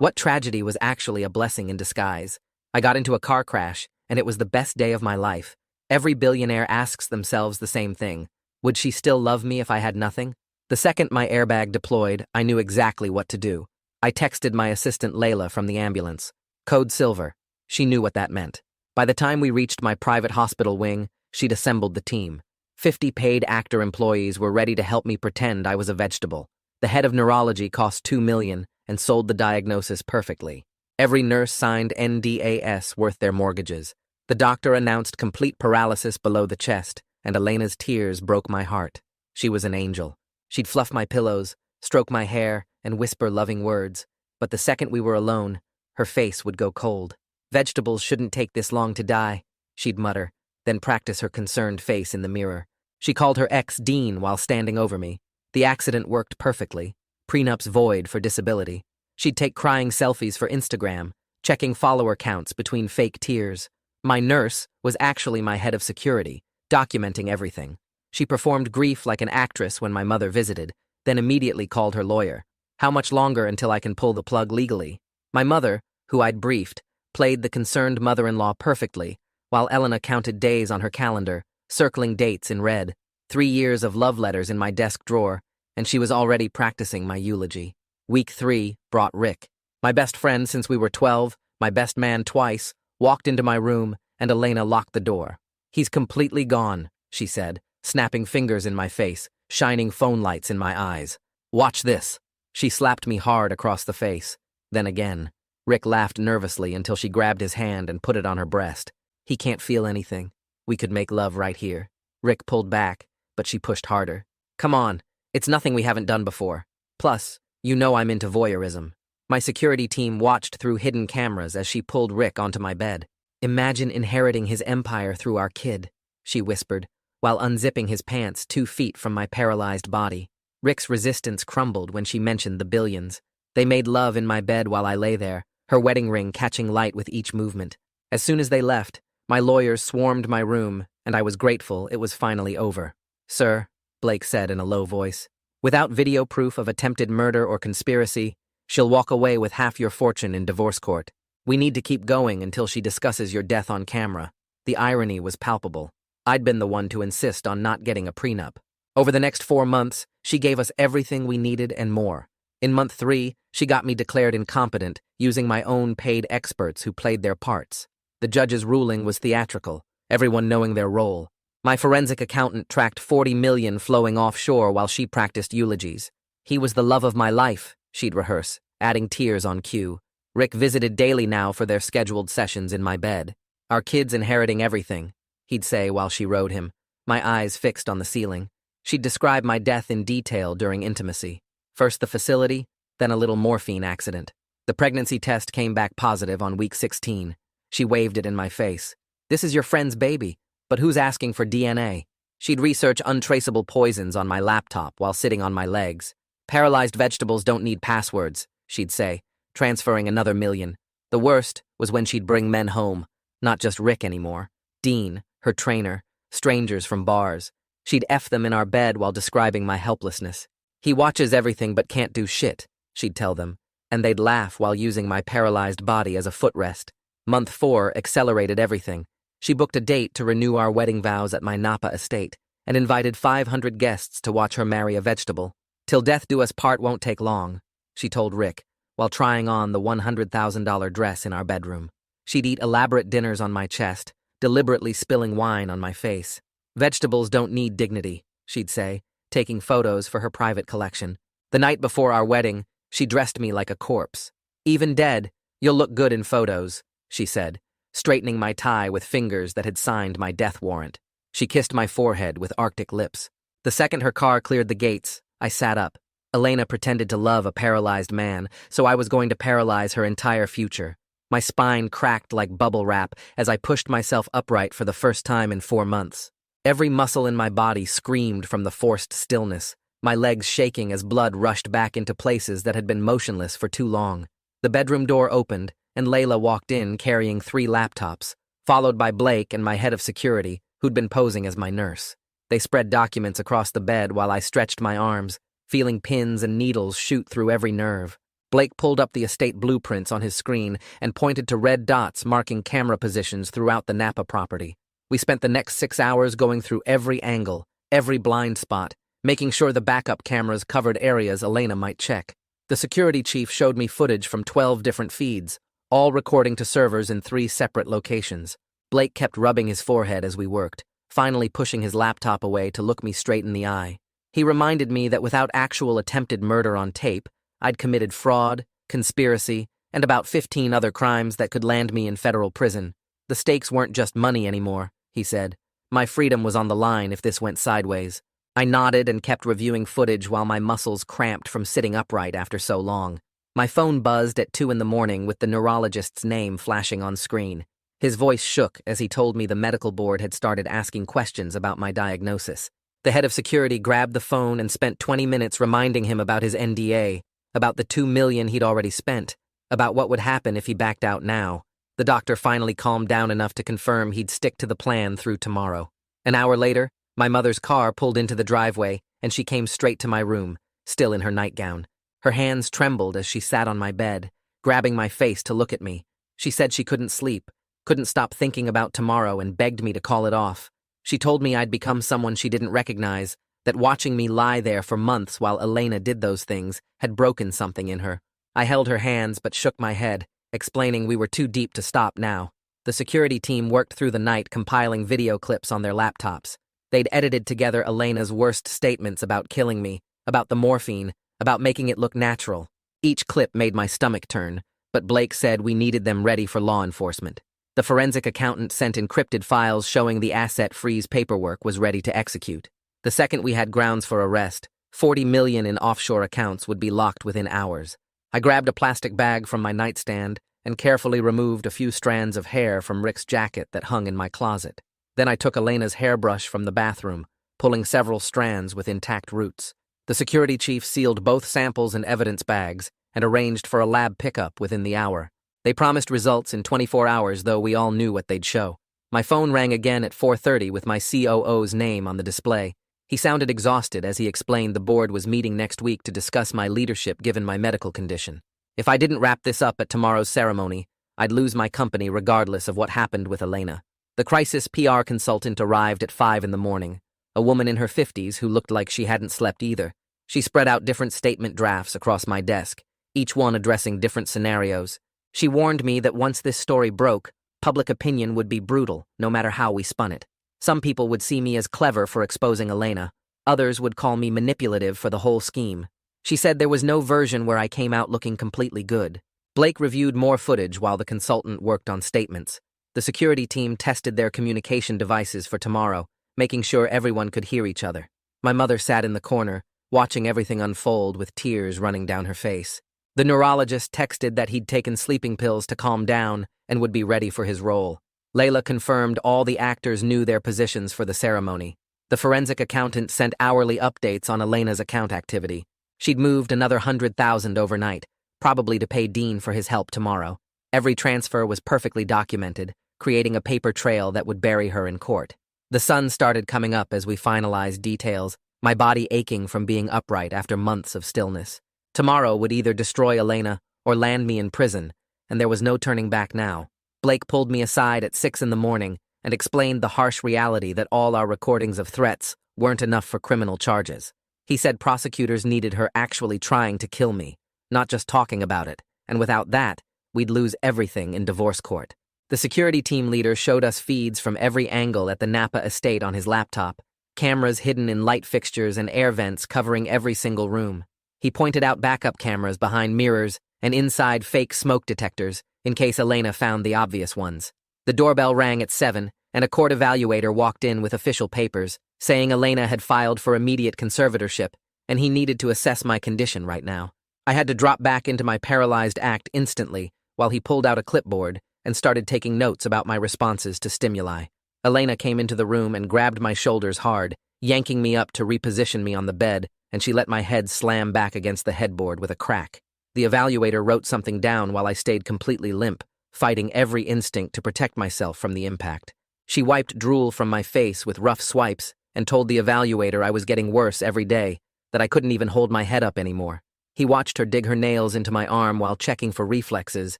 What tragedy was actually a blessing in disguise? I got into a car crash, and it was the best day of my life. Every billionaire asks themselves the same thing. Would she still love me if I had nothing? The second my airbag deployed, I knew exactly what to do. I texted my assistant Layla from the ambulance. Code Silver. She knew what that meant. By the time we reached my private hospital wing, she'd assembled the team. 50 paid actor employees were ready to help me pretend I was a vegetable. The head of neurology cost $2 million and sold the diagnosis perfectly. Every nurse signed NDAs worth their mortgages. The doctor announced complete paralysis below the chest, and Elena's tears broke my heart. She was an angel. She'd fluff my pillows, stroke my hair, and whisper loving words. But the second we were alone, her face would go cold. Vegetables shouldn't take this long to die, she'd mutter, then practice her concerned face in the mirror. She called her ex Dean while standing over me. The accident worked perfectly. Prenups void for disability. She'd take crying selfies for Instagram, checking follower counts between fake tears. My nurse was actually my head of security, documenting everything. She performed grief like an actress when my mother visited, then immediately called her lawyer. How much longer until I can pull the plug legally? My mother, who I'd briefed, played the concerned mother-in-law perfectly, while Elena counted days on her calendar, circling dates in red. 3 years of love letters in my desk drawer, and she was already practicing my eulogy. Week 3 brought Rick. My best friend since we were 12, my best man twice, walked into my room, and Elena locked the door. He's completely gone, she said, snapping fingers in my face, shining phone lights in my eyes. Watch this. She slapped me hard across the face. Then again. Rick laughed nervously until she grabbed his hand and put it on her breast. He can't feel anything. We could make love right here. Rick pulled back, but she pushed harder. Come on, it's nothing we haven't done before. Plus, you know I'm into voyeurism. My security team watched through hidden cameras as she pulled Rick onto my bed. Imagine inheriting his empire through our kid, she whispered, while unzipping his pants 2 feet from my paralyzed body. Rick's resistance crumbled when she mentioned the billions. They made love in my bed while I lay there, her wedding ring catching light with each movement. As soon as they left, my lawyers swarmed my room, and I was grateful it was finally over. Sir, Blake said in a low voice, without video proof of attempted murder or conspiracy, she'll walk away with half your fortune in divorce court. We need to keep going until she discusses your death on camera. The irony was palpable. I'd been the one to insist on not getting a prenup. Over the next 4 months, she gave us everything we needed and more. In month 3, she got me declared incompetent, using my own paid experts who played their parts. The judge's ruling was theatrical, everyone knowing their role. My forensic accountant tracked $40 million flowing offshore while she practiced eulogies. He was the love of my life, she'd rehearse, adding tears on cue. Rick visited daily now for their scheduled sessions in my bed. Our kid's inheriting everything, he'd say while she rode him, my eyes fixed on the ceiling. She'd describe my death in detail during intimacy. First the facility, then a little morphine accident. The pregnancy test came back positive on week 16. She waved it in my face. This is your friend's baby, but who's asking for DNA? She'd research untraceable poisons on my laptop while sitting on my legs. Paralyzed vegetables don't need passwords, she'd say, transferring another $1 million. The worst was when she'd bring men home, not just Rick anymore. Dean, her trainer, strangers from bars. She'd F them in our bed while describing my helplessness. He watches everything but can't do shit, she'd tell them, and they'd laugh while using my paralyzed body as a footrest. Month 4 accelerated everything. She booked a date to renew our wedding vows at my Napa estate and invited 500 guests to watch her marry a vegetable. Till death do us part won't take long, she told Rick, while trying on the $100,000 dress in our bedroom. She'd eat elaborate dinners on my chest, deliberately spilling wine on my face. Vegetables don't need dignity, she'd say, taking photos for her private collection. The night before our wedding, she dressed me like a corpse. Even dead, you'll look good in photos, she said, straightening my tie with fingers that had signed my death warrant. She kissed my forehead with arctic lips. The second her car cleared the gates, I sat up. Elena pretended to love a paralyzed man, so I was going to paralyze her entire future. My spine cracked like bubble wrap as I pushed myself upright for the first time in 4 months. Every muscle in my body screamed from the forced stillness, my legs shaking as blood rushed back into places that had been motionless for too long. The bedroom door opened, and Layla walked in carrying 3 laptops, followed by Blake and my head of security, who'd been posing as my nurse. They spread documents across the bed while I stretched my arms, feeling pins and needles shoot through every nerve. Blake pulled up the estate blueprints on his screen and pointed to red dots marking camera positions throughout the Napa property. We spent the next 6 hours going through every angle, every blind spot, making sure the backup cameras covered areas Elena might check. The security chief showed me footage from 12 different feeds, all recording to servers in 3 separate locations. Blake kept rubbing his forehead as we worked, finally pushing his laptop away to look me straight in the eye. He reminded me that without actual attempted murder on tape, I'd committed fraud, conspiracy, and about 15 other crimes that could land me in federal prison. The stakes weren't just money anymore, he said. My freedom was on the line if this went sideways. I nodded and kept reviewing footage while my muscles cramped from sitting upright after so long. My phone buzzed at 2 a.m. with the neurologist's name flashing on screen. His voice shook as he told me the medical board had started asking questions about my diagnosis. The head of security grabbed the phone and spent 20 minutes reminding him about his NDA, about the $2 million he'd already spent, about what would happen if he backed out now. The doctor finally calmed down enough to confirm he'd stick to the plan through tomorrow. An hour later, my mother's car pulled into the driveway, and she came straight to my room, still in her nightgown. Her hands trembled as she sat on my bed, grabbing my face to look at me. She said she couldn't sleep, couldn't stop thinking about tomorrow, and begged me to call it off. She told me I'd become someone she didn't recognize, that watching me lie there for months while Elena did those things had broken something in her. I held her hands but shook my head, explaining we were too deep to stop now. The security team worked through the night compiling video clips on their laptops. They'd edited together Elena's worst statements about killing me, about the morphine, about making it look natural. Each clip made my stomach turn, but Blake said we needed them ready for law enforcement. The forensic accountant sent encrypted files showing the asset freeze paperwork was ready to execute. The second we had grounds for arrest, $40 million in offshore accounts would be locked within hours. I grabbed a plastic bag from my nightstand and carefully removed a few strands of hair from Rick's jacket that hung in my closet. Then I took Elena's hairbrush from the bathroom, pulling several strands with intact roots. The security chief sealed both samples and evidence bags and arranged for a lab pickup within the hour. They promised results in 24 hours, though we all knew what they'd show. My phone rang again at 4:30 with my COO's name on the display. He sounded exhausted as he explained the board was meeting next week to discuss my leadership given my medical condition. If I didn't wrap this up at tomorrow's ceremony, I'd lose my company regardless of what happened with Elena. The crisis PR consultant arrived at 5 a.m, a woman in her 50s who looked like she hadn't slept either. She spread out different statement drafts across my desk, each one addressing different scenarios. She warned me that once this story broke, public opinion would be brutal, no matter how we spun it. Some people would see me as clever for exposing Elena. Others would call me manipulative for the whole scheme. She said there was no version where I came out looking completely good. Blake reviewed more footage while the consultant worked on statements. The security team tested their communication devices for tomorrow, making sure everyone could hear each other. My mother sat in the corner, watching everything unfold with tears running down her face. The neurologist texted that he'd taken sleeping pills to calm down and would be ready for his role. Layla confirmed all the actors knew their positions for the ceremony. The forensic accountant sent hourly updates on Elena's account activity. She'd moved another $100,000 overnight, probably to pay Dean for his help tomorrow. Every transfer was perfectly documented, creating a paper trail that would bury her in court. The sun started coming up as we finalized details, my body aching from being upright after months of stillness. Tomorrow would either destroy Elena or land me in prison, and there was no turning back now. Blake pulled me aside at 6 a.m. and explained the harsh reality that all our recordings of threats weren't enough for criminal charges. He said prosecutors needed her actually trying to kill me, not just talking about it, and without that, we'd lose everything in divorce court. The security team leader showed us feeds from every angle at the Napa estate on his laptop, cameras hidden in light fixtures and air vents covering every single room. He pointed out backup cameras behind mirrors and inside fake smoke detectors in case Elena found the obvious ones. The doorbell rang at 7, and a court evaluator walked in with official papers, saying Elena had filed for immediate conservatorship, and he needed to assess my condition right now. I had to drop back into my paralyzed act instantly while he pulled out a clipboard and started taking notes about my responses to stimuli. Elena came into the room and grabbed my shoulders hard, yanking me up to reposition me on the bed, and she let my head slam back against the headboard with a crack. The evaluator wrote something down while I stayed completely limp, fighting every instinct to protect myself from the impact. She wiped drool from my face with rough swipes and told the evaluator I was getting worse every day, that I couldn't even hold my head up anymore. He watched her dig her nails into my arm while checking for reflexes,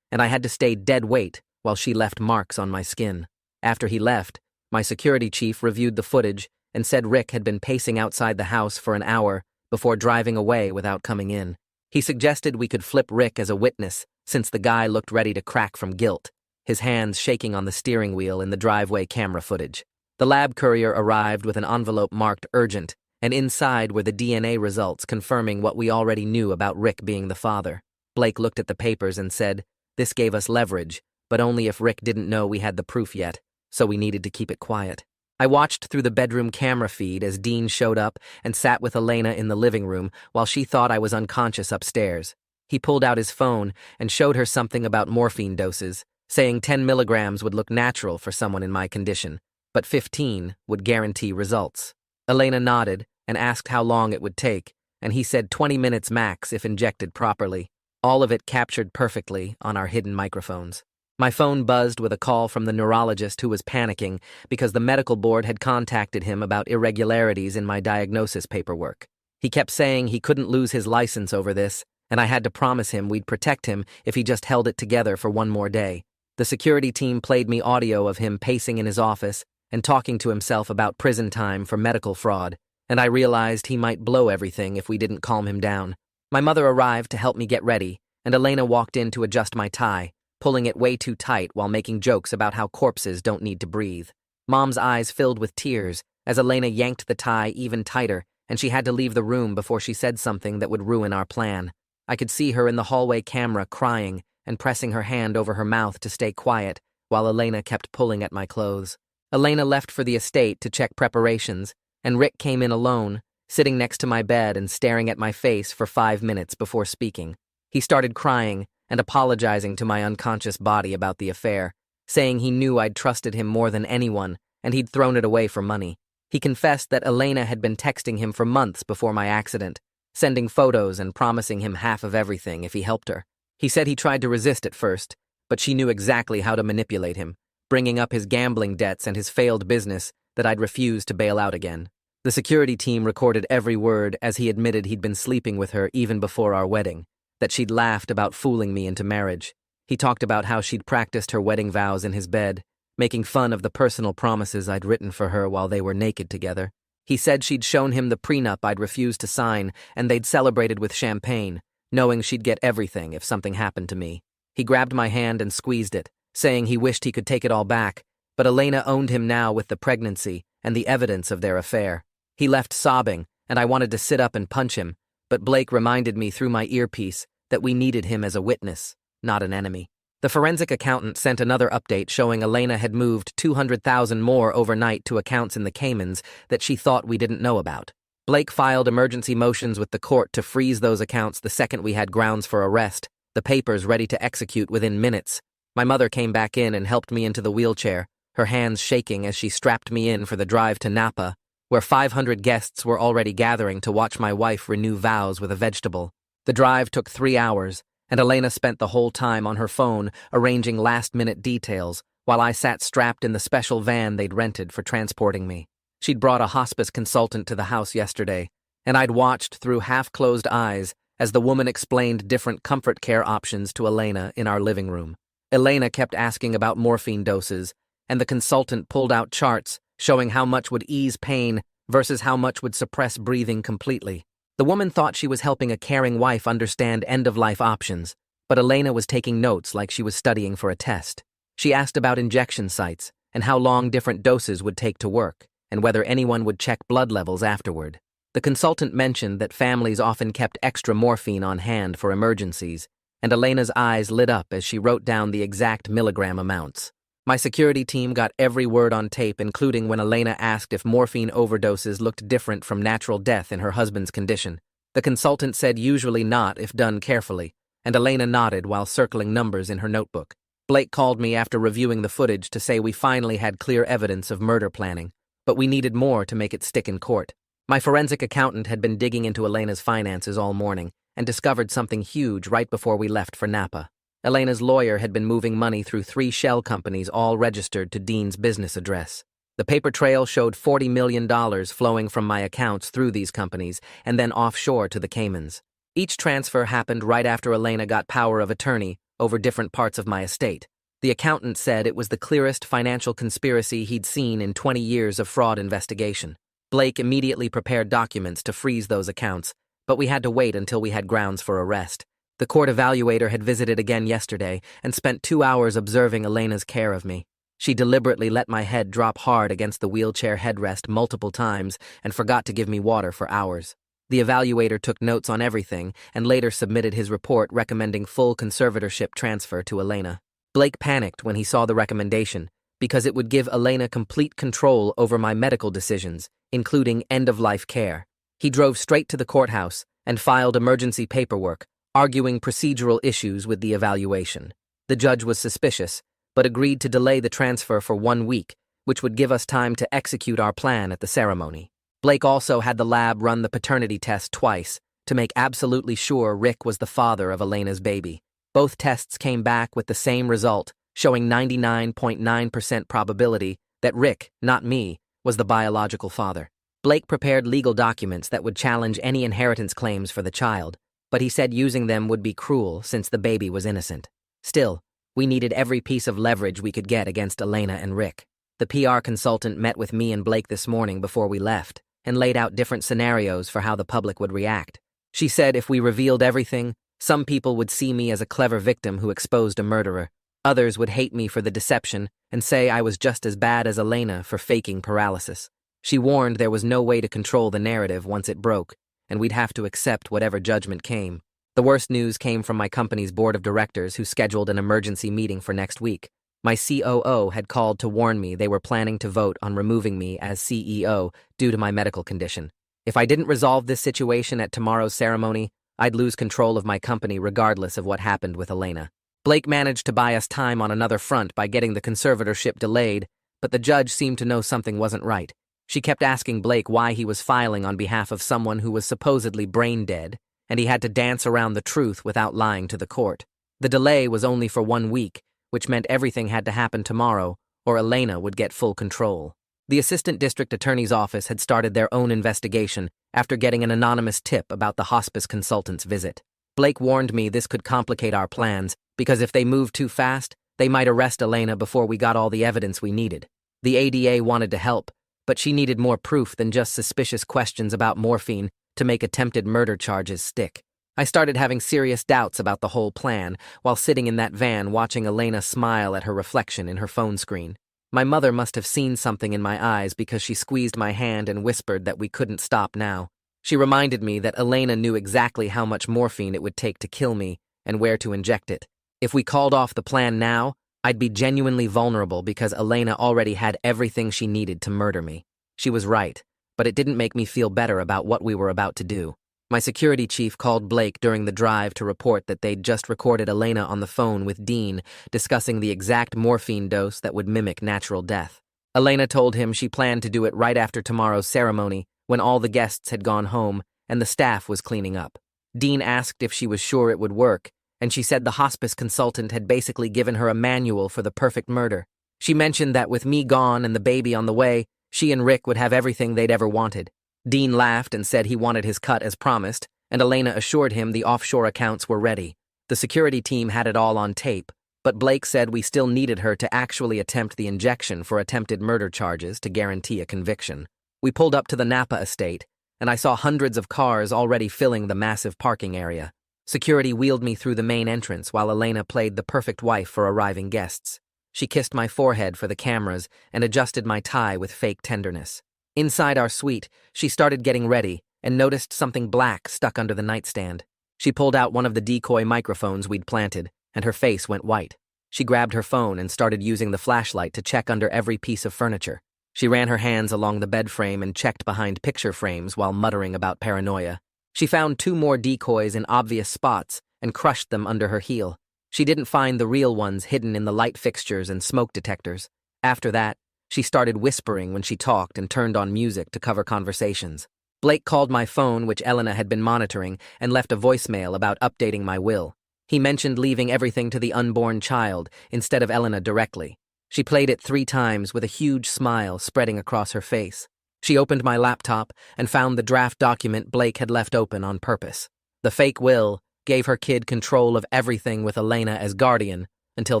and I had to stay dead weight while she left marks on my skin. After he left, my security chief reviewed the footage and said Rick had been pacing outside the house for an hour before driving away without coming in. He suggested we could flip Rick as a witness since the guy looked ready to crack from guilt, his hands shaking on the steering wheel in the driveway camera footage. The lab courier arrived with an envelope marked urgent, and inside were the DNA results confirming what we already knew about Rick being the father. Blake looked at the papers and said, "This gave us leverage, but only if Rick didn't know we had the proof yet, so we needed to keep it quiet." I watched through the bedroom camera feed as Dean showed up and sat with Elena in the living room while she thought I was unconscious upstairs. He pulled out his phone and showed her something about morphine doses, saying 10 milligrams would look natural for someone in my condition, but 15 would guarantee results. Elena nodded and asked how long it would take, and he said 20 minutes max if injected properly. All of it captured perfectly on our hidden microphones. My phone buzzed with a call from the neurologist who was panicking because the medical board had contacted him about irregularities in my diagnosis paperwork. He kept saying he couldn't lose his license over this, and I had to promise him we'd protect him if he just held it together for one more day. The security team played me audio of him pacing in his office and talking to himself about prison time for medical fraud, and I realized he might blow everything if we didn't calm him down. My mother arrived to help me get ready, and Elena walked in to adjust my tie, pulling it way too tight while making jokes about how corpses don't need to breathe. Mom's eyes filled with tears as Elena yanked the tie even tighter, and she had to leave the room before she said something that would ruin our plan. I could see her in the hallway camera crying and pressing her hand over her mouth to stay quiet while Elena kept pulling at my clothes. Elena left for the estate to check preparations, and Rick came in alone, sitting next to my bed and staring at my face for 5 minutes before speaking. He started crying and apologizing to my unconscious body about the affair, saying he knew I'd trusted him more than anyone and he'd thrown it away for money. He confessed that Elena had been texting him for months before my accident, sending photos and promising him half of everything if he helped her. He said he tried to resist at first, but she knew exactly how to manipulate him, bringing up his gambling debts and his failed business that I'd refused to bail out again. The security team recorded every word as he admitted he'd been sleeping with her even before our wedding, that she'd laughed about fooling me into marriage. He talked about how she'd practiced her wedding vows in his bed, making fun of the personal promises I'd written for her while they were naked together. He said she'd shown him the prenup I'd refused to sign, and they'd celebrated with champagne, knowing she'd get everything if something happened to me. He grabbed my hand and squeezed it, saying he wished he could take it all back, but Elena owned him now with the pregnancy and the evidence of their affair. He left sobbing, and I wanted to sit up and punch him, but Blake reminded me through my earpiece that we needed him as a witness, not an enemy. The forensic accountant sent another update showing Elena had moved $200,000 more overnight to accounts in the Caymans that she thought we didn't know about. Blake filed emergency motions with the court to freeze those accounts the second we had grounds for arrest, the papers ready to execute within minutes. My mother came back in and helped me into the wheelchair, her hands shaking as she strapped me in for the drive to Napa, where 500 guests were already gathering to watch my wife renew vows with a vegetable. The drive took 3 hours, and Elena spent the whole time on her phone arranging last-minute details while I sat strapped in the special van they'd rented for transporting me. She'd brought a hospice consultant to the house yesterday, and I'd watched through half-closed eyes as the woman explained different comfort care options to Elena in our living room. Elena kept asking about morphine doses, and the consultant pulled out charts showing how much would ease pain versus how much would suppress breathing completely. The woman thought she was helping a caring wife understand end-of-life options, but Elena was taking notes like she was studying for a test. She asked about injection sites and how long different doses would take to work, and whether anyone would check blood levels afterward. The consultant mentioned that families often kept extra morphine on hand for emergencies, and Elena's eyes lit up as she wrote down the exact milligram amounts. My security team got every word on tape, including when Elena asked if morphine overdoses looked different from natural death in her husband's condition. The consultant said usually not if done carefully, and Elena nodded while circling numbers in her notebook. Blake called me after reviewing the footage to say we finally had clear evidence of murder planning, but we needed more to make it stick in court. My forensic accountant had been digging into Elena's finances all morning and discovered something huge right before we left for Napa. Elena's lawyer had been moving money through 3 shell companies all registered to Dean's business address. The paper trail showed $40 million flowing from my accounts through these companies and then offshore to the Caymans. Each transfer happened right after Elena got power of attorney over different parts of my estate. The accountant said it was the clearest financial conspiracy he'd seen in 20 years of fraud investigation. Blake immediately prepared documents to freeze those accounts, but we had to wait until we had grounds for arrest. The court evaluator had visited again yesterday and spent 2 hours observing Elena's care of me. She deliberately let my head drop hard against the wheelchair headrest multiple times and forgot to give me water for hours. The evaluator took notes on everything and later submitted his report recommending full conservatorship transfer to Elena. Blake panicked when he saw the recommendation because it would give Elena complete control over my medical decisions, including end-of-life care. He drove straight to the courthouse and filed emergency paperwork, arguing procedural issues with the evaluation. The judge was suspicious, but agreed to delay the transfer for 1 week, which would give us time to execute our plan at the ceremony. Blake also had the lab run the paternity test twice to make absolutely sure Rick was the father of Elena's baby. Both tests came back with the same result, showing 99.9% probability that Rick, not me, was the biological father. Blake prepared legal documents that would challenge any inheritance claims for the child, but he said using them would be cruel since the baby was innocent. Still, we needed every piece of leverage we could get against Elena and Rick. The PR consultant met with me and Blake this morning before we left and laid out different scenarios for how the public would react. She said if we revealed everything, some people would see me as a clever victim who exposed a murderer. Others would hate me for the deception and say I was just as bad as Elena for faking paralysis. She warned there was no way to control the narrative once it broke, and we'd have to accept whatever judgment came. The worst news came from my company's board of directors who scheduled an emergency meeting for next week. My COO had called to warn me they were planning to vote on removing me as CEO due to my medical condition. If I didn't resolve this situation at tomorrow's ceremony, I'd lose control of my company regardless of what happened with Elena. Blake managed to buy us time on another front by getting the conservatorship delayed, but the judge seemed to know something wasn't right. She kept asking Blake why he was filing on behalf of someone who was supposedly brain dead, and he had to dance around the truth without lying to the court. The delay was only for 1 week, which meant everything had to happen tomorrow, or Elena would get full control. The assistant district attorney's office had started their own investigation after getting an anonymous tip about the hospice consultant's visit. Blake warned me this could complicate our plans because if they moved too fast, they might arrest Elena before we got all the evidence we needed. The ADA wanted to help, but she needed more proof than just suspicious questions about morphine to make attempted murder charges stick. I started having serious doubts about the whole plan while sitting in that van watching Elena smile at her reflection in her phone screen. My mother must have seen something in my eyes because she squeezed my hand and whispered that we couldn't stop now. She reminded me that Elena knew exactly how much morphine it would take to kill me and where to inject it. If we called off the plan now, I'd be genuinely vulnerable because Elena already had everything she needed to murder me. She was right, but it didn't make me feel better about what we were about to do. My security chief called Blake during the drive to report that they'd just recorded Elena on the phone with Dean discussing the exact morphine dose that would mimic natural death. Elena told him she planned to do it right after tomorrow's ceremony when all the guests had gone home and the staff was cleaning up. Dean asked if she was sure it would work, and she said the hospice consultant had basically given her a manual for the perfect murder. She mentioned that with me gone and the baby on the way, she and Rick would have everything they'd ever wanted. Dean laughed and said he wanted his cut as promised, and Elena assured him the offshore accounts were ready. The security team had it all on tape, but Blake said we still needed her to actually attempt the injection for attempted murder charges to guarantee a conviction. We pulled up to the Napa estate, and I saw hundreds of cars already filling the massive parking area. Security wheeled me through the main entrance while Elena played the perfect wife for arriving guests. She kissed my forehead for the cameras and adjusted my tie with fake tenderness. Inside our suite, she started getting ready and noticed something black stuck under the nightstand. She pulled out one of the decoy microphones we'd planted, and her face went white. She grabbed her phone and started using the flashlight to check under every piece of furniture. She ran her hands along the bed frame and checked behind picture frames while muttering about paranoia. She found 2 more decoys in obvious spots and crushed them under her heel. She didn't find the real ones hidden in the light fixtures and smoke detectors. After that, she started whispering when she talked and turned on music to cover conversations. Blake called my phone, which Elena had been monitoring, and left a voicemail about updating my will. He mentioned leaving everything to the unborn child instead of Elena directly. She played it 3 times with a huge smile spreading across her face. She opened my laptop and found the draft document Blake had left open on purpose. The fake will gave her kid control of everything with Elena as guardian until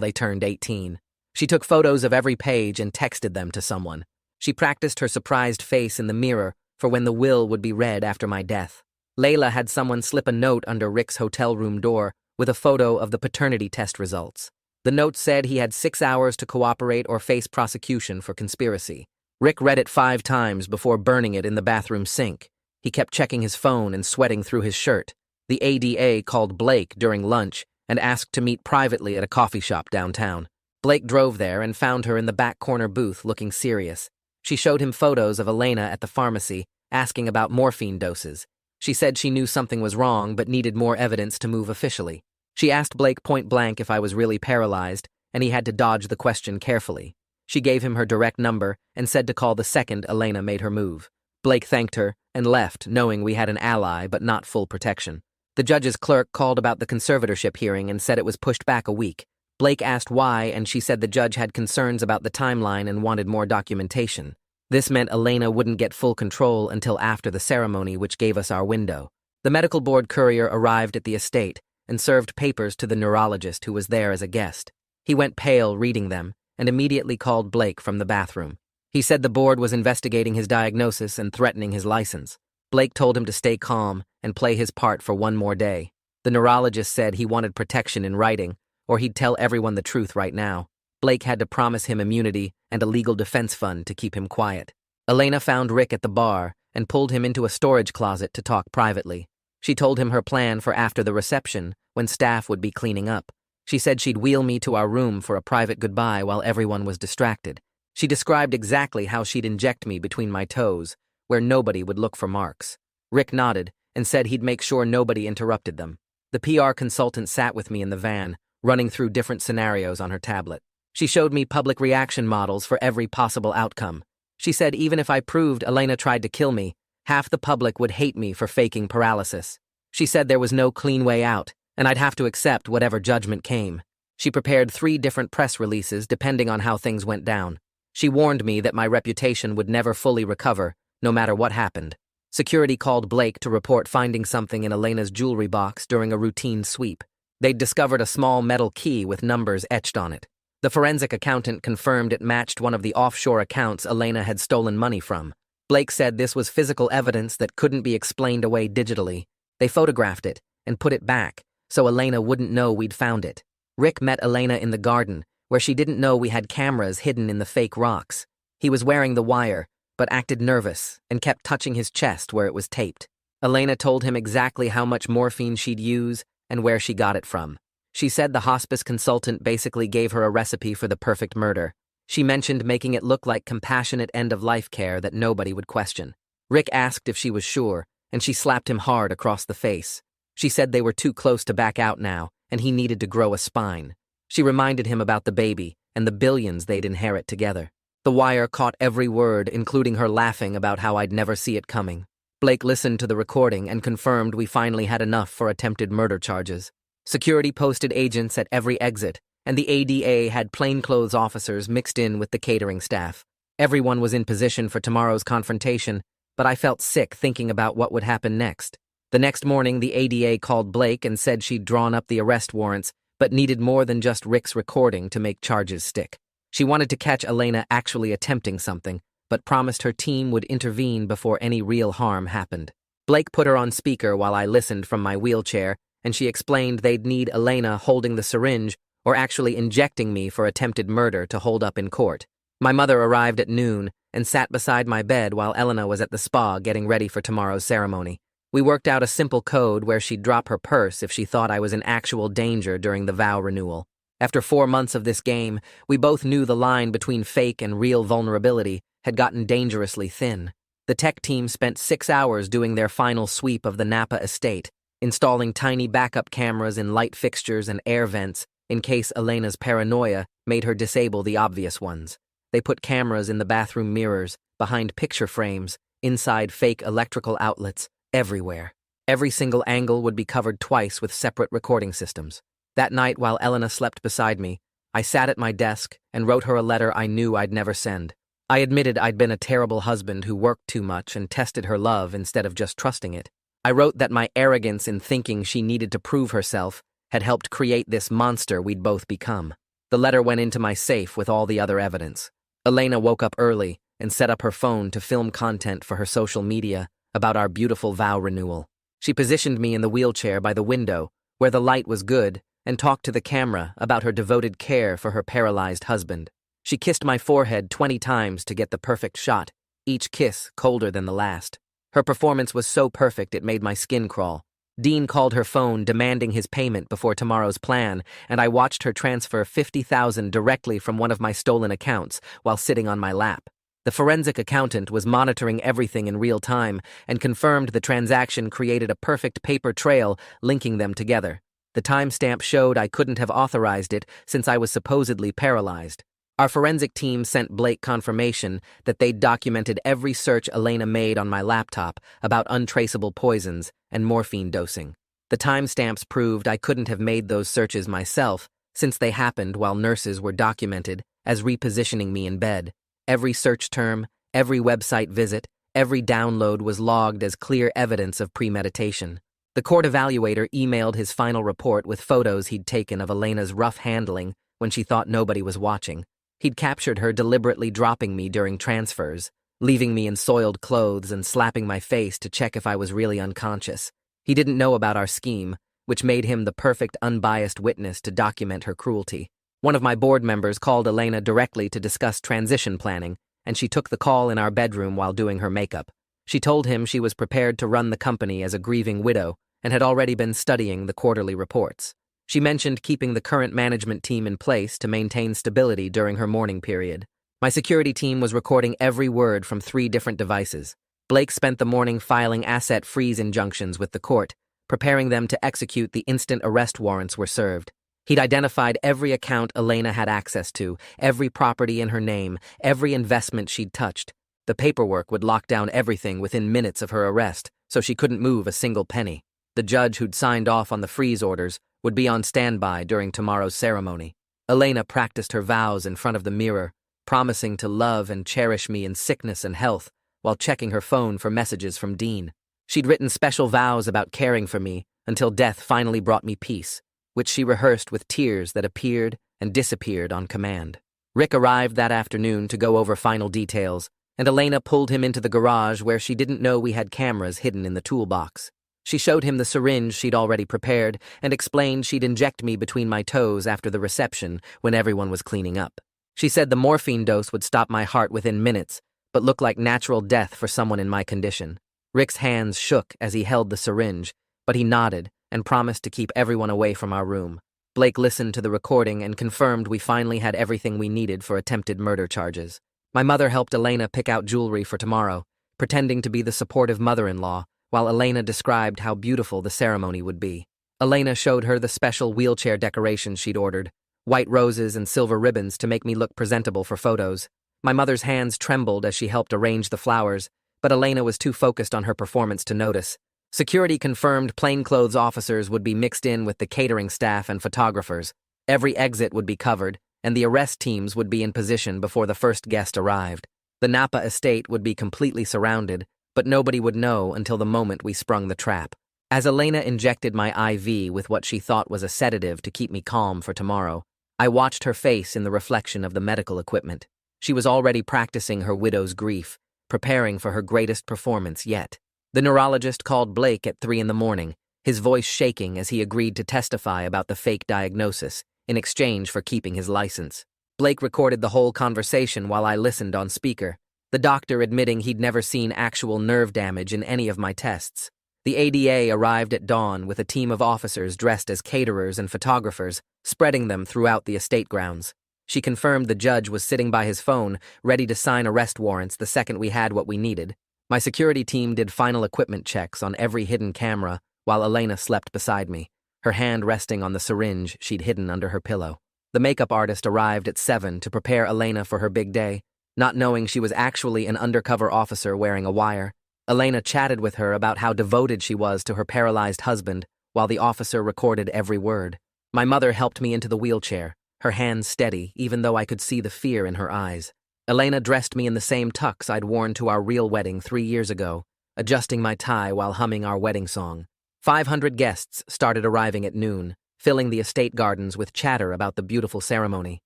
they turned 18. She took photos of every page and texted them to someone. She practiced her surprised face in the mirror for when the will would be read after my death. Layla had someone slip a note under Rick's hotel room door with a photo of the paternity test results. The note said he had 6 hours to cooperate or face prosecution for conspiracy. Rick read it 5 times before burning it in the bathroom sink. He kept checking his phone and sweating through his shirt. The ADA called Blake during lunch and asked to meet privately at a coffee shop downtown. Blake drove there and found her in the back corner booth looking serious. She showed him photos of Elena at the pharmacy, asking about morphine doses. She said she knew something was wrong but needed more evidence to move officially. She asked Blake point blank if I was really paralyzed, and he had to dodge the question carefully. She gave him her direct number and said to call the second Elena made her move. Blake thanked her and left, knowing we had an ally but not full protection. The judge's clerk called about the conservatorship hearing and said it was pushed back a week. Blake asked why, and she said the judge had concerns about the timeline and wanted more documentation. This meant Elena wouldn't get full control until after the ceremony, which gave us our window. The medical board courier arrived at the estate and served papers to the neurologist who was there as a guest. He went pale reading them and immediately called Blake from the bathroom. He said the board was investigating his diagnosis and threatening his license. Blake told him to stay calm and play his part for one more day. The neurologist said he wanted protection in writing, or he'd tell everyone the truth right now. Blake had to promise him immunity and a legal defense fund to keep him quiet. Elena found Rick at the bar and pulled him into a storage closet to talk privately. She told him her plan for after the reception, when staff would be cleaning up. She said she'd wheel me to our room for a private goodbye while everyone was distracted. She described exactly how she'd inject me between my toes, where nobody would look for marks. Rick nodded and said he'd make sure nobody interrupted them. The PR consultant sat with me in the van, running through different scenarios on her tablet. She showed me public reaction models for every possible outcome. She said even if I proved Elena tried to kill me, half the public would hate me for faking paralysis. She said there was no clean way out, and I'd have to accept whatever judgment came. She prepared 3 different press releases depending on how things went down. She warned me that my reputation would never fully recover, no matter what happened. Security called Blake to report finding something in Elena's jewelry box during a routine sweep. They'd discovered a small metal key with numbers etched on it. The forensic accountant confirmed it matched one of the offshore accounts Elena had stolen money from. Blake said this was physical evidence that couldn't be explained away digitally. They photographed it and put it back, so Elena wouldn't know we'd found it. Rick met Elena in the garden, where she didn't know we had cameras hidden in the fake rocks. He was wearing the wire, but acted nervous and kept touching his chest where it was taped. Elena told him exactly how much morphine she'd use and where she got it from. She said the hospice consultant basically gave her a recipe for the perfect murder. She mentioned making it look like compassionate end-of-life care that nobody would question. Rick asked if she was sure, and she slapped him hard across the face. She said they were too close to back out now, and he needed to grow a spine. She reminded him about the baby and the billions they'd inherit together. The wire caught every word, including her laughing about how I'd never see it coming. Blake listened to the recording and confirmed we finally had enough for attempted murder charges. Security posted agents at every exit, and the ADA had plainclothes officers mixed in with the catering staff. Everyone was in position for tomorrow's confrontation, but I felt sick thinking about what would happen next. The next morning, the ADA called Blake and said she'd drawn up the arrest warrants, but needed more than just Rick's recording to make charges stick. She wanted to catch Elena actually attempting something, but promised her team would intervene before any real harm happened. Blake put her on speaker while I listened from my wheelchair, and she explained they'd need Elena holding the syringe or actually injecting me for attempted murder to hold up in court. My mother arrived at noon and sat beside my bed while Elena was at the spa getting ready for tomorrow's ceremony. We worked out a simple code where she'd drop her purse if she thought I was in actual danger during the vow renewal. After 4 months of this game, we both knew the line between fake and real vulnerability had gotten dangerously thin. The tech team spent 6 hours doing their final sweep of the Napa estate, installing tiny backup cameras in light fixtures and air vents in case Elena's paranoia made her disable the obvious ones. They put cameras in the bathroom mirrors, behind picture frames, inside fake electrical outlets, everywhere. Every single angle would be covered twice with separate recording systems. That night, while Elena slept beside me, I sat at my desk and wrote her a letter I knew I'd never send. I admitted I'd been a terrible husband who worked too much and tested her love instead of just trusting it. I wrote that my arrogance in thinking she needed to prove herself had helped create this monster we'd both become. The letter went into my safe with all the other evidence. Elena woke up early and set up her phone to film content for her social media about our beautiful vow renewal. She positioned me in the wheelchair by the window, where the light was good, and talked to the camera about her devoted care for her paralyzed husband. She kissed my forehead 20 times to get the perfect shot, each kiss colder than the last. Her performance was so perfect it made my skin crawl. Dean called her phone demanding his payment before tomorrow's plan, and I watched her transfer $50,000 directly from one of my stolen accounts while sitting on my lap. The forensic accountant was monitoring everything in real time and confirmed the transaction created a perfect paper trail linking them together. The timestamp showed I couldn't have authorized it since I was supposedly paralyzed. Our forensic team sent Blake confirmation that they'd documented every search Elena made on my laptop about untraceable poisons and morphine dosing. The timestamps proved I couldn't have made those searches myself since they happened while nurses were documented as repositioning me in bed. Every search term, every website visit, every download was logged as clear evidence of premeditation. The court evaluator emailed his final report with photos he'd taken of Elena's rough handling when she thought nobody was watching. He'd captured her deliberately dropping me during transfers, leaving me in soiled clothes and slapping my face to check if I was really unconscious. He didn't know about our scheme, which made him the perfect unbiased witness to document her cruelty. One of my board members called Elena directly to discuss transition planning, and she took the call in our bedroom while doing her makeup. She told him she was prepared to run the company as a grieving widow and had already been studying the quarterly reports. She mentioned keeping the current management team in place to maintain stability during her mourning period. My security team was recording every word from 3 different devices. Blake spent the morning filing asset freeze injunctions with the court, preparing them to execute the instant arrest warrants were served. He'd identified every account Elena had access to, every property in her name, every investment she'd touched. The paperwork would lock down everything within minutes of her arrest, so she couldn't move a single penny. The judge who'd signed off on the freeze orders would be on standby during tomorrow's ceremony. Elena practiced her vows in front of the mirror, promising to love and cherish me in sickness and health, while checking her phone for messages from Dean. She'd written special vows about caring for me until death finally brought me peace, which she rehearsed with tears that appeared and disappeared on command. Rick arrived that afternoon to go over final details, and Elena pulled him into the garage where she didn't know we had cameras hidden in the toolbox. She showed him the syringe she'd already prepared and explained she'd inject me between my toes after the reception when everyone was cleaning up. She said the morphine dose would stop my heart within minutes, but looked like natural death for someone in my condition. Rick's hands shook as he held the syringe, but he nodded and promised to keep everyone away from our room. Blake listened to the recording and confirmed we finally had everything we needed for attempted murder charges. My mother helped Elena pick out jewelry for tomorrow, pretending to be the supportive mother-in-law, while Elena described how beautiful the ceremony would be. Elena showed her the special wheelchair decorations she'd ordered, white roses and silver ribbons to make me look presentable for photos. My mother's hands trembled as she helped arrange the flowers, but Elena was too focused on her performance to notice. Security confirmed plainclothes officers would be mixed in with the catering staff and photographers. Every exit would be covered, and the arrest teams would be in position before the first guest arrived. The Napa estate would be completely surrounded, but nobody would know until the moment we sprung the trap. As Elena injected my IV with what she thought was a sedative to keep me calm for tomorrow, I watched her face in the reflection of the medical equipment. She was already practicing her widow's grief, preparing for her greatest performance yet. The neurologist called Blake at 3 a.m, his voice shaking as he agreed to testify about the fake diagnosis in exchange for keeping his license. Blake recorded the whole conversation while I listened on speaker, the doctor admitting he'd never seen actual nerve damage in any of my tests. The ADA arrived at dawn with a team of officers dressed as caterers and photographers, spreading them throughout the estate grounds. She confirmed the judge was sitting by his phone, ready to sign arrest warrants the second we had what we needed. My security team did final equipment checks on every hidden camera while Elena slept beside me, her hand resting on the syringe she'd hidden under her pillow. The makeup artist arrived at 7 to prepare Elena for her big day, not knowing she was actually an undercover officer wearing a wire. Elena chatted with her about how devoted she was to her paralyzed husband while the officer recorded every word. My mother helped me into the wheelchair, her hands steady even though I could see the fear in her eyes. Elena dressed me in the same tux I'd worn to our real wedding 3 years ago, adjusting my tie while humming our wedding song. 500 guests started arriving at noon, filling the estate gardens with chatter about the beautiful ceremony.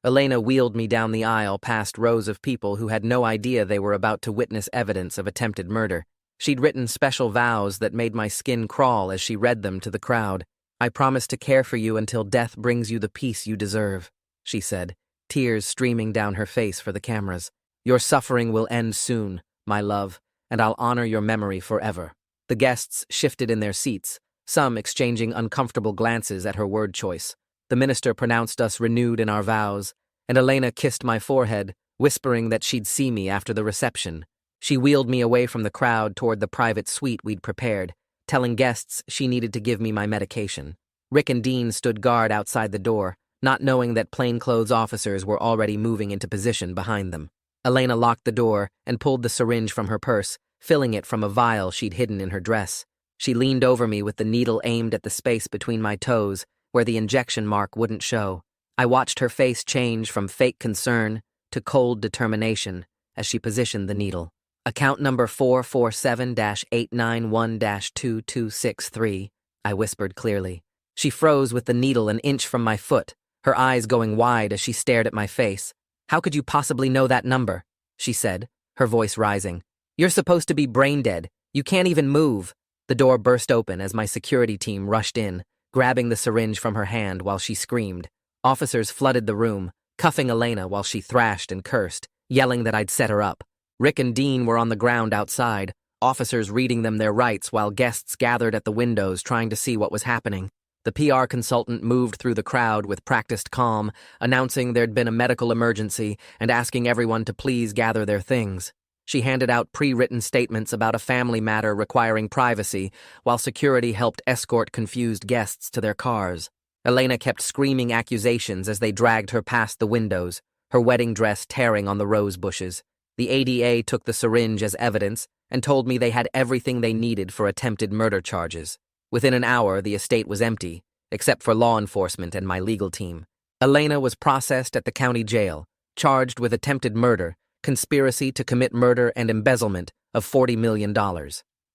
Elena wheeled me down the aisle past rows of people who had no idea they were about to witness evidence of attempted murder. She'd written special vows that made my skin crawl as she read them to the crowd. "I promise to care for you until death brings you the peace you deserve," she said, tears streaming down her face for the cameras. "Your suffering will end soon, my love, and I'll honor your memory forever." The guests shifted in their seats, some exchanging uncomfortable glances at her word choice. The minister pronounced us renewed in our vows, and Elena kissed my forehead, whispering that she'd see me after the reception. She wheeled me away from the crowd toward the private suite we'd prepared, telling guests she needed to give me my medication. Rick and Dean stood guard outside the door, not knowing that plainclothes officers were already moving into position behind them. Elena locked the door and pulled the syringe from her purse, filling it from a vial she'd hidden in her dress. She leaned over me with the needle aimed at the space between my toes, where the injection mark wouldn't show. I watched her face change from fake concern to cold determination as she positioned the needle. "Account number 447-891-2263, I whispered clearly. She froze with the needle an inch from my foot, her eyes going wide as she stared at my face. "How could you possibly know that number?" she said, her voice rising. "You're supposed to be brain dead. You can't even move." The door burst open as my security team rushed in, grabbing the syringe from her hand while she screamed. Officers flooded the room, cuffing Elena while she thrashed and cursed, yelling that I'd set her up. Rick and Dean were on the ground outside, officers reading them their rights while guests gathered at the windows trying to see what was happening. The PR consultant moved through the crowd with practiced calm, announcing there'd been a medical emergency and asking everyone to please gather their things. She handed out pre-written statements about a family matter requiring privacy, while security helped escort confused guests to their cars. Elena kept screaming accusations as they dragged her past the windows, her wedding dress tearing on the rose bushes. The ADA took the syringe as evidence and told me they had everything they needed for attempted murder charges. Within an hour, the estate was empty, except for law enforcement and my legal team. Elena was processed at the county jail, charged with attempted murder, conspiracy to commit murder and embezzlement of $40 million.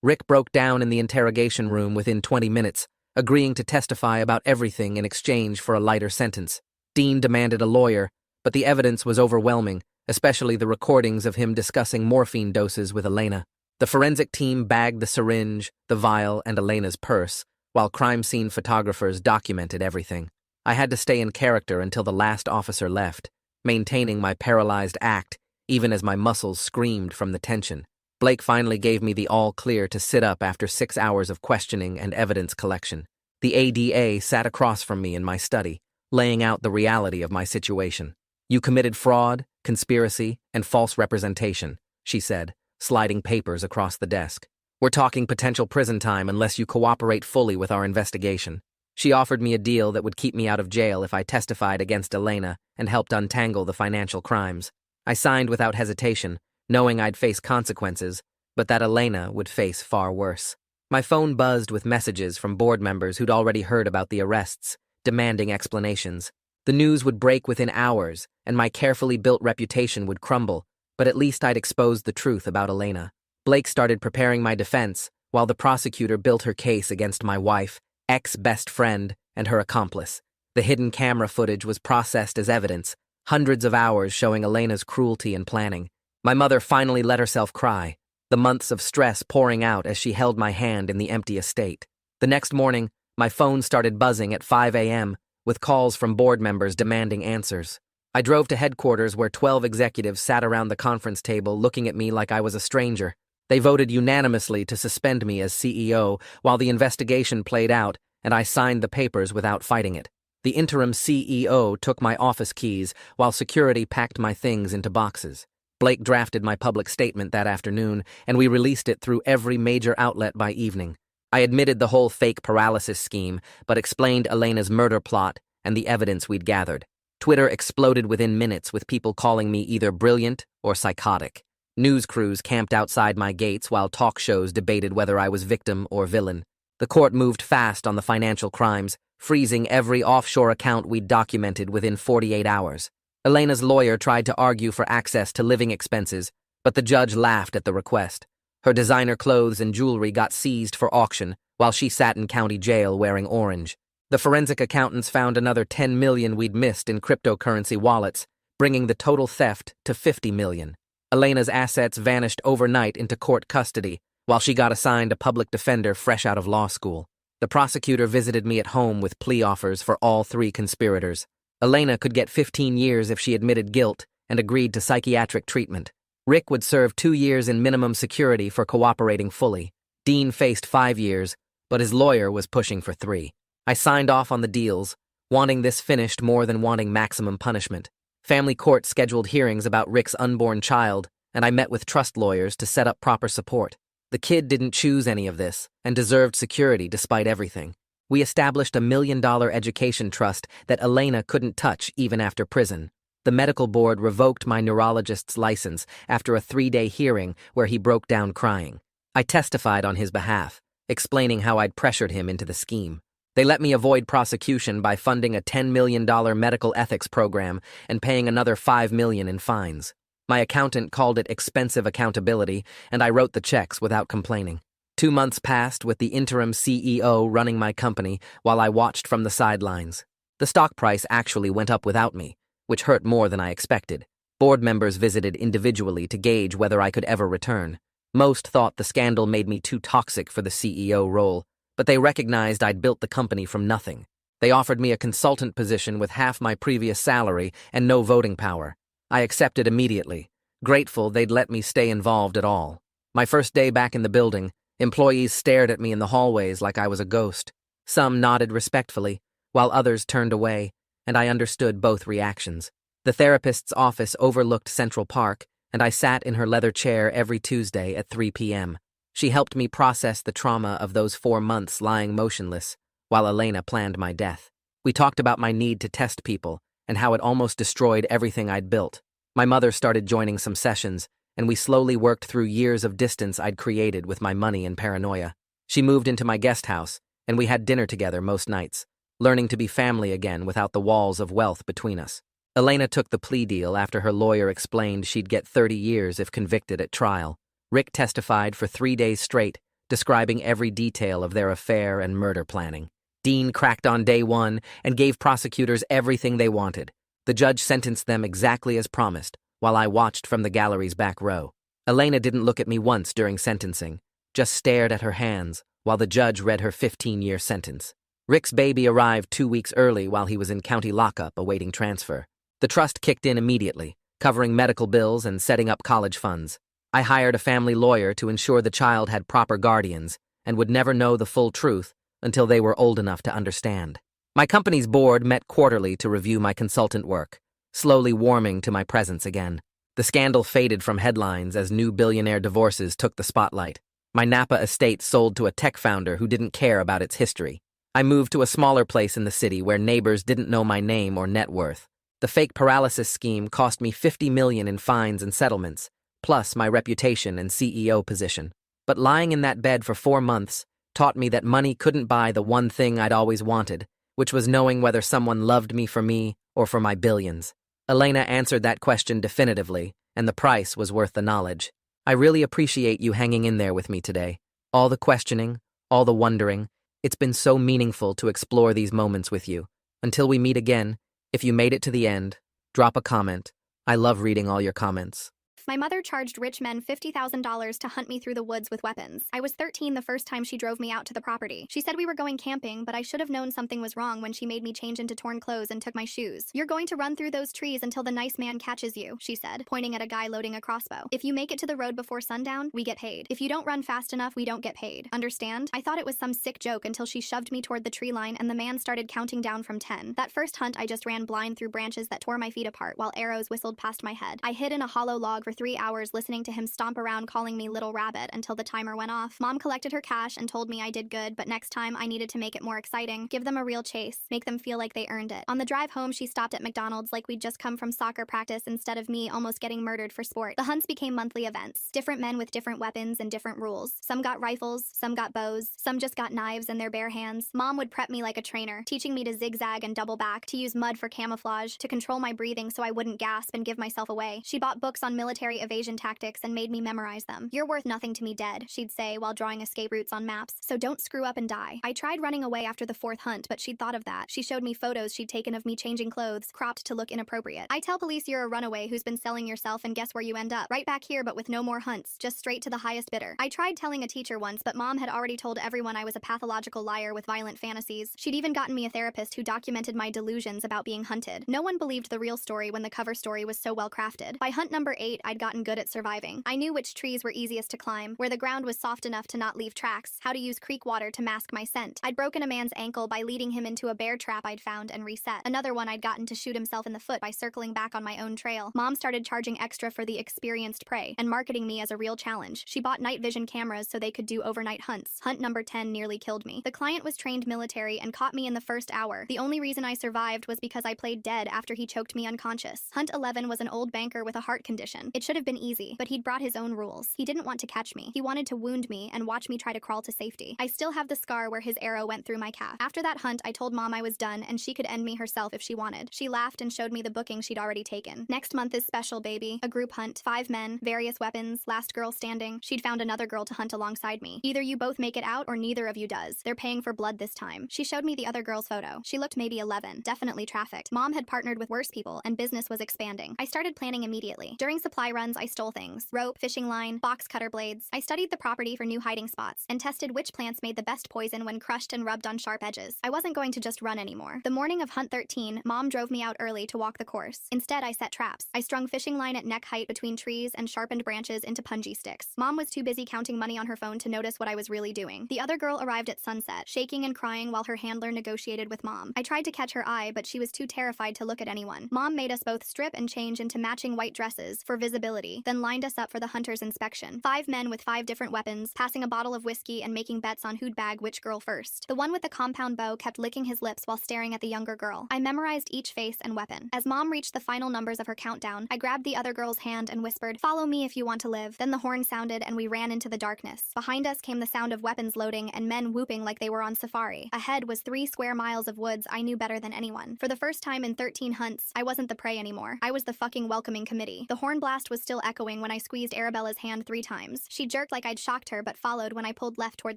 Rick broke down in the interrogation room within 20 minutes, agreeing to testify about everything in exchange for a lighter sentence. Dean demanded a lawyer, but the evidence was overwhelming, especially the recordings of him discussing morphine doses with Elena. The forensic team bagged the syringe, the vial, and Elena's purse, while crime scene photographers documented everything. I had to stay in character until the last officer left, maintaining my paralyzed act even as my muscles screamed from the tension. Blake finally gave me the all-clear to sit up after 6 hours of questioning and evidence collection. The ADA sat across from me in my study, laying out the reality of my situation. "You committed fraud, conspiracy, and false representation," she said, sliding papers across the desk. "We're talking potential prison time unless you cooperate fully with our investigation." She offered me a deal that would keep me out of jail if I testified against Elena and helped untangle the financial crimes. I signed without hesitation, knowing I'd face consequences, but that Elena would face far worse. My phone buzzed with messages from board members who'd already heard about the arrests, demanding explanations. The news would break within hours, and my carefully built reputation would crumble, but at least I'd exposed the truth about Elena. Blake started preparing my defense, while the prosecutor built her case against my wife, ex-best friend, and her accomplice. The hidden camera footage was processed as evidence, hundreds of hours showing Elena's cruelty and planning. My mother finally let herself cry, the months of stress pouring out as she held my hand in the empty estate. The next morning, my phone started buzzing at 5 a.m., with calls from board members demanding answers. I drove to headquarters where 12 executives sat around the conference table looking at me like I was a stranger. They voted unanimously to suspend me as CEO while the investigation played out, and I signed the papers without fighting it. The interim CEO took my office keys while security packed my things into boxes. Blake drafted my public statement that afternoon, and we released it through every major outlet by evening. I admitted the whole fake paralysis scheme, but explained Elena's murder plot and the evidence we'd gathered. Twitter exploded within minutes with people calling me either brilliant or psychotic. News crews camped outside my gates while talk shows debated whether I was victim or villain. The court moved fast on the financial crimes, freezing every offshore account we'd documented within 48 hours. Elena's lawyer tried to argue for access to living expenses, but the judge laughed at the request. Her designer clothes and jewelry got seized for auction while she sat in county jail wearing orange. The forensic accountants found another 10 million we'd missed in cryptocurrency wallets, bringing the total theft to 50 million. Elena's assets vanished overnight into court custody, while she got assigned a public defender fresh out of law school. The prosecutor visited me at home with plea offers for all 3 conspirators. Elena could get 15 years if she admitted guilt and agreed to psychiatric treatment. Rick would serve 2 years in minimum security for cooperating fully. Dean faced 5 years, but his lawyer was pushing for 3. I signed off on the deals, wanting this finished more than wanting maximum punishment. Family court scheduled hearings about Rick's unborn child, and I met with trust lawyers to set up proper support. The kid didn't choose any of this and deserved security despite everything. We established a $1 million education trust that Elena couldn't touch even after prison. The medical board revoked my neurologist's license after a 3-day hearing where he broke down crying. I testified on his behalf, explaining how I'd pressured him into the scheme. They let me avoid prosecution by funding a $10 million medical ethics program and paying another $5 million in fines. My accountant called it expensive accountability, and I wrote the checks without complaining. 2 months passed with the interim CEO running my company while I watched from the sidelines. The stock price actually went up without me, which hurt more than I expected. Board members visited individually to gauge whether I could ever return. Most thought the scandal made me too toxic for the CEO role, but they recognized I'd built the company from nothing. They offered me a consultant position with half my previous salary and no voting power. I accepted immediately, grateful they'd let me stay involved at all. My first day back in the building, employees stared at me in the hallways like I was a ghost. Some nodded respectfully, while others turned away, and I understood both reactions. The therapist's office overlooked Central Park, and I sat in her leather chair every Tuesday at 3 p.m. She helped me process the trauma of those 4 months lying motionless, while Elena planned my death. We talked about my need to test people, and how it almost destroyed everything I'd built. My mother started joining some sessions, and we slowly worked through years of distance I'd created with my money and paranoia. She moved into my guest house, and we had dinner together most nights, learning to be family again without the walls of wealth between us. Elena took the plea deal after her lawyer explained she'd get 30 years if convicted at trial. Rick testified for 3 days straight, describing every detail of their affair and murder planning. Dean cracked on day 1 and gave prosecutors everything they wanted. The judge sentenced them exactly as promised, while I watched from the gallery's back row. Elena didn't look at me once during sentencing, just stared at her hands while the judge read her 15-year sentence. Rick's baby arrived 2 weeks early while he was in county lockup awaiting transfer. The trust kicked in immediately, covering medical bills and setting up college funds. I hired a family lawyer to ensure the child had proper guardians and would never know the full truth until they were old enough to understand. My company's board met quarterly to review my consultant work, slowly warming to my presence again. The scandal faded from headlines as new billionaire divorces took the spotlight. My Napa estate sold to a tech founder who didn't care about its history. I moved to a smaller place in the city where neighbors didn't know my name or net worth. The fake paralysis scheme cost me $50 million in fines and settlements, plus my reputation and CEO position. But lying in that bed for 4 months taught me that money couldn't buy the one thing I'd always wanted, which was knowing whether someone loved me or for my billions. Elena answered that question definitively, and the price was worth the knowledge. I really appreciate you hanging in there with me today. All the questioning, all the wondering. It's been so meaningful to explore these moments with you. Until we meet again, if you made it to the end, drop a comment. I love reading all your comments. My mother charged rich men $50,000 to hunt me through the woods with weapons. I was 13 the first time she drove me out to the property. She said we were going camping, but I should have known something was wrong when she made me change into torn clothes and took my shoes. You're going to run through those trees until the nice man catches you, she said, pointing at a guy loading a crossbow. If you make it to the road before sundown, we get paid. If you don't run fast enough, we don't get paid. Understand? I thought it was some sick joke until she shoved me toward the tree line and the man started counting down from 10. That first hunt I just ran blind through branches that tore my feet apart while arrows whistled past my head. I hid in a hollow log for 3 hours listening to him stomp around calling me Little Rabbit until the timer went off. Mom collected her cash and told me I did good, but next time I needed to make it more exciting, give them a real chase, make them feel like they earned it. On the drive home, she stopped at McDonald's like we'd just come from soccer practice instead of me almost getting murdered for sport. The hunts became monthly events, different men with different weapons and different rules. Some got rifles, some got bows, some just got knives in their bare hands. Mom would prep me like a trainer, teaching me to zigzag and double back, to use mud for camouflage, to control my breathing so I wouldn't gasp and give myself away. She bought books on military military evasion tactics and made me memorize them. "You're worth nothing to me dead," she'd say while drawing escape routes on maps, "so don't screw up and die." I tried running away after the fourth hunt, but she'd thought of that. She showed me photos she'd taken of me changing clothes, cropped to look inappropriate. I tell police you're a runaway who's been selling yourself, and guess where you end up? Right back here, but with no more hunts, just straight to the highest bidder. I tried telling a teacher once, but Mom had already told everyone I was a pathological liar with violent fantasies. She'd even gotten me a therapist who documented my delusions about being hunted. No one believed the real story when the cover story was so well crafted. By hunt number 8, I'd gotten good at surviving. I knew which trees were easiest to climb, where the ground was soft enough to not leave tracks, how to use creek water to mask my scent. I'd broken a man's ankle by leading him into a bear trap I'd found and reset. Another one I'd gotten to shoot himself in the foot by circling back on my own trail. Mom started charging extra for the experienced prey and marketing me as a real challenge. She bought night vision cameras so they could do overnight hunts. Hunt number 10 nearly killed me. The client was trained military and caught me in the first hour. The only reason I survived was because I played dead after he choked me unconscious. Hunt 11 was an old banker with a heart condition. It should have been easy, but he'd brought his own rules. He didn't want to catch me. He wanted to wound me and watch me try to crawl to safety. I still have the scar where his arrow went through my calf. After that hunt, I told Mom I was done and she could end me herself if she wanted. She laughed and showed me the booking she'd already taken. Next month is special, baby. A group hunt, 5 men, various weapons, last girl standing. She'd found another girl to hunt alongside me. Either you both make it out or neither of you does. They're paying for blood this time. She showed me the other girl's photo. She looked maybe 11, definitely trafficked. Mom had partnered with worse people and business was expanding. I started planning immediately. During supply runs, I stole things. Rope, fishing line, box cutter blades. I studied the property for new hiding spots and tested which plants made the best poison when crushed and rubbed on sharp edges. I wasn't going to just run anymore. The morning of Hunt 13, Mom drove me out early to walk the course. Instead, I set traps. I strung fishing line at neck height between trees and sharpened branches into punji sticks. Mom was too busy counting money on her phone to notice what I was really doing. The other girl arrived at sunset, shaking and crying while her handler negotiated with Mom. I tried to catch her eye, but she was too terrified to look at anyone. Mom made us both strip and change into matching white dresses for visibility, then lined us up for the hunter's inspection. 5 men with 5 different weapons, passing a bottle of whiskey and making bets on who'd bag which girl first. The one with the compound bow kept licking his lips while staring at the younger girl. I memorized each face and weapon. As Mom reached the final numbers of her countdown, I grabbed the other girl's hand and whispered, "Follow me if you want to live." Then the horn sounded and we ran into the darkness. Behind us came the sound of weapons loading and men whooping like they were on safari. Ahead was 3 square miles of woods I knew better than anyone. For the first time in 13 hunts, I wasn't the prey anymore. I was the fucking welcoming committee. The horn blast was still echoing when I squeezed Arabella's hand 3 times. She jerked like I'd shocked her but followed when I pulled left toward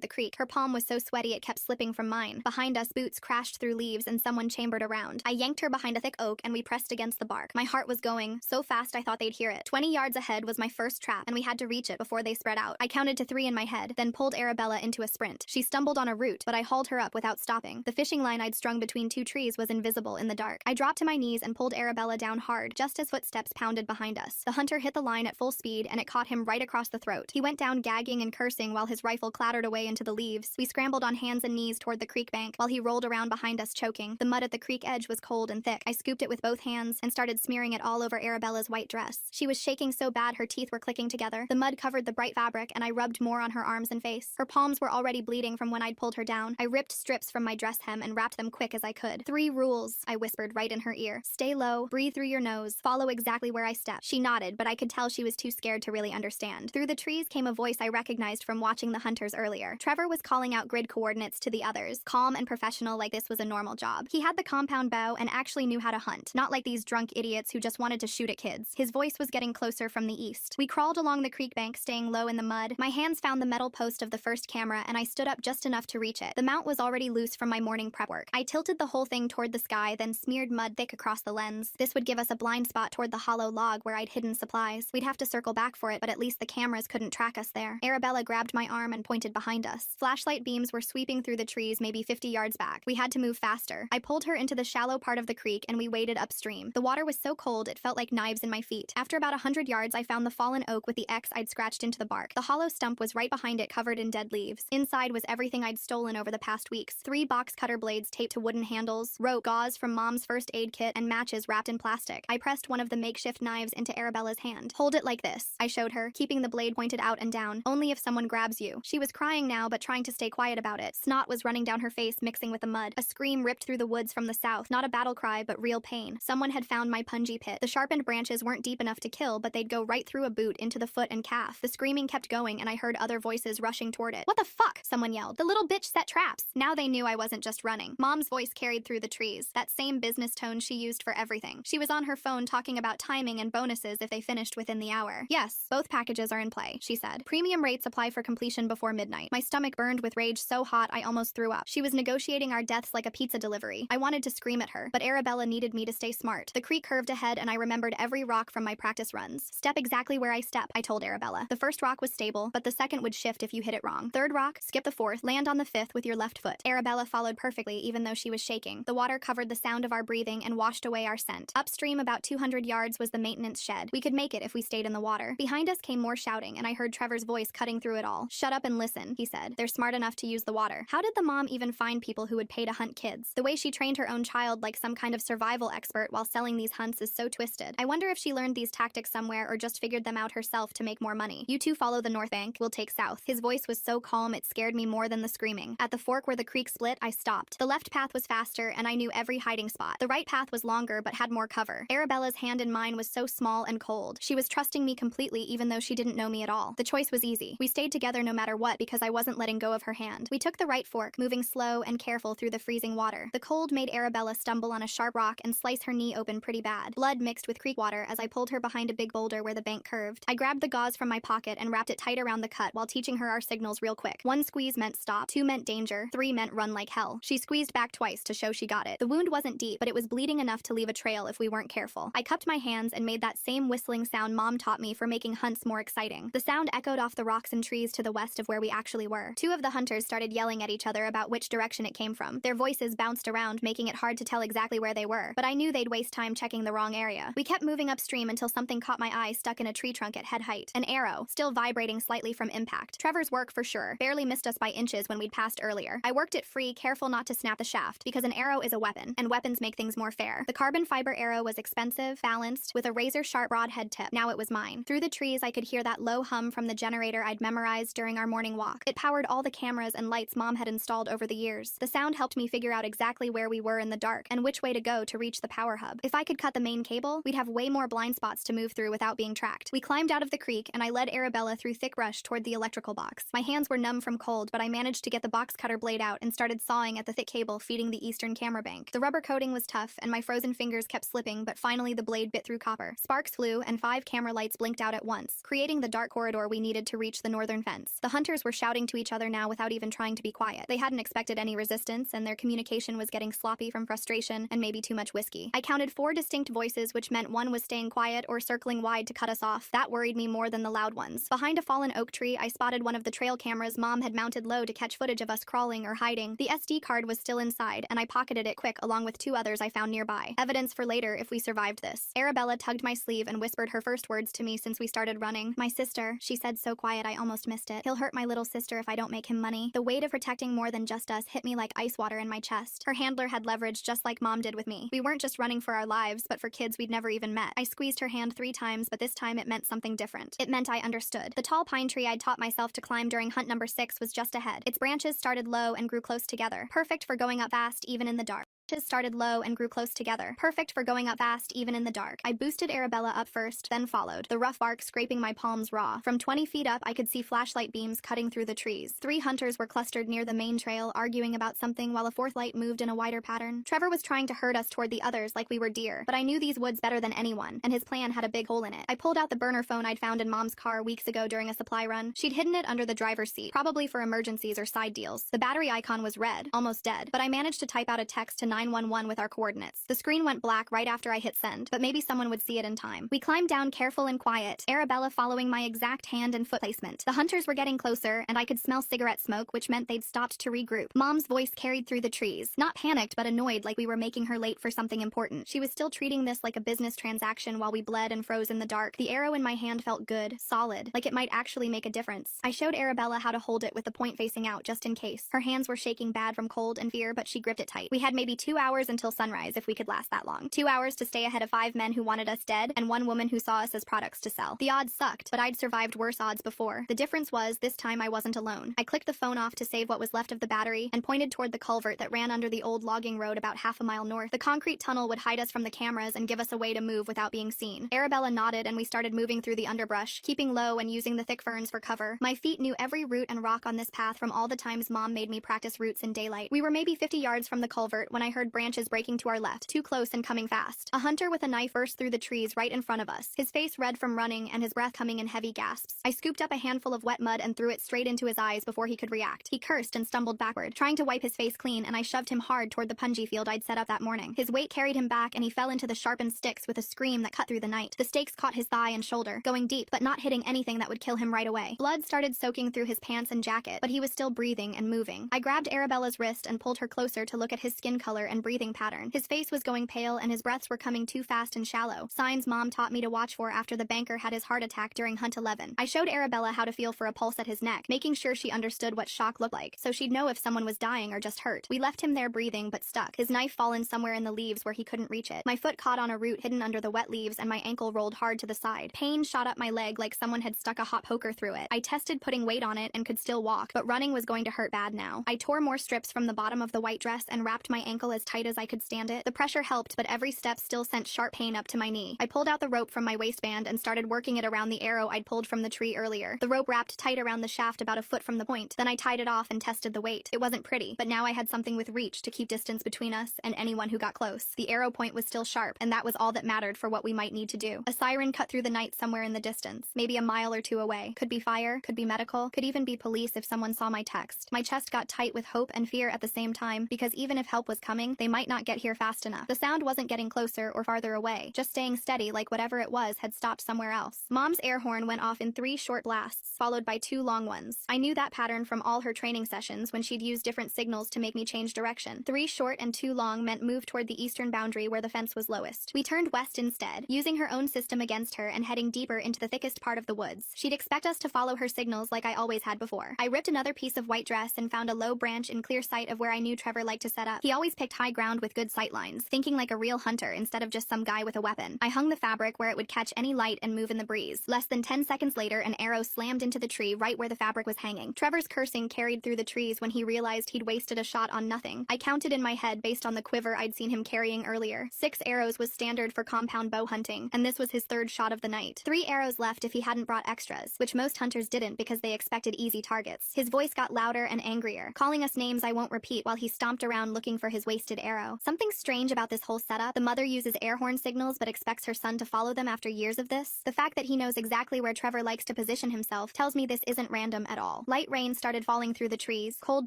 the creek. Her palm was so sweaty it kept slipping from mine. Behind us, boots crashed through leaves and someone chambered around. I yanked her behind a thick oak and we pressed against the bark. My heart was going so fast I thought they'd hear it. 20 yards ahead was my first trap and we had to reach it before they spread out. I counted to 3 in my head, then pulled Arabella into a sprint. She stumbled on a root, but I hauled her up without stopping. The fishing line I'd strung between 2 trees was invisible in the dark. I dropped to my knees and pulled Arabella down hard, just as footsteps pounded behind us. The hunter hit the line at full speed and it caught him right across the throat. He went down gagging and cursing while his rifle clattered away into the leaves. We scrambled on hands and knees toward the creek bank while he rolled around behind us choking. The mud at the creek edge was cold and thick. I scooped it with both hands and started smearing it all over Arabella's white dress. She was shaking so bad her teeth were clicking together. The mud covered the bright fabric and I rubbed more on her arms and face. Her palms were already bleeding from when I'd pulled her down. I ripped strips from my dress hem and wrapped them quick as I could. 3 rules, I whispered right in her ear. Stay low, breathe through your nose, follow exactly where I step. She nodded, but I could tell she was too scared to really understand. Through the trees came a voice I recognized from watching the hunters earlier. Trevor was calling out grid coordinates to the others, calm and professional like this was a normal job. He had the compound bow and actually knew how to hunt, not like these drunk idiots who just wanted to shoot at kids. His voice was getting closer from the east. We crawled along the creek bank, staying low in the mud. My hands found the metal post of the first camera and I stood up just enough to reach it. The mount was already loose from my morning prep work. I tilted the whole thing toward the sky, then smeared mud thick across the lens. This would give us a blind spot toward the hollow log where I'd hidden supplies. We'd have to circle back for it, but at least the cameras couldn't track us there. Arabella grabbed my arm and pointed behind us. Flashlight beams were sweeping through the trees maybe 50 yards back. We had to move faster. I pulled her into the shallow part of the creek and we waded upstream. The water was so cold it felt like knives in my feet. After about 100 yards, I found the fallen oak with the X I'd scratched into the bark. The hollow stump was right behind it, covered in dead leaves. Inside was everything I'd stolen over the past weeks. 3 box cutter blades taped to wooden handles, rope, gauze from Mom's first aid kit, and matches wrapped in plastic. I pressed one of the makeshift knives into Arabella's hand. Hold it like this, I showed her, keeping the blade pointed out and down. Only if someone grabs you. She was crying now, but trying to stay quiet about it. Snot was running down her face, mixing with the mud. A scream ripped through the woods from the south, not a battle cry, but real pain. Someone had found my punji pit. The sharpened branches weren't deep enough to kill, but they'd go right through a boot into the foot and calf. The screaming kept going, and I heard other voices rushing toward it. "What the fuck?" someone yelled. "The little bitch set traps." Now they knew I wasn't just running. Mom's voice carried through the trees, that same business tone she used for everything. She was on her phone talking about timing and bonuses if they finished finished within the hour. Yes, both packages are in play, she said. Premium rates apply for completion before midnight. My stomach burned with rage so hot I almost threw up. She was negotiating our deaths like a pizza delivery. I wanted to scream at her, but Arabella needed me to stay smart. The creek curved ahead and I remembered every rock from my practice runs. Step exactly where I step, I told Arabella. The first rock was stable, but the second would shift if you hit it wrong. Third rock, skip the fourth, land on the fifth with your left foot. Arabella followed perfectly even though she was shaking. The water covered the sound of our breathing and washed away our scent. Upstream about 200 yards was the maintenance shed. We could make it if we stayed in the water. Behind us came more shouting and I heard Trevor's voice cutting through it all. Shut up and listen, he said. They're smart enough to use the water. How did the mom even find people who would pay to hunt kids? The way she trained her own child like some kind of survival expert while selling these hunts is so twisted. I wonder if she learned these tactics somewhere or just figured them out herself to make more money. You two follow the north bank, we'll take south. His voice was so calm it scared me more than the screaming. At the fork where the creek split, I stopped. The left path was faster and I knew every hiding spot. The right path was longer but had more cover. Arabella's hand in mine was so small and cold. She was trusting me completely even though she didn't know me at all. The choice was easy. We stayed together no matter what because I wasn't letting go of her hand. We took the right fork, moving slow and careful through the freezing water. The cold made Arabella stumble on a sharp rock and slice her knee open pretty bad. Blood mixed with creek water as I pulled her behind a big boulder where the bank curved. I grabbed the gauze from my pocket and wrapped it tight around the cut while teaching her our signals real quick. 1 squeeze meant stop, 2 meant danger, 3 meant run like hell. She squeezed back twice to show she got it. The wound wasn't deep, but it was bleeding enough to leave a trail if we weren't careful. I cupped my hands and made that same whistling sound Mom taught me for making hunts more exciting. The sound echoed off the rocks and trees to the west of where we actually were. 2 of the hunters started yelling at each other about which direction it came from. Their voices bounced around, making it hard to tell exactly where they were, but I knew they'd waste time checking the wrong area. We kept moving upstream until something caught my eye stuck in a tree trunk at head height. An arrow, still vibrating slightly from impact. Trevor's work for sure. Barely missed us by inches when we'd passed earlier. I worked it free, careful not to snap the shaft, because an arrow is a weapon, and weapons make things more fair. The carbon fiber arrow was expensive, balanced, with a razor-sharp broadhead tip. Now it was mine. Through the trees, I could hear that low hum from the generator I'd memorized during our morning walk. It powered all the cameras and lights Mom had installed over the years. The sound helped me figure out exactly where we were in the dark and which way to go to reach the power hub. If I could cut the main cable, we'd have way more blind spots to move through without being tracked. We climbed out of the creek and I led Arabella through thick brush toward the electrical box. My hands were numb from cold, but I managed to get the box cutter blade out and started sawing at the thick cable feeding the eastern camera bank. The rubber coating was tough and my frozen fingers kept slipping, but finally the blade bit through copper. Sparks flew and 5 camera lights blinked out at once, creating the dark corridor we needed to reach the northern fence. The hunters were shouting to each other now without even trying to be quiet. They hadn't expected any resistance and their communication was getting sloppy from frustration and maybe too much whiskey. I counted 4 distinct voices, which meant one was staying quiet or circling wide to cut us off. That worried me more than the loud ones. Behind a fallen oak tree, I spotted one of the trail cameras Mom had mounted low to catch footage of us crawling or hiding. The SD card was still inside, and I pocketed it quick along with 2 others I found nearby. Evidence for later if we survived this. Arabella tugged my sleeve and whispered her first words to me since we started running. My sister, she said so quiet I almost missed it. He'll hurt my little sister if I don't make him money. The weight of protecting more than just us hit me like ice water in my chest. Her handler had leverage just like Mom did with me. We weren't just running for our lives, but for kids we'd never even met. I squeezed her hand 3 times, but this time it meant something different. It meant I understood. The tall pine tree I'd taught myself to climb during hunt number 6 was just ahead. Its branches started low and grew close together, perfect for going up fast even in the dark. Started low and grew close together, perfect for going up fast even in the dark. I boosted Arabella up first, then followed, the rough bark scraping my palms raw. From 20 feet up, I could see flashlight beams cutting through the trees. 3 hunters were clustered near the main trail, arguing about something while a 4th light moved in a wider pattern. Trevor was trying to herd us toward the others like we were deer, but I knew these woods better than anyone, and his plan had a big hole in it. I pulled out the burner phone I'd found in Mom's car weeks ago during a supply run. She'd hidden it under the driver's seat, probably for emergencies or side deals. The battery icon was red, almost dead, but I managed to type out a text to 911 with our coordinates. The screen went black right after I hit send, but maybe someone would see it in time. We climbed down careful and quiet, Arabella following my exact hand and foot placement. The hunters were getting closer, and I could smell cigarette smoke, which meant they'd stopped to regroup. Mom's voice carried through the trees, not panicked but annoyed like we were making her late for something important. She was still treating this like a business transaction while we bled and froze in the dark. The arrow in my hand felt good, solid, like it might actually make a difference. I showed Arabella how to hold it with the point facing out just in case. Her hands were shaking bad from cold and fear, but she gripped it tight. We had maybe 2 hours until sunrise if we could last that long. 2 hours to stay ahead of 5 men who wanted us dead and 1 woman who saw us as products to sell. The odds sucked, but I'd survived worse odds before. The difference was, this time I wasn't alone. I clicked the phone off to save what was left of the battery and pointed toward the culvert that ran under the old logging road about half a mile north. The concrete tunnel would hide us from the cameras and give us a way to move without being seen. Arabella nodded and we started moving through the underbrush, keeping low and using the thick ferns for cover. My feet knew every root and rock on this path from all the times Mom made me practice routes in daylight. We were maybe 50 yards from the culvert when I heard branches breaking to our left, too close and coming fast. A hunter with a knife burst through the trees right in front of us, his face red from running and his breath coming in heavy gasps. I scooped up a handful of wet mud and threw it straight into his eyes before he could react. He cursed and stumbled backward, trying to wipe his face clean, and I shoved him hard toward the punji field I'd set up that morning. His weight carried him back, and he fell into the sharpened sticks with a scream that cut through the night. The stakes caught his thigh and shoulder, going deep, but not hitting anything that would kill him right away. Blood started soaking through his pants and jacket, but he was still breathing and moving. I grabbed Arabella's wrist and pulled her closer to look at his skin color and breathing pattern. His face was going pale, and his breaths were coming too fast and shallow. Signs Mom taught me to watch for after the banker had his heart attack during Hunt 11. I showed Arabella how to feel for a pulse at his neck, making sure she understood what shock looked like, so she'd know if someone was dying or just hurt. We left him there breathing but stuck, his knife fallen somewhere in the leaves where he couldn't reach it. My foot caught on a root hidden under the wet leaves, and my ankle rolled hard to the side. Pain shot up my leg like someone had stuck a hot poker through it. I tested putting weight on it and could still walk, but running was going to hurt bad now. I tore more strips from the bottom of the white dress and wrapped my ankle as tight as I could stand it. The pressure helped, but every step still sent sharp pain up to my knee. I pulled out the rope from my waistband and started working it around the arrow I'd pulled from the tree earlier. The rope wrapped tight around the shaft about a foot from the point. Then I tied it off and tested the weight. It wasn't pretty, but now I had something with reach to keep distance between us and anyone who got close. The arrow point was still sharp, and that was all that mattered for what we might need to do. A siren cut through the night somewhere in the distance, maybe a mile or two away. Could be fire, could be medical, could even be police if someone saw my text. My chest got tight with hope and fear at the same time, because even if help was coming, they might not get here fast enough. The sound wasn't getting closer or farther away, just staying steady like whatever it was had stopped somewhere else. Mom's air horn went off in 3 short blasts, followed by 2 long ones. I knew that pattern from all her training sessions when she'd use different signals to make me change direction. 3 short and 2 long meant move toward the eastern boundary where the fence was lowest. We turned west instead, using her own system against her and heading deeper into the thickest part of the woods. She'd expect us to follow her signals like I always had before. I ripped another piece of white dress and found a low branch in clear sight of where I knew Trevor liked to set up. He always picked high ground with good sight lines, thinking like a real hunter instead of just some guy with a weapon. I hung the fabric where it would catch any light and move in the breeze. Less than 10 seconds later, an arrow slammed into the tree right where the fabric was hanging. Trevor's cursing carried through the trees when he realized he'd wasted a shot on nothing. I counted in my head based on the quiver I'd seen him carrying earlier. 6 arrows was standard for compound bow hunting, and this was his 3rd shot of the night. 3 arrows left if he hadn't brought extras, which most hunters didn't because they expected easy targets. His voice got louder and angrier, calling us names I won't repeat while he stomped around looking for his wasted arrow. Something strange about this whole setup. The mother uses air horn signals but expects her son to follow them after years of this. The fact that he knows exactly where Trevor likes to position himself tells me this isn't random at all. Light rain started falling through the trees, cold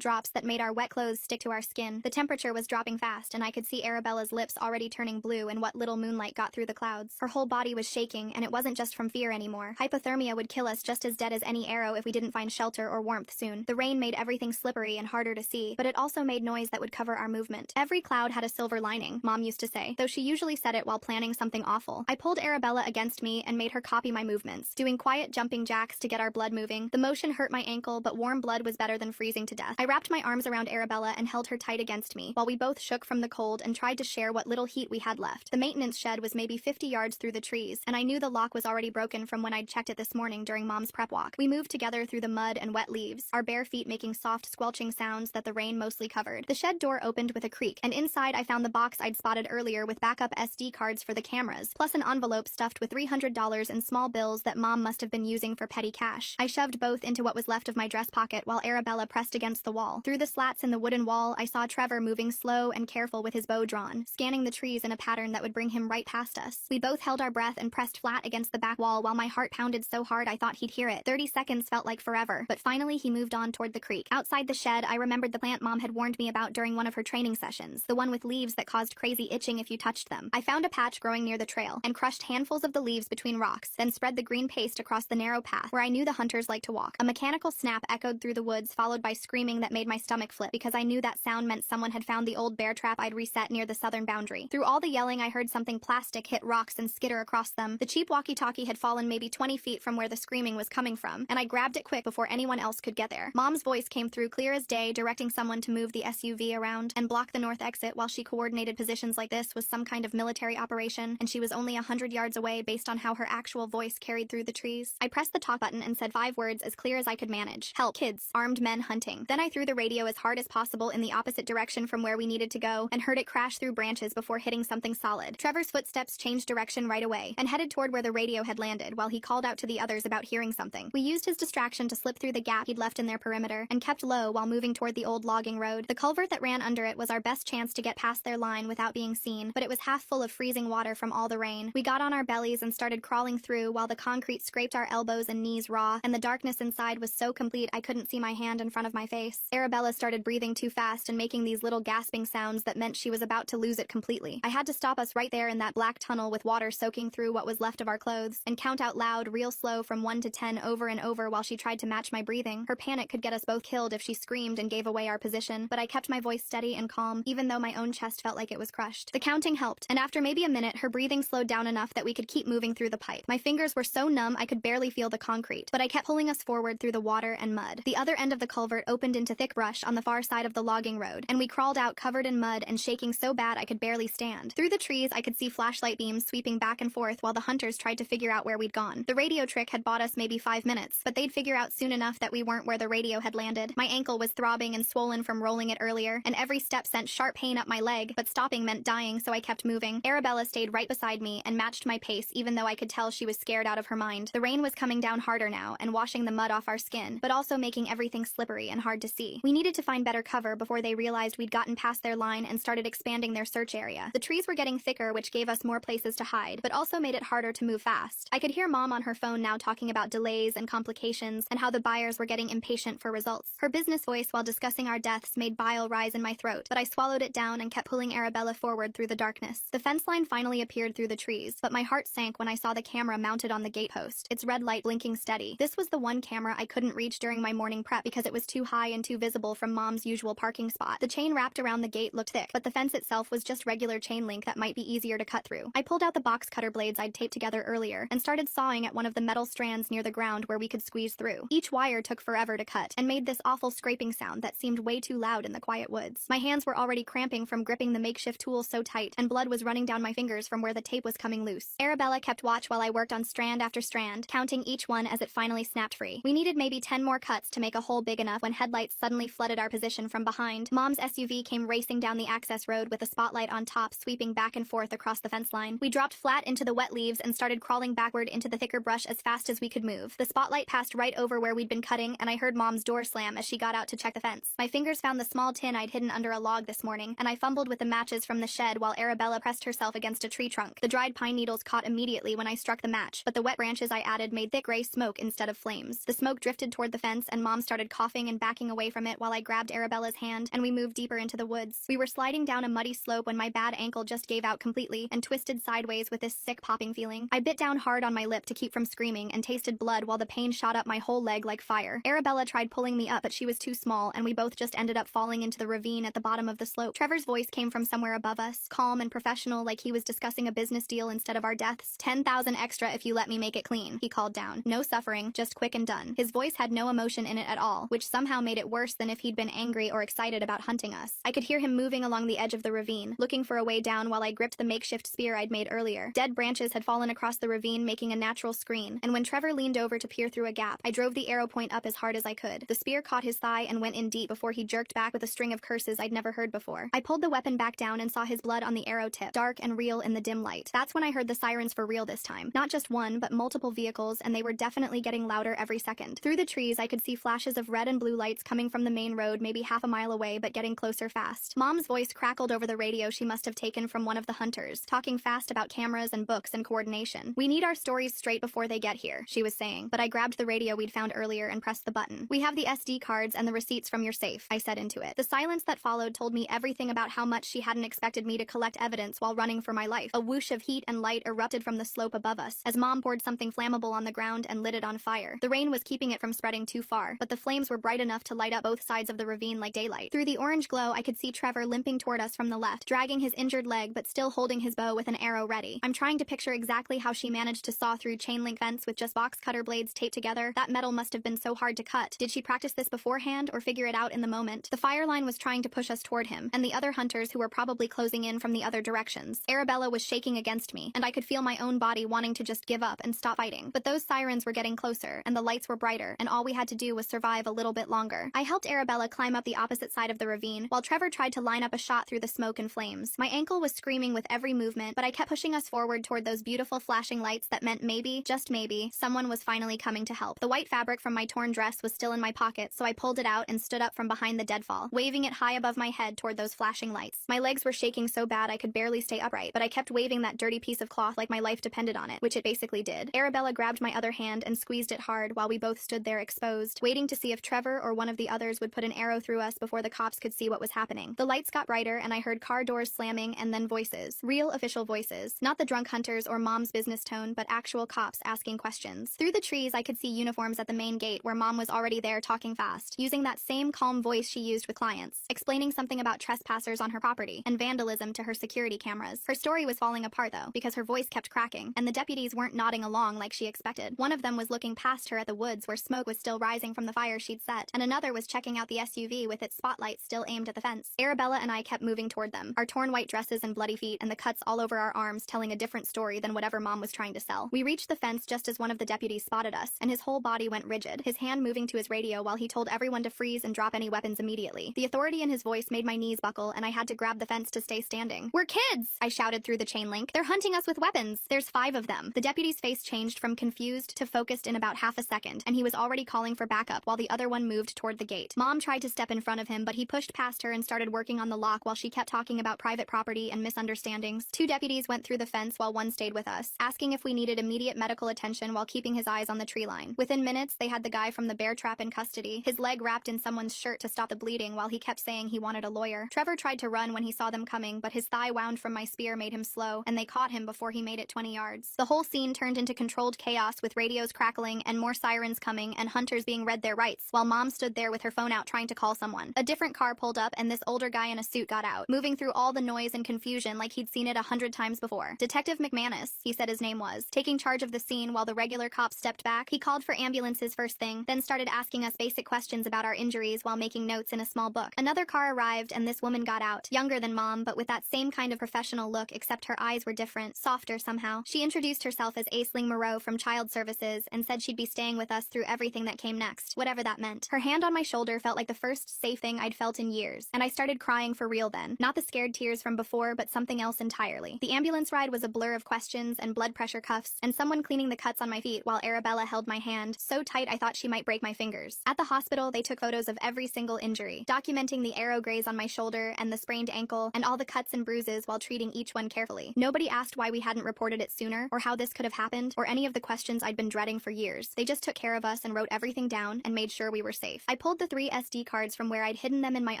drops that made our wet clothes stick to our skin. The temperature was dropping fast, and I could see Arabella's lips already turning blue in what little moonlight got through the clouds. Her whole body was shaking, and it wasn't just from fear anymore. Hypothermia would kill us just as dead as any arrow if we didn't find shelter or warmth soon. The rain made everything slippery and harder to see, but it also made noise that would cover our movement. Every cloud had a silver lining, Mom used to say, though she usually said it while planning something awful. I pulled Arabella against me and made her copy my movements, doing quiet jumping jacks to get our blood moving. The motion hurt my ankle, but warm blood was better than freezing to death. I wrapped my arms around Arabella and held her tight against me, while we both shook from the cold and tried to share what little heat we had left. The maintenance shed was maybe 50 yards through the trees, and I knew the lock was already broken from when I'd checked it this morning during Mom's prep walk. We moved together through the mud and wet leaves, our bare feet making soft squelching sounds that the rain mostly covered. The shed door opened with a creak, and inside I found the box I'd spotted earlier with backup SD cards for the cameras, plus an envelope stuffed with $300 in small bills that Mom must have been using for petty cash. I shoved both into what was left of my dress pocket while Arabella pressed against the wall. Through the slats in the wooden wall, I saw Trevor moving slow and careful with his bow drawn, scanning the trees in a pattern that would bring him right past us. We both held our breath and pressed flat against the back wall while my heart pounded so hard I thought he'd hear it. 30 seconds felt like forever, but finally he moved on toward the creek. Outside the shed, I remembered the plant Mom had warned me about during one of her training sessions, the one with leaves that caused crazy itching if you touched them. I found a patch growing near the trail and crushed handfuls of the leaves between rocks, then spread the green paste across the narrow path where I knew the hunters liked to walk. A mechanical snap echoed through the woods, followed by screaming that made my stomach flip because I knew that sound meant someone had found the old bear trap I'd reset near the southern boundary. Through all the yelling, I heard something plastic hit rocks and skitter across them. The cheap walkie-talkie had fallen maybe 20 feet from where the screaming was coming from, and I grabbed it quick before anyone else could get there. Mom's voice came through clear as day, directing someone to move the SUV around and block the north exit while she coordinated positions like this was some kind of military operation, and she was only 100 yards away based on how her actual voice carried through the trees. I pressed the talk button and said 5 words as clear as I could manage. Help, kids, armed men hunting. Then I threw the radio as hard as possible in the opposite direction from where we needed to go and heard it crash through branches before hitting something solid. Trevor's footsteps changed direction right away and headed toward where the radio had landed while he called out to the others about hearing something. We used his distraction to slip through the gap he'd left in their perimeter and kept low while moving toward the old logging road. The culvert that ran under it was our best best chance to get past their line without being seen, but it was half full of freezing water from all the rain. We got on our bellies and started crawling through while the concrete scraped our elbows and knees raw, and the darkness inside was so complete I couldn't see my hand in front of my face. Arabella started breathing too fast and making these little gasping sounds that meant she was about to lose it completely. I had to stop us right there in that black tunnel with water soaking through what was left of our clothes, and count out loud real slow from 1 to 10 over and over while she tried to match my breathing. Her panic could get us both killed if she screamed and gave away our position, but I kept my voice steady and calm, even though my own chest felt like it was crushed. The counting helped, and after maybe a minute, her breathing slowed down enough that we could keep moving through the pipe. My fingers were so numb I could barely feel the concrete, but I kept pulling us forward through the water and mud. The other end of the culvert opened into thick brush on the far side of the logging road, and we crawled out covered in mud and shaking so bad I could barely stand. Through the trees, I could see flashlight beams sweeping back and forth while the hunters tried to figure out where we'd gone. The radio trick had bought us maybe 5 minutes, but they'd figure out soon enough that we weren't where the radio had landed. My ankle was throbbing and swollen from rolling it earlier, and every step sent sharp pain up my leg, but stopping meant dying, so I kept moving. Arabella stayed right beside me and matched my pace even though I could tell she was scared out of her mind. The rain was coming down harder now and washing the mud off our skin, but also making everything slippery and hard to see. We needed to find better cover before they realized we'd gotten past their line and started expanding their search area. The trees were getting thicker, which gave us more places to hide, but also made it harder to move fast. I could hear Mom on her phone now talking about delays and complications and how the buyers were getting impatient for results. Her business voice while discussing our deaths made bile rise in my throat, but I swallowed it down and kept pulling Arabella forward through the darkness. The fence line finally appeared through the trees, but my heart sank when I saw the camera mounted on the gatepost, its red light blinking steady. This was the one camera I couldn't reach during my morning prep because it was too high and too visible from Mom's usual parking spot. The chain wrapped around the gate looked thick, but the fence itself was just regular chain link that might be easier to cut through. I pulled out the box cutter blades I'd taped together earlier and started sawing at one of the metal strands near the ground where we could squeeze through. Each wire took forever to cut and made this awful scraping sound that seemed way too loud in the quiet woods. My hands were already cramping from gripping the makeshift tool so tight, and blood was running down my fingers from where the tape was coming loose. Arabella kept watch while I worked on strand after strand, counting each one as it finally snapped free. We needed maybe 10 more cuts to make a hole big enough when headlights suddenly flooded our position from behind. Mom's SUV came racing down the access road with a spotlight on top sweeping back and forth across the fence line. We dropped flat into the wet leaves and started crawling backward into the thicker brush as fast as we could move. The spotlight passed right over where we'd been cutting, and I heard Mom's door slam as she got out to check the fence. My fingers found the small tin I'd hidden under a log this morning, and I fumbled with the matches from the shed while Arabella pressed herself against a tree trunk. The dried pine needles caught immediately when I struck the match, but the wet branches I added made thick gray smoke instead of flames. The smoke drifted toward the fence, and Mom started coughing and backing away from it while I grabbed Arabella's hand, and we moved deeper into the woods. We were sliding down a muddy slope when my bad ankle just gave out completely and twisted sideways with this sick popping feeling. I bit down hard on my lip to keep from screaming and tasted blood while the pain shot up my whole leg like fire. Arabella tried pulling me up, but she was too small, and we both just ended up falling into the ravine at the bottom of the slope. Trevor's voice came from somewhere above us, calm and professional, like he was discussing a business deal instead of our deaths. 10,000 extra if you let me make it clean, he called down. No suffering, just quick and done. His voice had no emotion in it at all, which somehow made it worse than if he'd been angry or excited about hunting us. I could hear him moving along the edge of the ravine, looking for a way down while I gripped the makeshift spear I'd made earlier. Dead branches had fallen across the ravine, making a natural screen, and when Trevor leaned over to peer through a gap, I drove the arrow point up as hard as I could. The spear caught his thigh and went in deep before he jerked back with a string of curses I'd never heard before. I pulled the weapon back down and saw his blood on the arrow tip, dark and real in the dim light. That's when I heard the sirens for real this time. Not just one, but multiple vehicles, and they were definitely getting louder every second. Through the trees, I could see flashes of red and blue lights coming from the main road maybe half a mile away, but getting closer fast. Mom's voice crackled over the radio she must have taken from one of the hunters, talking fast about cameras and books and coordination. "We need our stories straight before they get here," she was saying, but I grabbed the radio we'd found earlier and pressed the button. "We have the SD cards and the receipts from your safe," I said into it. The silence that followed told me everything about how much she hadn't expected me to collect evidence while running for my life. A whoosh of heat and light erupted from the slope above us as Mom poured something flammable on the ground and lit it on fire. The rain was keeping it from spreading too far, but the flames were bright enough to light up both sides of the ravine like daylight. Through the orange glow, I could see Trevor limping toward us from the left, dragging his injured leg but still holding his bow with an arrow ready. I'm trying to picture exactly how she managed to saw through chain link fence with just box cutter blades taped together. That metal must have been so hard to cut. Did she practice this beforehand or figure it out in the moment? The fire line was trying to push us toward him, and the other hunters who were probably closing in from the other directions. Arabella was shaking against me, and I could feel my own body wanting to just give up and stop fighting. But those sirens were getting closer, and the lights were brighter, and all we had to do was survive a little bit longer. I helped Arabella climb up the opposite side of the ravine, while Trevor tried to line up a shot through the smoke and flames. My ankle was screaming with every movement, but I kept pushing us forward toward those beautiful flashing lights that meant maybe, just maybe, someone was finally coming to help. The white fabric from my torn dress was still in my pocket, so I pulled it out and stood up from behind the deadfall, waving it high above my head toward toward those flashing lights. My legs were shaking so bad I could barely stay upright, but I kept waving that dirty piece of cloth like my life depended on it, which it basically did. Arabella grabbed my other hand and squeezed it hard while we both stood there exposed, waiting to see if Trevor or one of the others would put an arrow through us before the cops could see what was happening. The lights got brighter and I heard car doors slamming and then voices. Real official voices. Not the drunk hunters or mom's business tone, but actual cops asking questions. Through the trees, I could see uniforms at the main gate where mom was already there talking fast, using that same calm voice she used with clients, explaining something about trespassers on her property and vandalism to her security cameras. Her story was falling apart though, because her voice kept cracking, and the deputies weren't nodding along like she expected. One of them was looking past her at the woods where smoke was still rising from the fire she'd set, and another was checking out the SUV with its spotlight still aimed at the fence. Arabella and I kept moving toward them, our torn white dresses and bloody feet and the cuts all over our arms telling a different story than whatever mom was trying to sell. We reached the fence just as one of the deputies spotted us, and his whole body went rigid, his hand moving to his radio while he told everyone to freeze and drop any weapons immediately. The authority in his voice made my knees buckle, and I had to grab the fence to stay standing. "We're kids!" I shouted through the chain link. "They're hunting us with weapons. There's 5 of them." The deputy's face changed from confused to focused in about half a second, and he was already calling for backup while the other one moved toward the gate. Mom tried to step in front of him, but he pushed past her and started working on the lock while she kept talking about private property and misunderstandings. 2 deputies went through the fence while one stayed with us, asking if we needed immediate medical attention while keeping his eyes on the tree line. Within minutes, they had the guy from the bear trap in custody, his leg wrapped in someone's shirt to stop the bleeding while he kept saying he wanted a lawyer. Trevor tried to run when he saw them coming, but his thigh wound from my spear made him slow, and they caught him before he made it 20 yards. The whole scene turned into controlled chaos with radios crackling and more sirens coming and hunters being read their rights, while mom stood there with her phone out trying to call someone. A different car pulled up and this older guy in a suit got out, moving through all the noise and confusion like he'd seen it 100 times before. Detective McManus, he said his name was, taking charge of the scene while the regular cops stepped back. He called for ambulances first thing, then started asking us basic questions about our injuries while making notes in a small book. Another car arrived and this woman got out, younger than mom, but with that same kind of professional look, except her eyes were different, softer somehow. She introduced herself as Aisling Moreau from Child Services and said she'd be staying with us through everything that came next, whatever that meant. Her hand on my shoulder felt like the first safe thing I'd felt in years, and I started crying for real then. Not the scared tears from before, but something else entirely. The ambulance ride was a blur of questions and blood pressure cuffs, and someone cleaning the cuts on my feet while Arabella held my hand, so tight I thought she might break my fingers. At the hospital, they took photos of every single injury, documenting the arrow graze on my shoulder and the sprained ankle and all the cuts and bruises while treating each one carefully. Nobody asked why we hadn't reported it sooner, or how this could have happened, or any of the questions I'd been dreading for years. They just took care of us and wrote everything down and made sure we were safe. I pulled the 3 SD cards from where I'd hidden them in my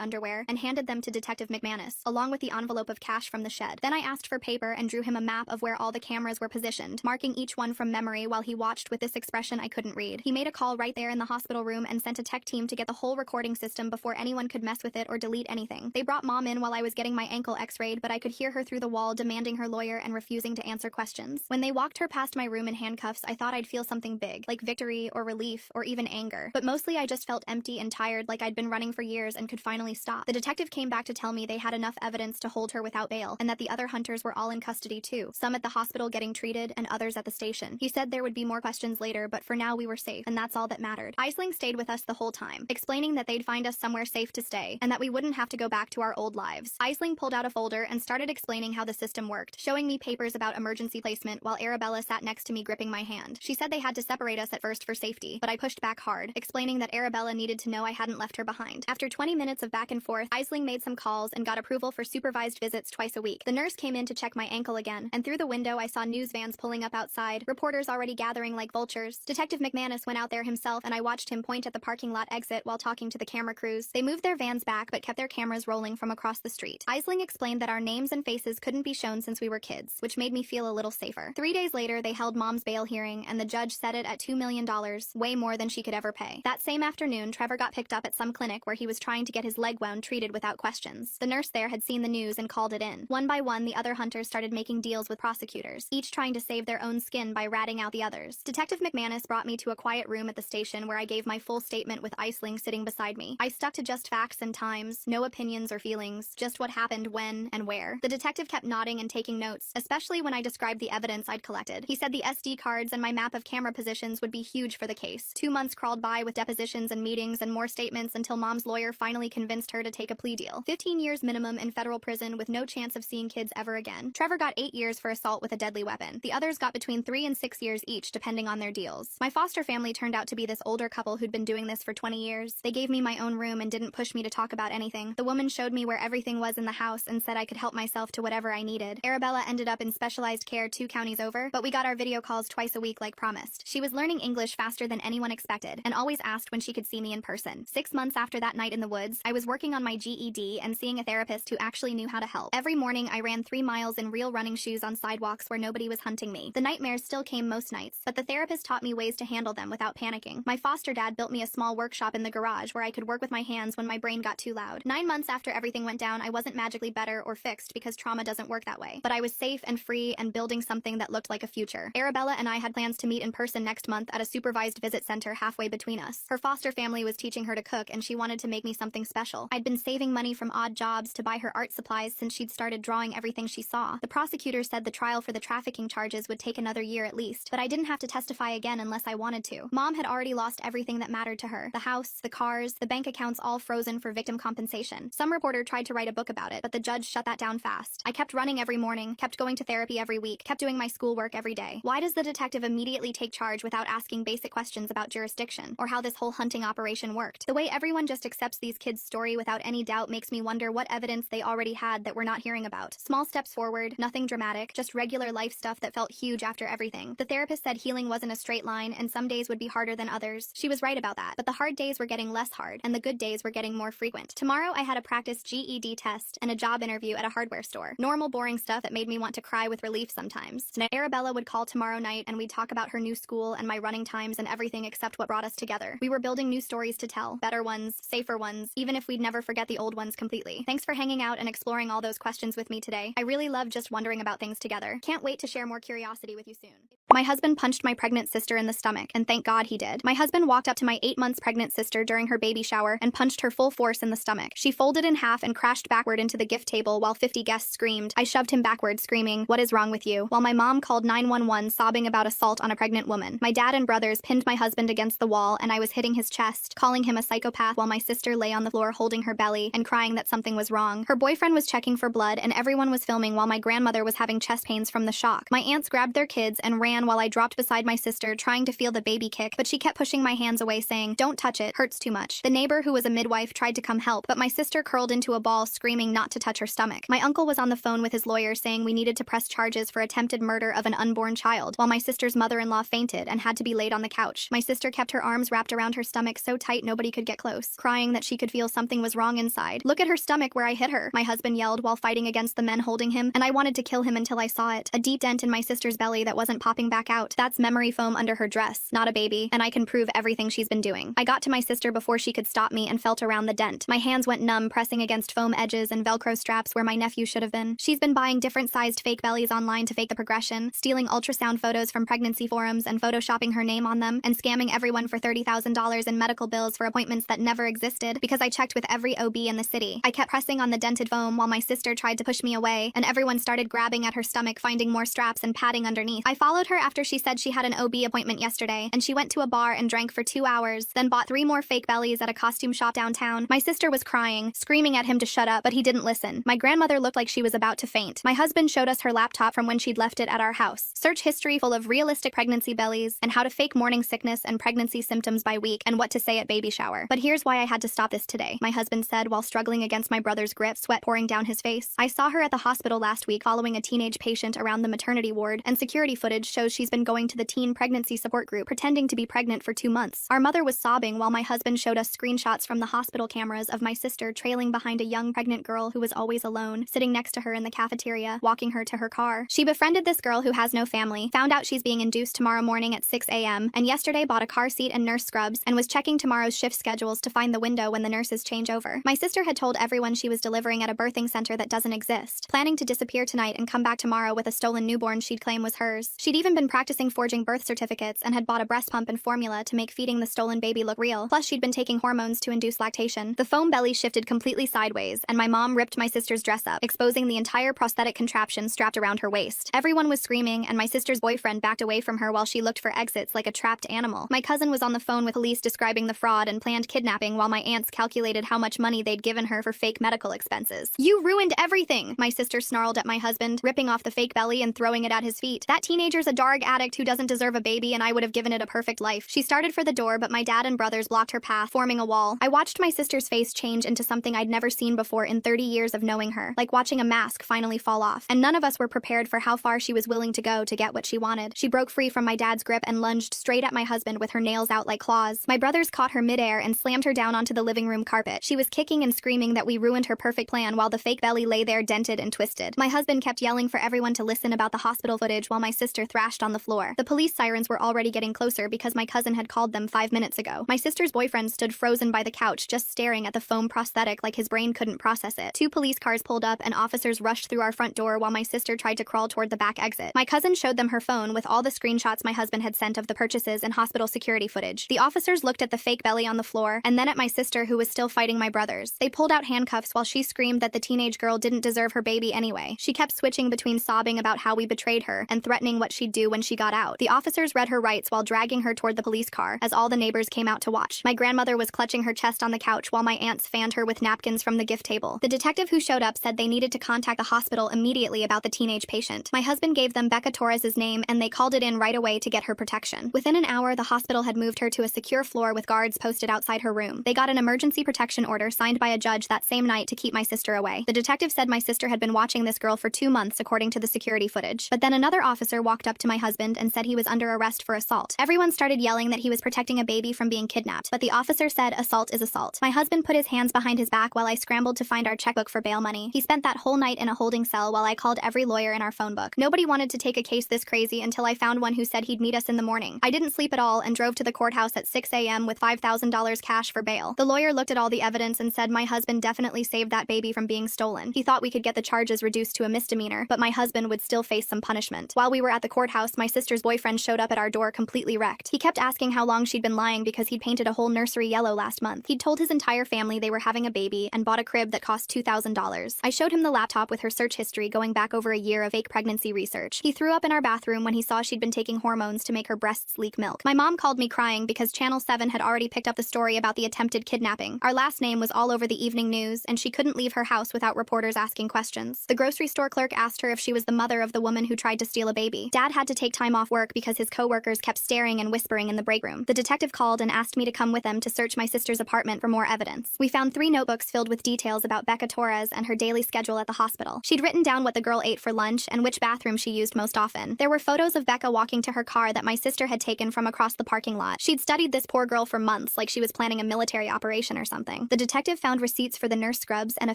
underwear and handed them to Detective McManus, along with the envelope of cash from the shed. Then I asked for paper and drew him a map of where all the cameras were positioned, marking each one from memory while he watched with this expression I couldn't read. He made a call right there in the hospital room and sent a tech team to get the whole recording system before anyone could mess with it or delete anything. They brought mom in while I was getting my ankle x-rayed, but I could hear her through the wall demanding her lawyer and refusing to answer questions. When they walked her past my room in handcuffs, I thought I'd feel something big, like victory or relief or even anger. But mostly I just felt empty and tired, like I'd been running for years and could finally stop. The detective came back to tell me they had enough evidence to hold her without bail, and that the other hunters were all in custody too, some at the hospital getting treated and others at the station. He said there would be more questions later, but for now we were safe, and that's all that mattered. Aisling stayed with us the whole time, explaining that they'd find us somewhere safe to stay, and that we wouldn't have to go back to our old lives. Aisling pulled out a folder and started explaining how the system worked, showing me papers about emergency placement while Arabella sat next to me gripping my hand. She said they had to separate us at first for safety, but I pushed back hard, explaining that Arabella needed to know I hadn't left her behind. After 20 minutes of back and forth, Aisling made some calls and got approval for supervised visits twice a week. The nurse came in to check my ankle again, and through the window I saw news vans pulling up outside, reporters already gathering like vultures. Detective McManus went out there himself, and I watched him point at the parking lot exit while talking to the camera crews. They moved their vans back but kept their cameras rolling from across the street. Aisling explained that our names and faces couldn't be shown since we were kids, which made me feel a little safer. 3 days later, they held mom's bail hearing, and the judge set it at $2 million, way more than she could ever pay. That same afternoon, Trevor got picked up at some clinic where he was trying to get his leg wound treated without questions. The nurse there had seen the news and called it in. One by one, the other hunters started making deals with prosecutors, each trying to save their own skin by ratting out the others. Detective McManus brought me to a quiet room at the station where I gave my full statement with Aisling sitting beside me. I stuck to just facts and times, no opinions or feelings, just what happened when and where. The detective kept nodding and taking notes, especially when I described the evidence I'd collected. He said the SD cards and my map of camera positions would be huge for the case. 2 months crawled by with depositions and meetings and more statements until mom's lawyer finally convinced her to take a plea deal. 15 years minimum in federal prison with no chance of seeing kids ever again. Trevor got 8 years for assault with a deadly weapon. The others got between 3 and 6 years each, depending on their deals. My foster family turned out to be this older couple who'd been doing this for 20 years. They gave me my own room and didn't push me to talk about anything. The woman woman showed me where everything was in the house and said I could help myself to whatever I needed. Arabella ended up in specialized care 2 counties over, but we got our video calls twice a week like promised. She was learning English faster than anyone expected and always asked when she could see me in person. 6 months after that night in the woods, I was working on my GED and seeing a therapist who actually knew how to help. Every morning, I ran 3 miles in real running shoes on sidewalks where nobody was hunting me. The nightmares still came most nights, but the therapist taught me ways to handle them without panicking. My foster dad built me a small workshop in the garage where I could work with my hands when my brain got too loud. 9 months after everything went down, I wasn't magically better or fixed because trauma doesn't work that way. But I was safe and free and building something that looked like a future. Arabella and I had plans to meet in person next month at a supervised visit center halfway between us. Her foster family was teaching her to cook and she wanted to make me something special. I'd been saving money from odd jobs to buy her art supplies since she'd started drawing everything she saw. The prosecutor said the trial for the trafficking charges would take another year at least, but I didn't have to testify again unless I wanted to. Mom had already lost everything that mattered to her. The house, the cars, the bank accounts all frozen for victim compensation. Some reporter tried to write a book about it, but the judge shut that down fast. I kept running every morning, kept going to therapy every week, kept doing my schoolwork every day. Why does the detective immediately take charge without asking basic questions about jurisdiction or how this whole hunting operation worked? The way everyone just accepts these kids' story without any doubt makes me wonder what evidence they already had that we're not hearing about. Small steps forward, nothing dramatic, just regular life stuff that felt huge after everything. The therapist said healing wasn't a straight line and some days would be harder than others. She was right about that, but the hard days were getting less hard and the good days were getting more frequent. Tomorrow I had a practice GED test and a job interview at a hardware store. Normal boring stuff that made me want to cry with relief sometimes. And Arabella would call tomorrow night and we'd talk about her new school and my running times and everything except what brought us together. We were building new stories to tell, better ones, safer ones, even if we'd never forget the old ones completely. Thanks for hanging out and exploring all those questions with me today. I really love just wondering about things together. Can't wait to share more curiosity with you soon. My husband punched my pregnant sister in the stomach, and thank God he did. My husband walked up to my 8 months pregnant sister during her baby shower and punched her full force in the stomach. She folded in half and crashed backward into the gift table while 50 guests screamed. I shoved him backward, screaming, "What is wrong with you?" while my mom called 911 sobbing about assault on a pregnant woman. My dad and brothers pinned my husband against the wall and I was hitting his chest, calling him a psychopath while my sister lay on the floor holding her belly and crying that something was wrong. Her boyfriend was checking for blood and everyone was filming while my grandmother was having chest pains from the shock. My aunts grabbed their kids and ran while I dropped beside my sister trying to feel the baby kick, but she kept pushing my hands away saying, "Don't touch it, hurts too much." The neighbor who was a midwife tried to come help, but my sister curled into a ball screaming not to touch her stomach. My uncle was on the phone with his lawyer saying we needed to press charges for attempted murder of an unborn child, while my sister's mother-in-law fainted and had to be laid on the couch. My sister kept her arms wrapped around her stomach so tight nobody could get close, crying that she could feel something was wrong inside. "Look at her stomach where I hit her," my husband yelled while fighting against the men holding him, and I wanted to kill him until I saw it. A deep dent in my sister's belly that wasn't popping back out. That's memory foam under her dress, not a baby, and I can prove everything she's been doing. I got to my sister before she could stop me and felt around the dent. My hands went numb pressing against foam edges and Velcro straps where my nephew should have been. She's been buying different sized fake bellies online to fake the progression, stealing ultrasound photos from pregnancy forums and photoshopping her name on them, and scamming everyone for $30,000 in medical bills for appointments that never existed because I checked with every OB in the city. I kept pressing on the dented foam while my sister tried to push me away, and everyone started grabbing at her stomach, finding more straps and padding underneath. I followed her after she said she had an OB appointment yesterday, and she went to a bar and drank for 2 hours, then bought 3 more fake bellies at a costume shop downtown. My sister was crying, screaming at him to shut up, but he didn't listen. My grandmother looked like she was about to faint. My husband showed us her laptop from when she'd left it at our house. Search history full of realistic pregnancy bellies, and how to fake morning sickness and pregnancy symptoms by week, and what to say at baby shower. But here's why I had to stop this today, my husband said while struggling against my brother's grip, sweat pouring down his face. I saw her at the hospital last week following a teenage patient around the maternity ward, and security footage shows she's been going to the teen pregnancy support group, pretending to be pregnant for 2 months. Our mother was sobbing while my husband showed us screenshots from the hospital cameras of my sister trailing behind a young pregnant girl who was always alone, sitting next to her in the cafeteria, walking her to her car. She befriended this girl who has no family, found out she's being induced tomorrow morning at 6 a.m., and yesterday bought a car seat and nurse scrubs, and was checking tomorrow's shift schedules to find the window when the nurses change over. My sister had told everyone she was delivering at a birthing center that doesn't exist, planning to disappear tonight and come back tomorrow with a stolen newborn she'd claim was hers. She'd even been practicing forging birth certificates and had bought a breast pump and formula to make feeding the stolen baby look real. Plus, she'd been taking hormones to induce lactation. The foam belly shifted completely sideways, and my mom ripped my sister's dress up, exposing the entire prosthetic contraption strapped around her waist. Everyone was screaming, and my sister's boyfriend backed away from her while she looked for exits like a trapped animal. My cousin was on the phone with police describing the fraud and planned kidnapping while my aunts calculated how much money they'd given her for fake medical expenses. "You ruined everything!" my sister snarled at my husband, ripping off the fake belly and throwing it at his feet. "That teenager's a dark ARG addict who doesn't deserve a baby, and I would have given it a perfect life. She started for the door, but my dad and brothers blocked her path, forming a wall. I watched my sister's face change into something I'd never seen before in 30 years of knowing her, like watching a mask finally fall off. And none of us were prepared for how far she was willing to go to get what she wanted. She broke free from my dad's grip and lunged straight at my husband with her nails out like claws. My brothers caught her midair and slammed her down onto the living room carpet. She was kicking and screaming that we ruined her perfect plan while the fake belly lay there dented and twisted. My husband kept yelling for everyone to listen about the hospital footage while my sister thrashed on the floor. The police sirens were already getting closer because my cousin had called them 5 minutes ago. My sister's boyfriend stood frozen by the couch, just staring at the foam prosthetic like his brain couldn't process it. 2 police cars pulled up and officers rushed through our front door while my sister tried to crawl toward the back exit. My cousin showed them her phone with all the screenshots my husband had sent of the purchases and hospital security footage. The officers looked at the fake belly on the floor and then at my sister, who was still fighting my brothers. They pulled out handcuffs while she screamed that the teenage girl didn't deserve her baby anyway. She kept switching between sobbing about how we betrayed her and threatening what she'd do when she got out. The officers read her rights while dragging her toward the police car as all the neighbors came out to watch. My grandmother was clutching her chest on the couch while my aunts fanned her with napkins from the gift table. The detective who showed up said they needed to contact the hospital immediately about the teenage patient. My husband gave them Becca Torres's name and they called it in right away to get her protection. Within an hour, the hospital had moved her to a secure floor with guards posted outside her room. They got an emergency protection order signed by a judge that same night to keep my sister away. The detective said my sister had been watching this girl for 2 months according to the security footage. But then another officer walked up to my husband and said he was under arrest for assault. Everyone started yelling that he was protecting a baby from being kidnapped, but the officer said assault is assault. My husband put his hands behind his back while I scrambled to find our checkbook for bail money. He spent that whole night in a holding cell while I called every lawyer in our phone book. Nobody wanted to take a case this crazy until I found one who said he'd meet us in the morning. I didn't sleep at all and drove to the courthouse at 6 a.m. with $5,000 cash for bail. The lawyer looked at all the evidence and said my husband definitely saved that baby from being stolen. He thought we could get the charges reduced to a misdemeanor, but my husband would still face some punishment. While we were at the courthouse, my sister's boyfriend showed up at our door completely wrecked. He kept asking how long she'd been lying because he'd painted a whole nursery yellow last month. He'd told his entire family they were having a baby and bought a crib that cost $2,000. I showed him the laptop with her search history going back over a year of fake pregnancy research. He threw up in our bathroom when he saw she'd been taking hormones to make her breasts leak milk. My mom called me crying because Channel 7 had already picked up the story about the attempted kidnapping. Our last name was all over the evening news, and she couldn't leave her house without reporters asking questions. The grocery store clerk asked her if she was the mother of the woman who tried to steal a baby. Dad had to take time off work because his coworkers kept staring and whispering in the break room. The detective called and asked me to come with them to search my sister's apartment for more evidence. We found 3 notebooks filled with details about Becca Torres and her daily schedule at the hospital. She'd written down what the girl ate for lunch and which bathroom she used most often. There were photos of Becca walking to her car that my sister had taken from across the parking lot. She'd studied this poor girl for months, like she was planning a military operation or something. The detective found receipts for the nurse scrubs and a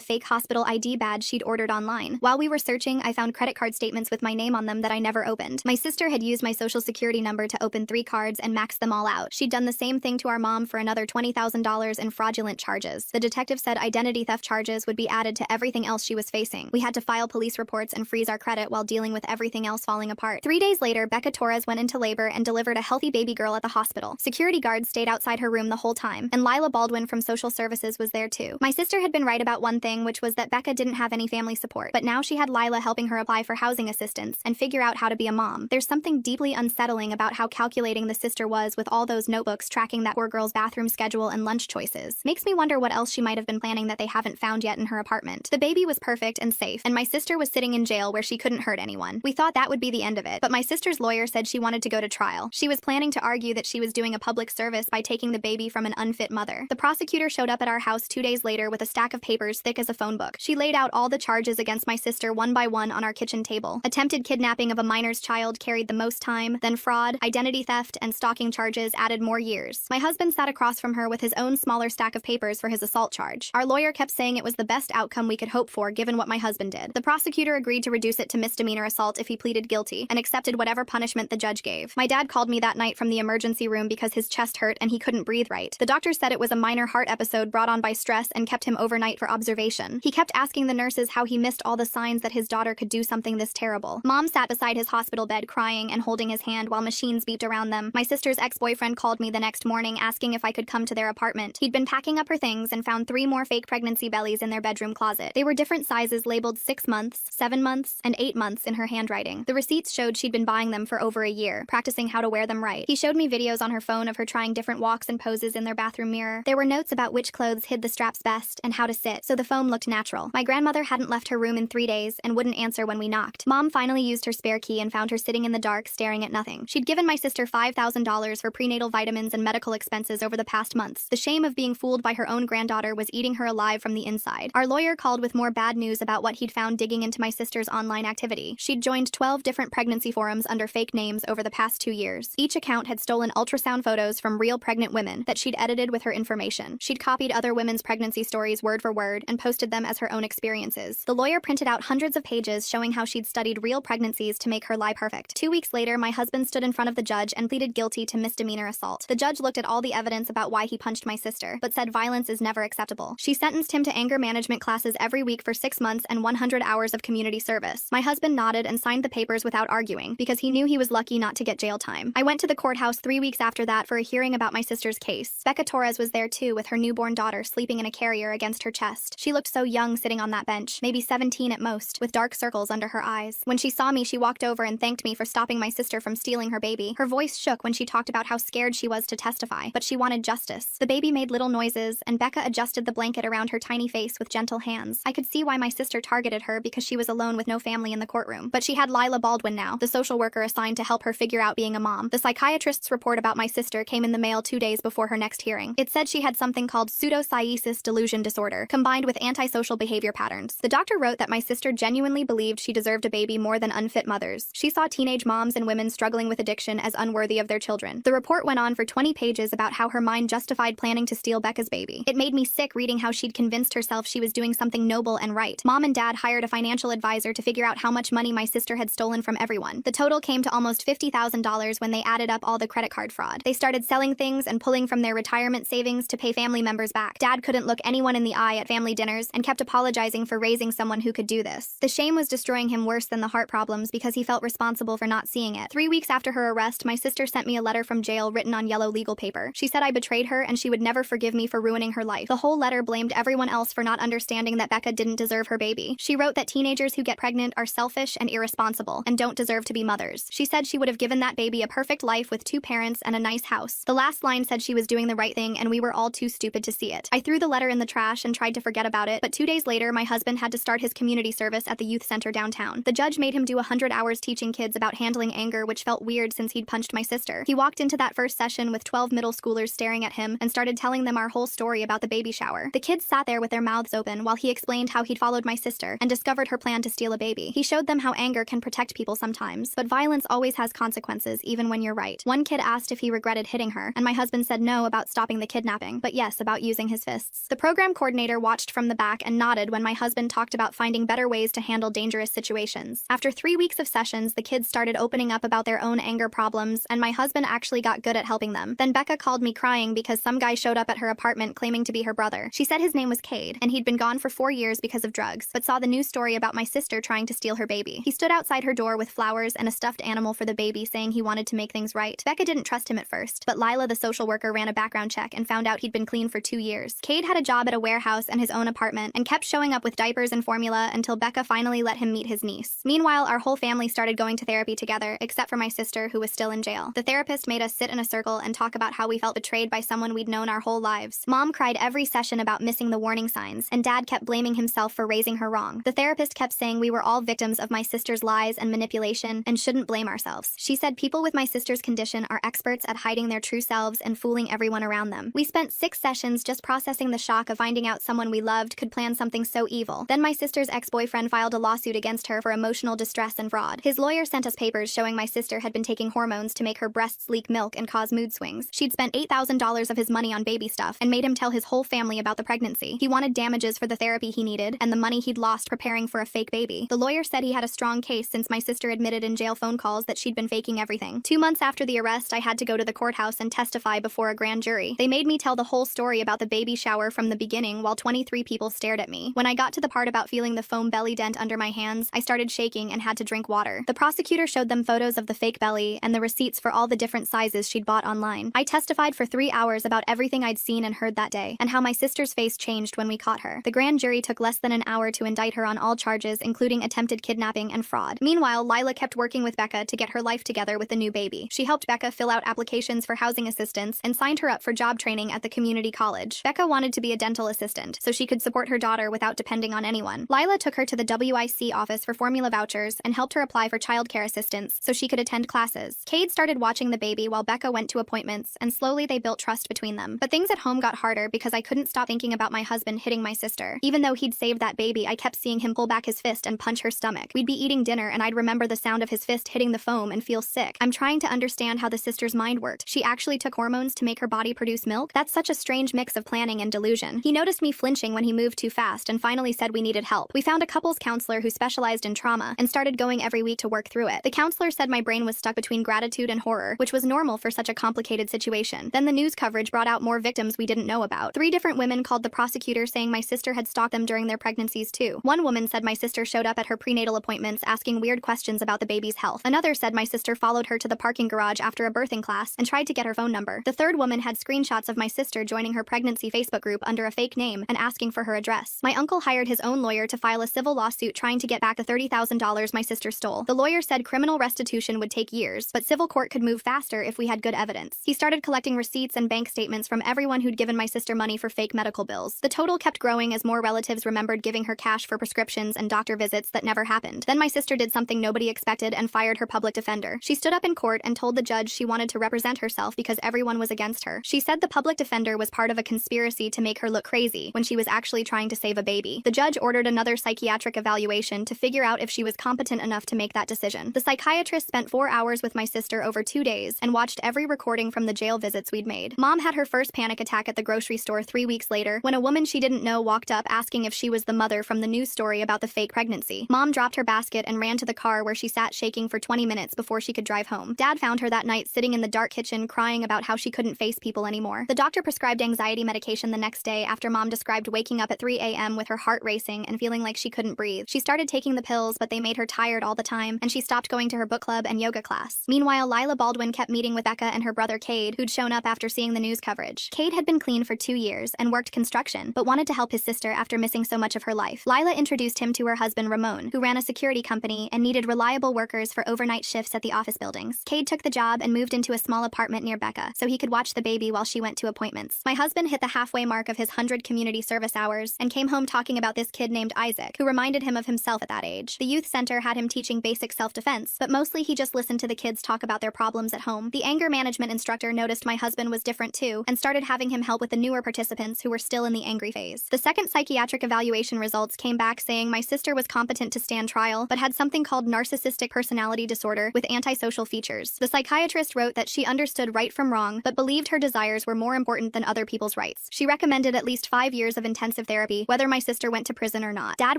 fake hospital ID badge she'd ordered online. While we were searching, I found credit card statements with my name on them that I never opened. My sister had used my social security number to open 3 cards and max them all out. She'd done the same thing to our mom for another $20,000 in fraudulent charges. The detective said identity theft charges would be added to everything else she was facing. We had to file police reports and freeze our credit while dealing with everything else falling apart. 3 days later, Becca Torres went into labor and delivered a healthy baby girl at the hospital. Security guards stayed outside her room the whole time, and Lila Baldwin from social services was there too. My sister had been right about one thing, which was that Becca didn't have any family support, but now she had Lila helping her apply for housing assistance and figure out how to be a mom. There's something deeply unsettling about how calculating the sister was with all those notebooks tracking that poor girl's bathroom schedule and lunch choices. Makes me wonder what else she might have been planning that they haven't found yet in her apartment. The baby was perfect and safe, and my sister was sitting in jail where she couldn't hurt anyone. We thought that would be the end of it, but my sister's lawyer said she wanted to go to trial. She was planning to argue that she was doing a public service by taking the baby from an unfit mother. The prosecutor showed up at our house 2 days later with a stack of papers thick as a phone book. She laid out all the charges against my sister one by one on our kitchen table. Attempted kidnapping of a minor's child carried the most time, then fraud, identity theft, and stalking charges added more years. My husband sat across from her with his own smaller stack of papers for his assault charge. Our lawyer kept saying it was the best outcome we could hope for given what my husband did. The prosecutor agreed to reduce it to misdemeanor assault if he pleaded guilty, and accepted whatever punishment the judge gave. My dad called me that night from the emergency room because his chest hurt and he couldn't breathe right. The doctor said it was a minor heart episode brought on by stress and kept him overnight for observation. He kept asking the nurses how he missed all the signs that his daughter could do something this terrible. Mom sat beside his hospital bed crying and holding his hand while machines beeped around them. My sister's ex-boyfriend called me the next morning asking if I could come to their apartment. He'd been packing up her things and found 3 more fake pregnancy bellies in their bedroom closet. They were different sizes labeled 6 months, 7 months, and 8 months in her handwriting. The receipts showed she'd been buying them for over a year, practicing how to wear them right. He showed me videos on her phone of her trying different walks and poses in their bathroom mirror. There were notes about which clothes hid the straps best and how to sit, so the foam looked natural. My grandmother hadn't left her room in 3 days and wouldn't answer when we knocked. Mom finally used her spare key and found her sitting lying in the dark, staring at nothing. She'd given my sister $5,000 for prenatal vitamins and medical expenses over the past months. The shame of being fooled by her own granddaughter was eating her alive from the inside. Our lawyer called with more bad news about what he'd found digging into my sister's online activity. She'd joined 12 different pregnancy forums under fake names over the past 2 years. Each account had stolen ultrasound photos from real pregnant women that she'd edited with her information. She'd copied other women's pregnancy stories word for word and posted them as her own experiences. The lawyer printed out hundreds of pages showing how she'd studied real pregnancies to make her lie perfect. 2 weeks later, my husband stood in front of the judge and pleaded guilty to misdemeanor assault. The judge looked at all the evidence about why he punched my sister, but said violence is never acceptable. She sentenced him to anger management classes every week for 6 months and 100 hours of community service. My husband nodded and signed the papers without arguing, because he knew he was lucky not to get jail time. I went to the courthouse 3 weeks after that for a hearing about my sister's case. Becca Torres was there too, with her newborn daughter sleeping in a carrier against her chest. She looked so young sitting on that bench, maybe 17 at most, with dark circles under her eyes. When she saw me, she walked over and thanked me for stopping my sister from stealing her baby. Her voice shook when she talked about how scared she was to testify, but she wanted justice. The baby made little noises, and Becca adjusted the blanket around her tiny face with gentle hands. I could see why my sister targeted her, because she was alone with no family in the courtroom. But she had Lila Baldwin now, the social worker assigned to help her figure out being a mom. The psychiatrist's report about my sister came in the mail 2 days before her next hearing. It said she had something called pseudopsych delusion disorder, combined with antisocial behavior patterns. The doctor wrote that my sister genuinely believed she deserved a baby more than unfit mothers. She saw teenage moms and women struggling with addiction as unworthy of their children. The report went on for 20 pages about how her mind justified planning to steal Becca's baby. It made me sick reading how she'd convinced herself she was doing something noble and right. Mom and Dad hired a financial advisor to figure out how much money my sister had stolen from everyone. The total came to almost $50,000 when they added up all the credit card fraud. They started selling things and pulling from their retirement savings to pay family members back. Dad couldn't look anyone in the eye at family dinners and kept apologizing for raising someone who could do this. The shame was destroying him worse than the heart problems because he felt responsible for not seeing it. 3 weeks after her arrest, my sister sent me a letter from jail written on yellow legal paper. She said I betrayed her and she would never forgive me for ruining her life. The whole letter blamed everyone else for not understanding that Becca didn't deserve her baby. She wrote that teenagers who get pregnant are selfish and irresponsible and don't deserve to be mothers. She said she would have given that baby a perfect life with 2 parents and a nice house. The last line said she was doing the right thing and we were all too stupid to see it. I threw the letter in the trash and tried to forget about it, but 2 days later, my husband had to start his community service at the youth center downtown. The judge made him do 100 hours teaching kids about handling anger, which felt weird since he'd punched my sister. He walked into that first session with 12 middle schoolers staring at him and started telling them our whole story about the baby shower. The kids sat there with their mouths open while he explained how he'd followed my sister and discovered her plan to steal a baby. He showed them how anger can protect people sometimes, but violence always has consequences, even when you're right. One kid asked if he regretted hitting her, and my husband said no about stopping the kidnapping, but yes about using his fists. The program coordinator watched from the back and nodded when my husband talked about finding better ways to handle dangerous situations. After 3 weeks of sessions, the kids started opening up about their own anger problems, and my husband actually got good at helping them. Then Becca called me crying because some guy showed up at her apartment claiming to be her brother. She said his name was Cade, and he'd been gone for 4 years because of drugs, but saw the news story about my sister trying to steal her baby. He stood outside her door with flowers and a stuffed animal for the baby, saying he wanted to make things right. Becca didn't trust him at first, but Lila, the social worker, ran a background check and found out he'd been clean for 2 years. Cade had a job at a warehouse and his own apartment and kept showing up with diapers and formula until Becca finally let him meet his niece. Meanwhile, our whole family started going to therapy together, except for my sister, who was still in jail. The therapist made us sit in a circle and talk about how we felt betrayed by someone we'd known our whole lives. Mom cried every session about missing the warning signs, and Dad kept blaming himself for raising her wrong. The therapist kept saying we were all victims of my sister's lies and manipulation and shouldn't blame ourselves. She said people with my sister's condition are experts at hiding their true selves and fooling everyone around them. We spent 6 sessions just processing the shock of finding out someone we loved could plan something so evil. Then my sister's ex-boyfriend filed a lawsuit against her for emotional distress and fraud. His lawyer sent us papers showing my sister had been taking hormones to make her breasts leak milk and cause mood swings. She'd spent $8,000 of his money on baby stuff and made him tell his whole family about the pregnancy. He wanted damages for the therapy he needed and the money he'd lost preparing for a fake baby. The lawyer said he had a strong case since my sister admitted in jail phone calls that she'd been faking everything. 2 months after the arrest, I had to go to the courthouse and testify before a grand jury. They made me tell the whole story about the baby shower from the beginning while 23 people stared at me. When I got to the part about feeling the foam belly dent under my hands, I started shaking and had to drink water. The prosecutor showed them photos of the fake belly and the receipts for all the different sizes she'd bought online. I testified for 3 hours about everything I'd seen and heard that day, and how my sister's face changed when we caught her. The grand jury took less than an hour to indict her on all charges, including attempted kidnapping and fraud. Meanwhile, Lila kept working with Becca to get her life together with the new baby. She helped Becca fill out applications for housing assistance and signed her up for job training at the community college. Becca wanted to be a dental assistant, so she could support her daughter without depending on anyone. Lila took her to the WIC office for formula vouchers and helped her apply for childcare childcare assistance so she could attend classes. Cade started watching the baby while Becca went to appointments, and slowly they built trust between them. But things at home got harder because I couldn't stop thinking about my husband hitting my sister. Even though he'd saved that baby, I kept seeing him pull back his fist and punch her stomach. We'd be eating dinner and I'd remember the sound of his fist hitting the foam and feel sick. I'm trying to understand how the sister's mind worked. She actually took hormones to make her body produce milk? That's such a strange mix of planning and delusion. He noticed me flinching when he moved too fast and finally said we needed help. We found a couples counselor who specialized in trauma and started going every week to work through it. The counselor said my brain was stuck between gratitude and horror, which was normal for such a complicated situation. Then the news coverage brought out more victims we didn't know about. 3 different women called the prosecutor saying my sister had stalked them during their pregnancies too. One woman said my sister showed up at her prenatal appointments asking weird questions about the baby's health. Another said my sister followed her to the parking garage after a birthing class and tried to get her phone number. The third woman had screenshots of my sister joining her pregnancy Facebook group under a fake name and asking for her address. My uncle hired his own lawyer to file a civil lawsuit trying to get back the $30,000 my sister stole. The lawyer said criminal restitution would take years, but civil court could move faster if we had good evidence. He started collecting receipts and bank statements from everyone who'd given my sister money for fake medical bills. The total kept growing as more relatives remembered giving her cash for prescriptions and doctor visits that never happened. Then my sister did something nobody expected and fired her public defender. She stood up in court and told the judge she wanted to represent herself because everyone was against her. She said the public defender was part of a conspiracy to make her look crazy when she was actually trying to save a baby. The judge ordered another psychiatric evaluation to figure out if she was competent enough to make that decision. The psychiatrist spent 4 hours with my sister over 2 days and watched every recording from the jail visits we'd made. Mom had her first panic attack at the grocery store 3 weeks later when a woman she didn't know walked up asking if she was the mother from the news story about the fake pregnancy. Mom dropped her basket and ran to the car where she sat shaking for 20 minutes before she could drive home. Dad found her that night sitting in the dark kitchen crying about how she couldn't face people anymore. The doctor prescribed anxiety medication the next day after Mom described waking up at 3 a.m. with her heart racing and feeling like she couldn't breathe. She started taking the pills, but they made her tired all the time, and she stopped going to her book club and yoga class. Meanwhile, Lila Baldwin kept meeting with Becca and her brother Cade, who'd shown up after seeing the news coverage. Cade had been clean for 2 years and worked construction, but wanted to help his sister after missing so much of her life. Lila introduced him to her husband Ramon, who ran a security company and needed reliable workers for overnight shifts at the office buildings. Cade took the job and moved into a small apartment near Becca, so he could watch the baby while she went to appointments. My husband hit the halfway mark of his 100 community service hours and came home talking about this kid named Isaac, who reminded him of himself at that age. The youth center had him teaching basic self-defense, but mostly he just listened to the kids talk about their problems at home. The anger management instructor noticed my husband was different too and started having him help with the newer participants who were still in the angry phase. The second psychiatric evaluation results came back saying my sister was competent to stand trial, but had something called narcissistic personality disorder with antisocial features. The psychiatrist wrote that she understood right from wrong, but believed her desires were more important than other people's rights. She recommended at least 5 years of intensive therapy, whether my sister went to prison or not. Dad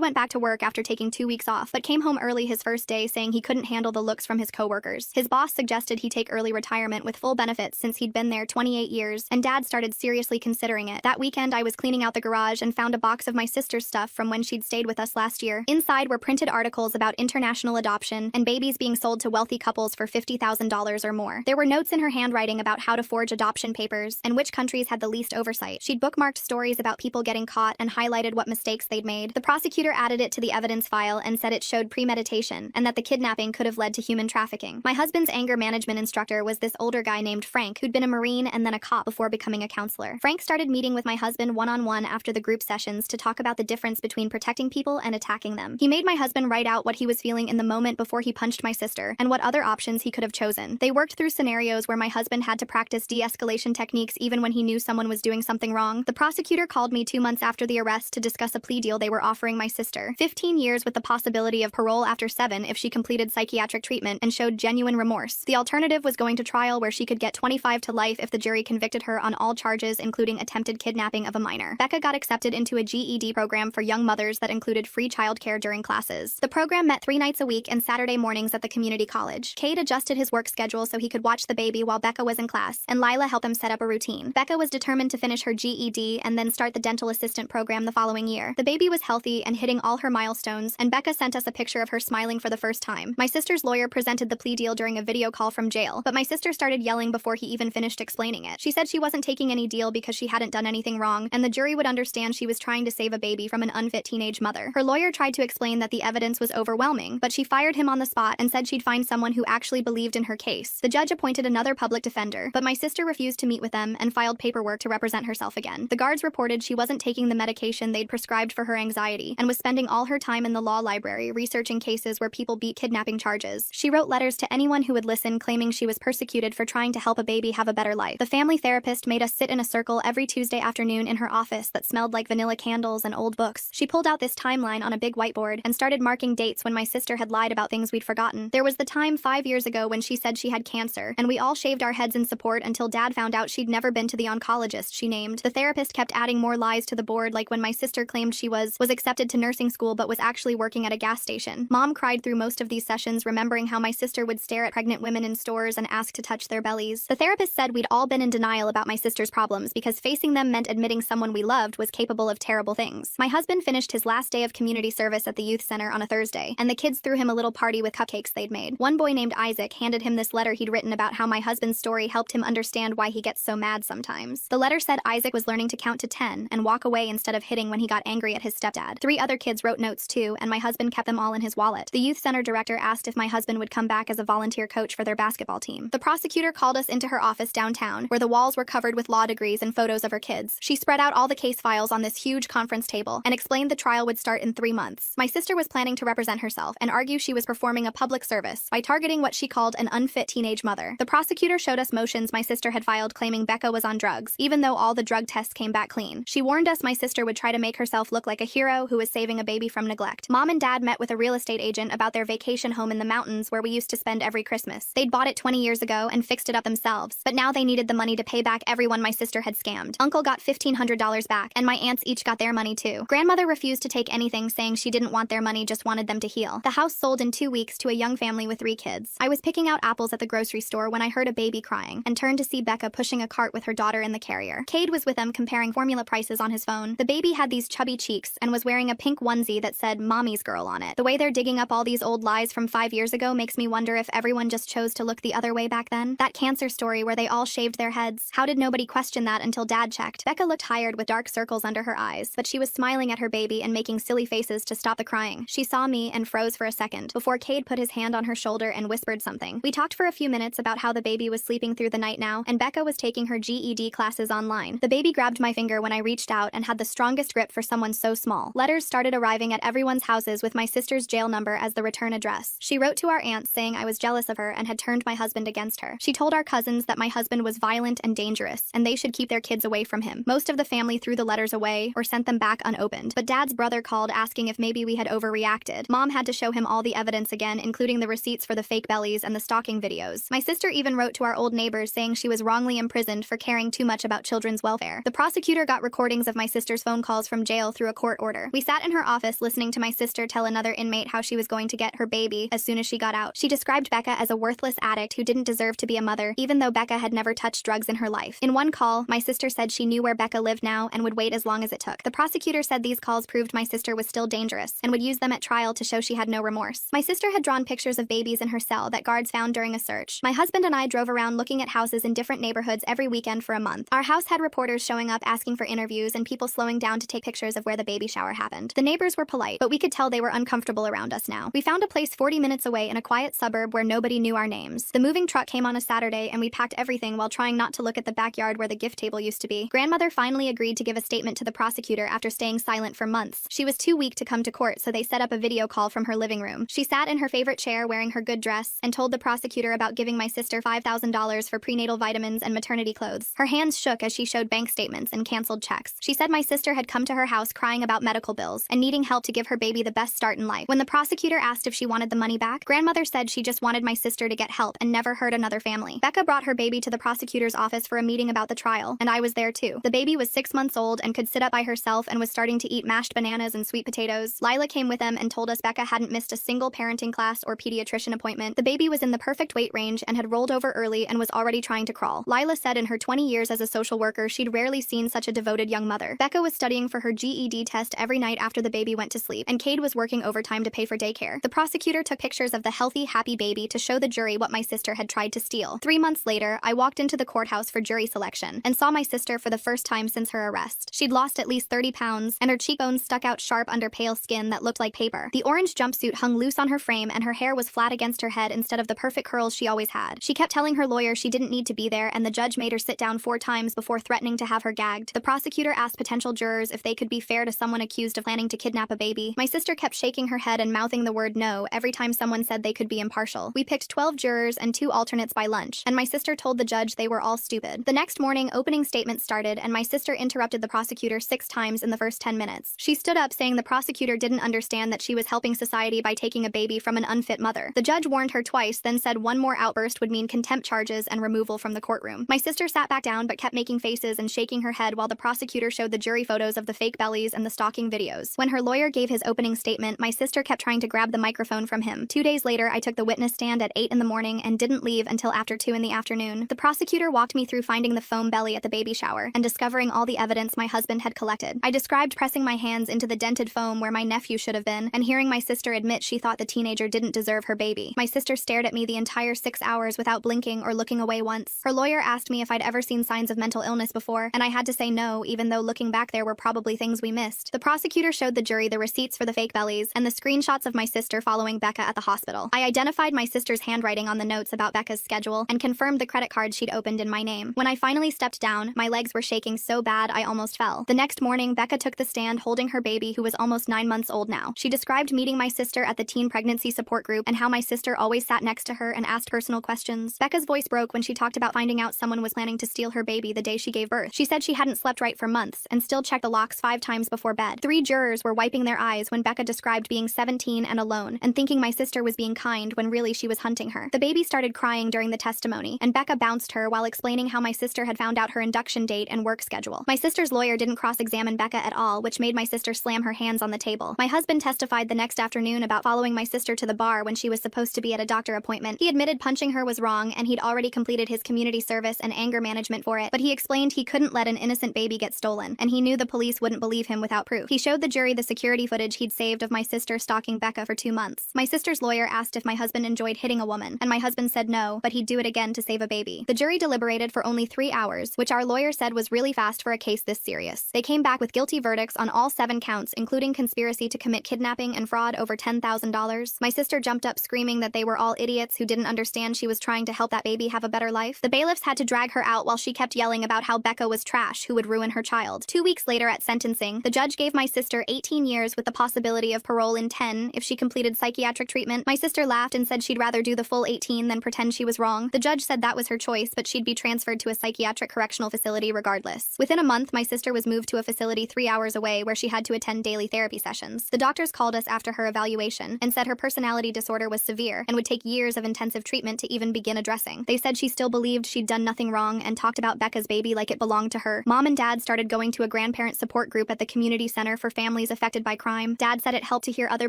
went back to work after taking 2 weeks off, but came home early his first day saying he couldn't handle the looks from his coworkers. His boss suggested he take early retirement with full benefits since he'd been there 28 years, and Dad started seriously considering it. That weekend, I was cleaning out the garage and found a box of my sister's stuff from when she'd stayed with us last year. Inside were printed articles about international adoption and babies being sold to wealthy couples for $50,000 or more. There were notes in her handwriting about how to forge adoption papers and which countries had the least oversight. She'd bookmarked stories about people getting caught and highlighted what mistakes they'd made. The prosecutor added it to the evidence file and said it showed premeditation and that the kidnapping could have led to human trafficking. My husband's anger management instructor was this older guy named Frank, who'd been a Marine and then a cop before becoming a counselor. Frank started meeting with my husband one-on-one after the group sessions to talk about the difference between protecting people and attacking them. He made my husband write out what he was feeling in the moment before he punched my sister and what other options he could have chosen. They worked through scenarios where my husband had to practice de-escalation techniques even when he knew someone was doing something wrong. The prosecutor called me 2 months after the arrest to discuss a plea deal they were offering my sister. 15 years with the possibility of parole after 7 if she completed psychiatric treatment and showed genuine remorse. The alternative was going to trial where she could get 25 to life if the jury convicted her on all charges including attempted kidnapping of a minor. Becca got accepted into a GED program for young mothers that included free childcare during classes. The program met 3 nights a week and Saturday mornings at the community college. Cade adjusted his work schedule so he could watch the baby while Becca was in class, and Lila helped him set up a routine. Becca was determined to finish her GED and then start the dental assistant program the following year. The baby was healthy and hitting all her milestones, and Becca sent us a picture of her smiling for the first time. My sister's lawyer presented the plea deal during a video call from jail, but my sister started yelling before he even finished explaining it. She said she wasn't taking any deal because she hadn't done anything wrong, and the jury would understand she was trying to save a baby from an unfit teenage mother. Her lawyer tried to explain that the evidence was overwhelming, but she fired him on the spot and said she'd find someone who actually believed in her case. The judge appointed another public defender, but my sister refused to meet with them and filed paperwork to represent herself again. The guards reported she wasn't taking the medication they'd prescribed for her anxiety and was spending all her time in the law library researching cases where people beat kidnapping facing charges. She wrote letters to anyone who would listen, claiming she was persecuted for trying to help a baby have a better life. The family therapist made us sit in a circle every Tuesday afternoon in her office that smelled like vanilla candles and old books. She pulled out this timeline on a big whiteboard and started marking dates when my sister had lied about things we'd forgotten. There was the time 5 years ago when she said she had cancer, and we all shaved our heads in support until Dad found out she'd never been to the oncologist she named. The therapist kept adding more lies to the board, like when my sister claimed she was accepted to nursing school but was actually working at a gas station. Mom cried through most of these sessions, remembering how my sister would stare at pregnant women in stores and ask to touch their bellies. The therapist said we'd all been in denial about my sister's problems because facing them meant admitting someone we loved was capable of terrible things. My husband finished his last day of community service at the youth center on a Thursday, and the kids threw him a little party with cupcakes they'd made. One boy named Isaac handed him this letter he'd written about how my husband's story helped him understand why he gets so mad sometimes. The letter said Isaac was learning to count to 10 and walk away instead of hitting when he got angry at his stepdad. 3 other kids wrote notes too, and my husband kept them all in his wallet. The youth center director asked if my husband would come back as a volunteer coach for their basketball team. The prosecutor called us into her office downtown, where the walls were covered with law degrees and photos of her kids. She spread out all the case files on this huge conference table and explained the trial would start in 3 months. My sister was planning to represent herself and argue she was performing a public service by targeting what she called an unfit teenage mother. The prosecutor showed us motions my sister had filed claiming Becca was on drugs, even though all the drug tests came back clean. She warned us my sister would try to make herself look like a hero who was saving a baby from neglect. Mom and Dad met with a real estate agent about their vacation home in the mountains where we used to spend every Christmas. They'd bought it 20 years ago and fixed it up themselves, but now they needed the money to pay back everyone my sister had scammed. Uncle got $1,500 back, and my aunts each got their money too. Grandmother refused to take anything, saying she didn't want their money, just wanted them to heal. The house sold in 2 weeks to a young family with 3 kids. I was picking out apples at the grocery store when I heard a baby crying and turned to see Becca pushing a cart with her daughter in the carrier. Cade was with them comparing formula prices on his phone. The baby had these chubby cheeks and was wearing a pink onesie that said "Mommy's Girl" on it. The way they're digging up all these old lies from 5 years ago makes me wonder if everyone just chose to look the other way back then. That cancer story where they all shaved their heads. How did nobody question that until Dad checked? Becca looked tired with dark circles under her eyes, but she was smiling at her baby and making silly faces to stop the crying. She saw me and froze for a second before Cade put his hand on her shoulder and whispered something. We talked for a few minutes about how the baby was sleeping through the night now, and Becca was taking her GED classes online. The baby grabbed my finger when I reached out and had the strongest grip for someone so small. Letters started arriving at everyone's houses with my sister's jail number as the return address. She wrote to our aunts saying I was jealous of her and had turned my husband against her. She told our cousins that my husband was violent and dangerous, and they should keep their kids away from him. Most of the family threw the letters away or sent them back unopened, but Dad's brother called asking if maybe we had overreacted. Mom had to show him all the evidence again, including the receipts for the fake bellies and the stalking videos. My sister even wrote to our old neighbors saying she was wrongly imprisoned for caring too much about children's welfare. The prosecutor got recordings of my sister's phone calls from jail through a court order. We sat in her office listening to my sister tell another inmate how she was going to get her baby as soon as she got out. She described Becca as a worthless addict who didn't deserve to be a mother, even though Becca had never touched drugs in her life. In one call, my sister said she knew where Becca lived now and would wait as long as it took. The prosecutor said these calls proved my sister was still dangerous and would use them at trial to show she had no remorse. My sister had drawn pictures of babies in her cell that guards found during a search. My husband and I drove around looking at houses in different neighborhoods every weekend for a month. Our house had reporters showing up asking for interviews and people slowing down to take pictures of where the baby shower happened. The neighbors were polite, but we could tell they were uncomfortable around us now. We found a place 40 minutes away in a quiet suburb where nobody knew our names. The moving truck came on a Saturday and we packed everything while trying not to look at the backyard where the gift table used to be. Grandmother finally agreed to give a statement to the prosecutor after staying silent for months. She was too weak to come to court, so they set up a video call from her living room. She sat in her favorite chair wearing her good dress and told the prosecutor about giving my sister $5,000 for prenatal vitamins and maternity clothes. Her hands shook as she showed bank statements and canceled checks. She said my sister had come to her house crying about medical bills and needing help to give her baby the best start in life. When the prosecutor asked if she wanted the money back, Grandmother said she just wanted my sister to get help and never hurt another family. Becca brought her baby to the prosecutor's office for a meeting about the trial, and I was there too. The baby was 6 months old and could sit up by herself and was starting to eat mashed bananas and sweet potatoes. Lila came with them and told us Becca hadn't missed a single parenting class or pediatrician appointment. The baby was in the perfect weight range and had rolled over early and was already trying to crawl. Lila said in her 20 years as a social worker, she'd rarely seen such a devoted young mother. Becca was studying for her GED test every night after the baby went to sleep, and Cade was working overtime to pay for daycare. The prosecutor took pictures of the healthy, happy baby to show the jury what my sister had tried to steal. 3 months later, I walked into the courthouse for jury selection and saw my sister for the first time since her arrest. She'd lost at least 30 pounds, and her cheekbones stuck out sharp under pale skin that looked like paper. The orange jumpsuit hung loose on her frame, and her hair was flat against her head instead of the perfect curls she always had. She kept telling her lawyer she didn't need to be there, and the judge made her sit down 4 times before threatening to have her gagged. The prosecutor asked potential jurors if they could be fair to someone accused of planning to kidnap a baby. My sister kept shaking her head and mouthing the word no every time time someone said they could be impartial. We picked 12 jurors and 2 alternates by lunch, and my sister told the judge they were all stupid. The next morning, opening statements started, and my sister interrupted the prosecutor 6 times in the first 10 minutes. She stood up saying the prosecutor didn't understand that she was helping society by taking a baby from an unfit mother. The judge warned her twice, then said one more outburst would mean contempt charges and removal from the courtroom. My sister sat back down but kept making faces and shaking her head while the prosecutor showed the jury photos of the fake bellies and the stalking videos. When her lawyer gave his opening statement, my sister kept trying to grab the microphone from him. 2 days later, I took the witness stand at 8 in the morning and didn't leave until after 2 in the afternoon. The prosecutor walked me through finding the foam belly at the baby shower and discovering all the evidence my husband had collected. I described pressing my hands into the dented foam where my nephew should have been, and hearing my sister admit she thought the teenager didn't deserve her baby. My sister stared at me the entire 6 hours without blinking or looking away once. Her lawyer asked me if I'd ever seen signs of mental illness before, and I had to say no, even though looking back there were probably things we missed. The prosecutor showed the jury the receipts for the fake bellies and the screenshots of my sister following Becca at the hospital. I identified my sister's handwriting on the notes about Becca's schedule and confirmed the credit card she'd opened in my name. When I finally stepped down, my legs were shaking so bad I almost fell. The next morning, Becca took the stand holding her baby who was almost 9 months old now. She described meeting my sister at the teen pregnancy support group and how my sister always sat next to her and asked personal questions. Becca's voice broke when she talked about finding out someone was planning to steal her baby the day she gave birth. She said she hadn't slept right for months and still checked the locks 5 times before bed. 3 jurors were wiping their eyes when Becca described being 17 and alone and thinking my sister was being kind when really she was hunting her. The baby started crying during the testimony, and Becca bounced her while explaining how my sister had found out her induction date and work schedule. My sister's lawyer didn't cross-examine Becca at all, which made my sister slam her hands on the table. My husband testified the next afternoon about following my sister to the bar when she was supposed to be at a doctor appointment. He admitted punching her was wrong and he'd already completed his community service and anger management for it, but he explained he couldn't let an innocent baby get stolen, and he knew the police wouldn't believe him without proof. He showed the jury the security footage he'd saved of my sister stalking Becca for 2 months. My sister's lawyer asked if my husband enjoyed hitting a woman, and my husband said no, but he'd do it again to save a baby. The jury deliberated for only 3 hours, which our lawyer said was really fast for a case this serious. They came back with guilty verdicts on all 7 counts, including conspiracy to commit kidnapping and fraud over $10,000. My sister jumped up screaming that they were all idiots who didn't understand she was trying to help that baby have a better life. The bailiffs had to drag her out while she kept yelling about how Becca was trash who would ruin her child. 2 weeks later at sentencing, the judge gave my sister 18 years with the possibility of parole in 10 if she completed psychiatric treatment. My sister laughed and said she'd rather do the full 18 than pretend she was wrong. The judge said that was her choice, but she'd be transferred to a psychiatric correctional facility regardless. Within a month, my sister was moved to a facility 3 hours away where she had to attend daily therapy sessions. The doctors called us after her evaluation and said her personality disorder was severe and would take years of intensive treatment to even begin addressing. They said she still believed she'd done nothing wrong and talked about Becca's baby like it belonged to her. Mom and Dad started going to a grandparent support group at the community center for families affected by crime. Dad said it helped to hear other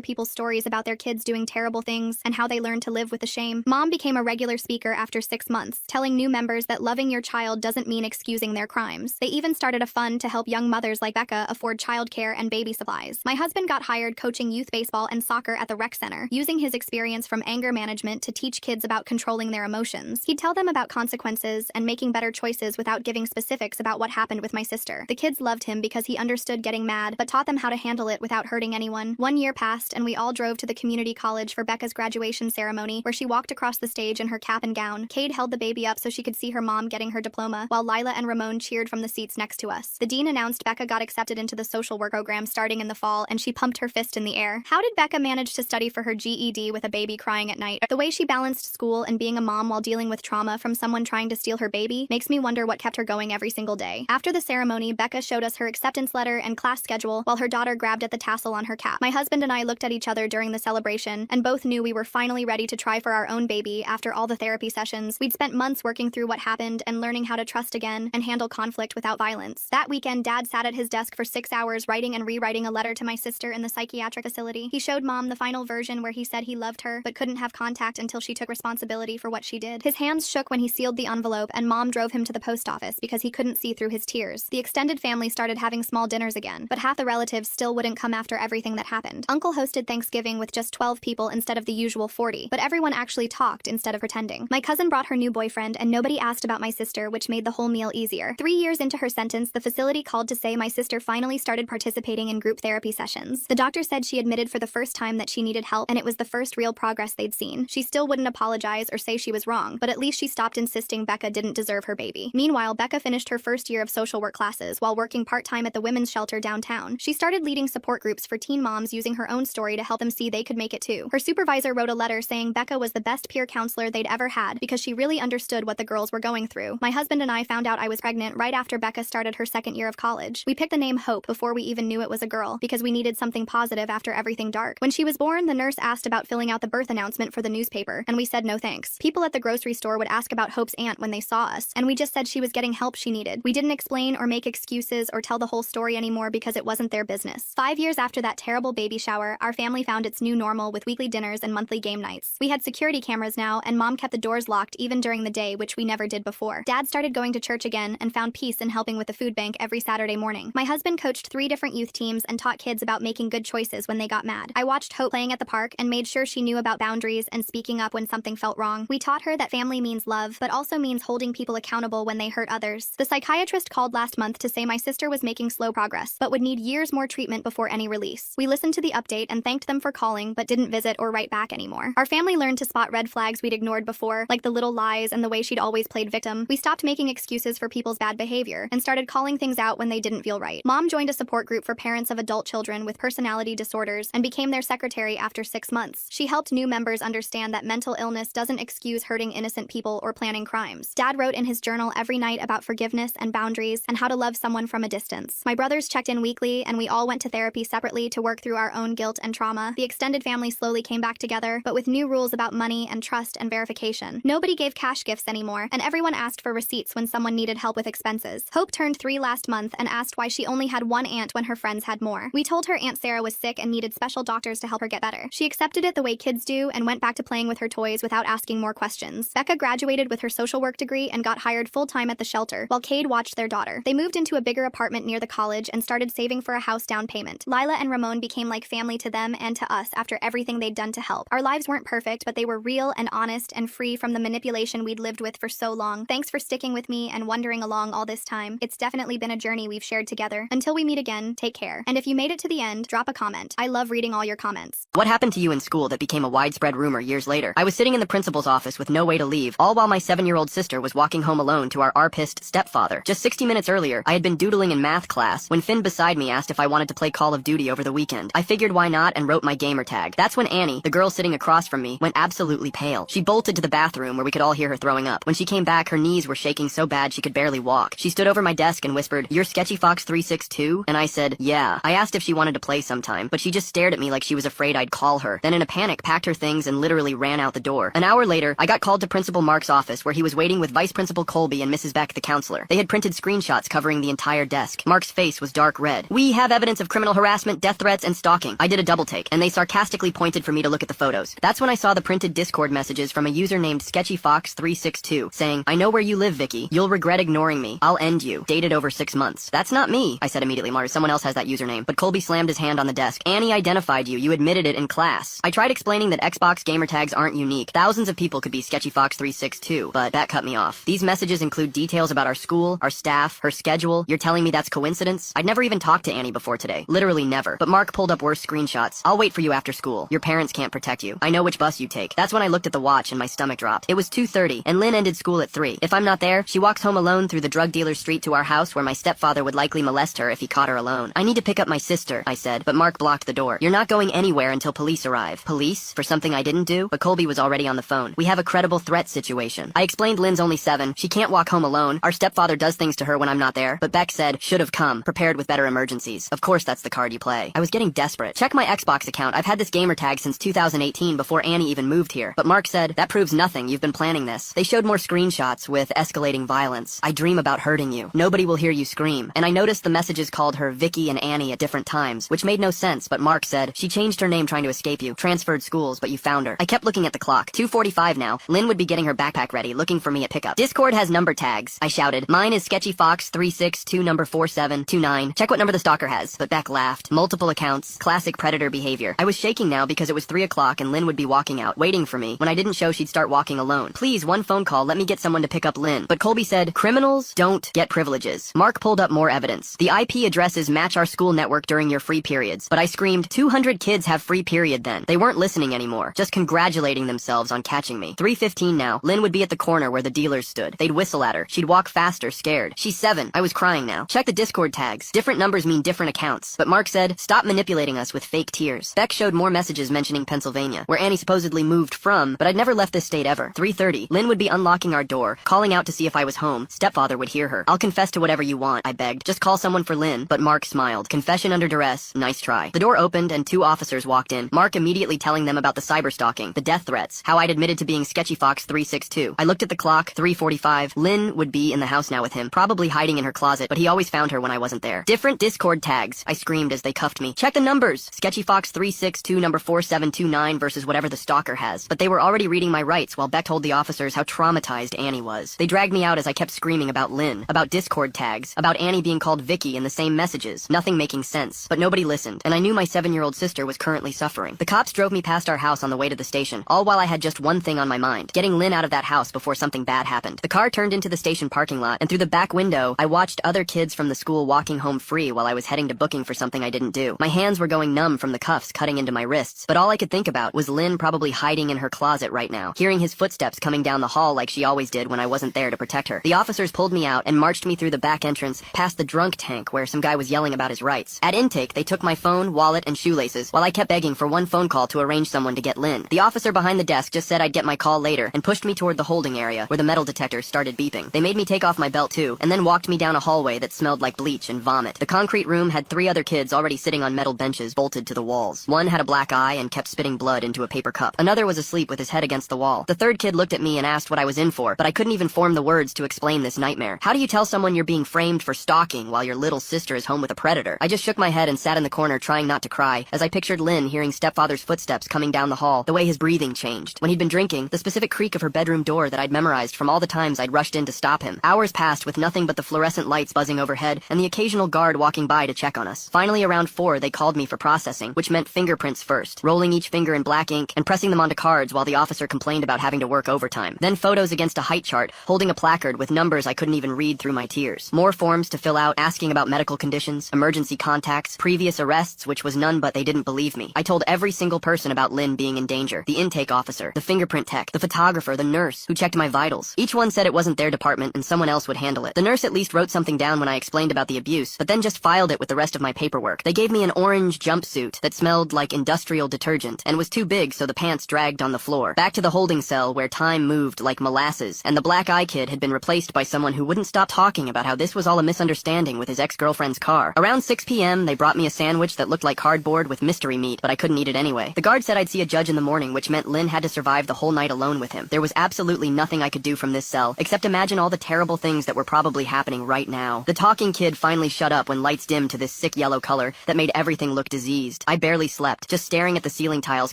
people's stories about their kids doing terrible things and how they learned to live with the shame. Mom became a regular speaker after 6 months, telling new members that loving your child doesn't mean excusing their crimes. They even started a fund to help young mothers like Becca afford childcare and baby supplies. My husband got hired coaching youth baseball and soccer at the rec center, using his experience from anger management to teach kids about controlling their emotions. He'd tell them about consequences and making better choices without giving specifics about what happened with my sister. The kids loved him because he understood getting mad, but taught them how to handle it without hurting anyone. 1 year passed, and we all drove to the community college for Becca's graduation ceremony, where she walked across the stage in her cap and gown. Cade held the baby up so she could see her mom getting her diploma, while Lila and Ramon cheered from the seats next to us. The dean announced Becca got accepted into the social work program starting in the fall, and she pumped her fist in the air. How did Becca manage to study for her GED with a baby crying at night? The way she balanced school and being a mom while dealing with trauma from someone trying to steal her baby makes me wonder what kept her going every single day. After the ceremony, Becca showed us her acceptance letter and class schedule while her daughter grabbed at the tassel on her cap. My husband and I looked at each other during the celebration and both knew we were finally ready to try for our own baby after all the therapy sessions. We'd spent months working through what happened and learning how to trust again and handle conflict without violence. That weekend, Dad sat at his desk for 6 hours writing and rewriting a letter to my sister in the psychiatric facility. He showed Mom the final version where he said he loved her but couldn't have contact until she took responsibility for what she did. His hands shook when he sealed the envelope, and Mom drove him to the post office because he couldn't see through his tears. The extended family started having small dinners again, but half the relatives still wouldn't come after everything that happened. Uncle hosted Thanksgiving with just 12 people instead of the usual 40, but everyone actually talked instead of pretending. My cousin brought her new boyfriend, and nobody asked about my sister, which made the whole meal easier. 3 years into her sentence, the facility called to say my sister finally started participating in group therapy sessions. The doctor said she admitted for the first time that she needed help, and it was the first real progress they'd seen. She still wouldn't apologize or say she was wrong, but at least she stopped insisting Becca didn't deserve her baby. Meanwhile, Becca finished her first year of social work classes while working part-time at the women's shelter downtown. She started leading support groups for teen moms using her own story to help them see they could make it too. do. Her supervisor wrote a letter saying Becca was the best peer counselor they'd ever had because she really understood what the girls were going through. My husband and I found out I was pregnant right after Becca started her second year of college. We picked the name Hope before we even knew it was a girl because we needed something positive after everything dark. When she was born, the nurse asked about filling out the birth announcement for the newspaper, and we said no thanks. People at the grocery store would ask about Hope's aunt when they saw us, and we just said she was getting help she needed. We didn't explain or make excuses or tell the whole story anymore because it wasn't their business. 5 years after that terrible baby shower, our family found its new normal with weekly dinners and monthly game nights. We had security cameras now, and Mom kept the doors locked even during the day, which we never did before. Dad started going to church again and found peace in helping with the food bank every Saturday morning. My husband coached 3 different youth teams and taught kids about making good choices when they got mad. I watched Hope playing at the park and made sure she knew about boundaries and speaking up when something felt wrong. We taught her that family means love, but also means holding people accountable when they hurt others. The psychiatrist called last month to say my sister was making slow progress, but would need years more treatment before any release. We listened to the update and thanked them for calling, but didn't visit or write back anymore. Our family learned to spot red flags we'd ignored before, like the little lies and the way she'd always played victim. We stopped making excuses for people's bad behavior and started calling things out when they didn't feel right. Mom joined a support group for parents of adult children with personality disorders and became their secretary after 6 months. She helped new members understand that mental illness doesn't excuse hurting innocent people or planning crimes. Dad wrote in his journal every night about forgiveness and boundaries and how to love someone from a distance. My brothers checked in weekly, and we all went to therapy separately to work through our own guilt and trauma. The extended family slowly came back together, but with new rules about money and trust and verification. Nobody gave cash gifts anymore, and everyone asked for receipts when someone needed help with expenses. Hope turned 3 last month and asked why she only had one aunt when her friends had more. We told her Aunt Sarah was sick and needed special doctors to help her get better. She accepted it the way kids do and went back to playing with her toys without asking more questions. Becca graduated with her social work degree and got hired full-time at the shelter, while Cade watched their daughter. They moved into a bigger apartment near the college and started saving for a house down payment. Lila and Ramon became like family to them and to us after everything they'd done to help. Our lives weren't perfect, but they were real and honest and free from the manipulation we'd lived with for so long. Thanks for sticking with me and wondering along all this time. It's definitely been a journey we've shared together. Until we meet again, take care. And if you made it to the end, drop a comment. I love reading all your comments. What happened to you in school that became a widespread rumor years later? I was sitting in the principal's office with no way to leave, all while my 7-year-old sister was walking home alone to our pissed stepfather. Just 60 minutes earlier, I had been doodling in math class when Finn beside me asked if I wanted to play Call of Duty over the weekend. I figured why not and wrote my gamer tag. That's when Annie, the girl sitting across from me, went absolutely pale. She bolted to the bathroom where we could all hear her throwing up. When she came back, her knees were shaking so bad she could barely walk. She stood over my desk and whispered, "You're Sketchy Fox 362?" And I said, "Yeah." I asked if she wanted to play sometime, but she just stared at me like she was afraid I'd call her. Then in a panic, packed her things and literally ran out the door. An hour later, I got called to Principal Mark's office where he was waiting with Vice Principal Colby and Mrs. Beck, the counselor. They had printed screenshots covering the entire desk. Mark's face was dark red. "We have evidence of criminal harassment, death threats, and stalking." I did a double take, and they sarcastically pointed for me to look at the photos. That's when I saw the printed Discord messages from a user named Sketchy Fox 362, saying, "I know where you live, Vicky. You'll regret ignoring me. I'll end you. Dated over 6 months." "That's not me," I said immediately. Mars, someone else has that username. But Colby slammed his hand on the desk. "Annie identified you. You admitted it in class." I tried explaining that Xbox gamer tags aren't unique. Thousands of people could be Sketchy Fox 362, but that cut me off. "These messages include details about our school, our staff, her schedule. You're telling me that's coincidence?" I'd never even talked to Annie before today. Literally never. But Mark pulled up worse screenshots. "I'll wait for you after school. Your parents can't protect you. I know which bus you take." That's when I looked at the watch and my stomach dropped. It was 2:30, and Lynn ended school at 3. If I'm not there, she walks home alone through the drug dealer's street to our house where my stepfather would likely molest her if he caught her alone. "I need to pick up my sister," I said, but Mark blocked the door. "You're not going anywhere until police arrive." Police? For something I didn't do? But Colby was already on the phone. "We have a credible threat situation." I explained Lynn's only 7. She can't walk home alone. Our stepfather does things to her when I'm not there. But Beck said, "Should have come, prepared with better emergencies." Of course that's the card you play. I was getting desperate. "Check my Xbox account. I've had this gamer tag since 2018 before Annie even moved here." But Mark said, "That proves nothing. You've been planning this." They showed more screenshots with escalating violence. "I dream about hurting you. Nobody will hear you scream." And I noticed the messages called her Vicky and Annie at different times, which made no sense, but Mark said, "She changed her name trying to escape you, transferred schools, but you found her." I kept looking at the clock. 2:45 now. Lynn would be getting her backpack ready, looking for me at pickup. "Discord has number tags," I shouted. "Mine is Sketchy Fox 362 number 4729. Check what number the stalker has." But Beck laughed. "Multiple accounts. Classic predator behavior." I was shaking now because it was 3 o'clock and Lynn would be walking out, waiting for me. When I didn't show, she'd start walking alone. "Please, one phone call. Let me get someone to pick up Lynn." But Colby said, "Criminals don't get privileges." Mark pulled up more evidence. "The IP addresses match our school network during your free periods." But I screamed, 200 kids have free period then. They weren't listening anymore, just congratulating themselves on catching me. 3:15 now. Lynn would be at the corner where the dealers stood. They'd whistle at her. She'd walk faster, scared. "She's 7. I was crying now. "Check the Discord tags. Different numbers mean different accounts." But Mark said, "Stop manipulating us with fake tears." Beck showed more messages mentioning Pennsylvania, where Annie supposedly moved from, but I'd never left this state ever. 3:30. Lynn would be unlocking our door, calling out to see if I was home. Stepfather would hear her. "I'll confess to whatever you want," I begged. "Just call someone for Lynn." But Mark smiled. Confession under duress. Nice try. The door opened and 2 officers walked in, Mark immediately telling them about the cyberstalking, the death threats, how I'd admitted to being Sketchy Fox 362. I looked at the clock, 3:45. Lynn would be in the house now with him, probably hiding in her closet, but he always found her when I wasn't there. "Different Discord tags," I screamed as they cuffed me. "Check the numbers! Sketchy Fox 362 number 4729 versus whatever the stalker has." But they were already reading my rights while Beck told the officers how traumatized Annie was. They dragged me out as I kept screaming about Lynn, about Discord tags, about Annie being called Vicky in the same messages, nothing making sense. But nobody listened, and I knew my 7-year-old sister was currently suffering. The cops drove me past our house on the way to the station, all while I had just one thing on my mind: getting Lynn out of that house before something bad happened. The car turned into the station parking lot, and through the back window, I watched other kids from the school walking home free while I was heading to booking for something I didn't do. My hands were going numb from the cuffs cutting into my wrists, but all I could think about was Lynn probably hiding in her closet right now, hearing his footsteps coming down the hall like she always did when I wasn't there to protect her. The officers pulled me out and marched me through the back entrance, past the drunk tank where some guy was yelling about his rights. At intake, they took my phone, wallet, and shoelaces, while I kept begging for one phone call to arrange someone to get Lynn. The officer behind the desk just said I'd get my call later and pushed me toward the holding area where the metal detector started beeping. They made me take off my belt too, and then walked me down a hallway that smelled like bleach and vomit. The concrete room had 3 other kids already sitting on metal benches bolted to the walls. One had a black eye and kept spitting blood into a paper cup. Another was asleep with his head against the wall. The 3rd kid looked at me and asked what I was in for, but I couldn't even form the words to explain this nightmare. How do you tell someone you're being framed for stalking while your little sister is home with a predator? I just shook my head and sat in the corner trying not to cry as I pictured Lynn hearing stepfather's footsteps coming down the hall, the way his breathing changed. When he'd been drinking, the specific creak of her bedroom door that I'd memorized from all the times I'd rushed in to stop him. Hours passed with nothing but the fluorescent lights buzzing overhead and the occasional guard walking by to check on us. Finally, around 4, they called me for processing, which meant fingerprints first, rolling each finger in black ink and pressing them onto cards while the officer complained about having to work overtime. Then photos against a height chart, holding a placard with numbers I couldn't even read through my tears. More forms to fill out, asking about medical conditions, emergency contacts, previous arrests, which was none, but they didn't believe me. I told every single person about Lynn being in danger: the intake officer, the fingerprint tech, the photographer, the nurse who checked my vitals. Each one said it wasn't their department and someone else would handle it. The nurse at least wrote something down when I explained about the abuse, but then just filed it with the rest of my paperwork. They gave me an orange jumpsuit that smelled like industrial detergent and was too big so the pants dragged on the floor. Back to the holding cell where time moved like molasses, and the black eye kid had been replaced by someone who wouldn't stop talking about how this was all a misunderstanding with his ex-girlfriend's car. Around 6 p.m., they brought me a sandwich that looked like cardboard with mystery meat, but I couldn't eat it anyway. The guard said I'd see a judge in the morning, which meant Lynn had to survive the whole night alone with him. There was absolutely nothing I could do from this cell, except imagine all the terrible things that were probably happening right now. The talking kid finally shut up when lights dimmed to this sick yellow color that made everything look diseased. I barely slept, just staring at the ceiling tiles,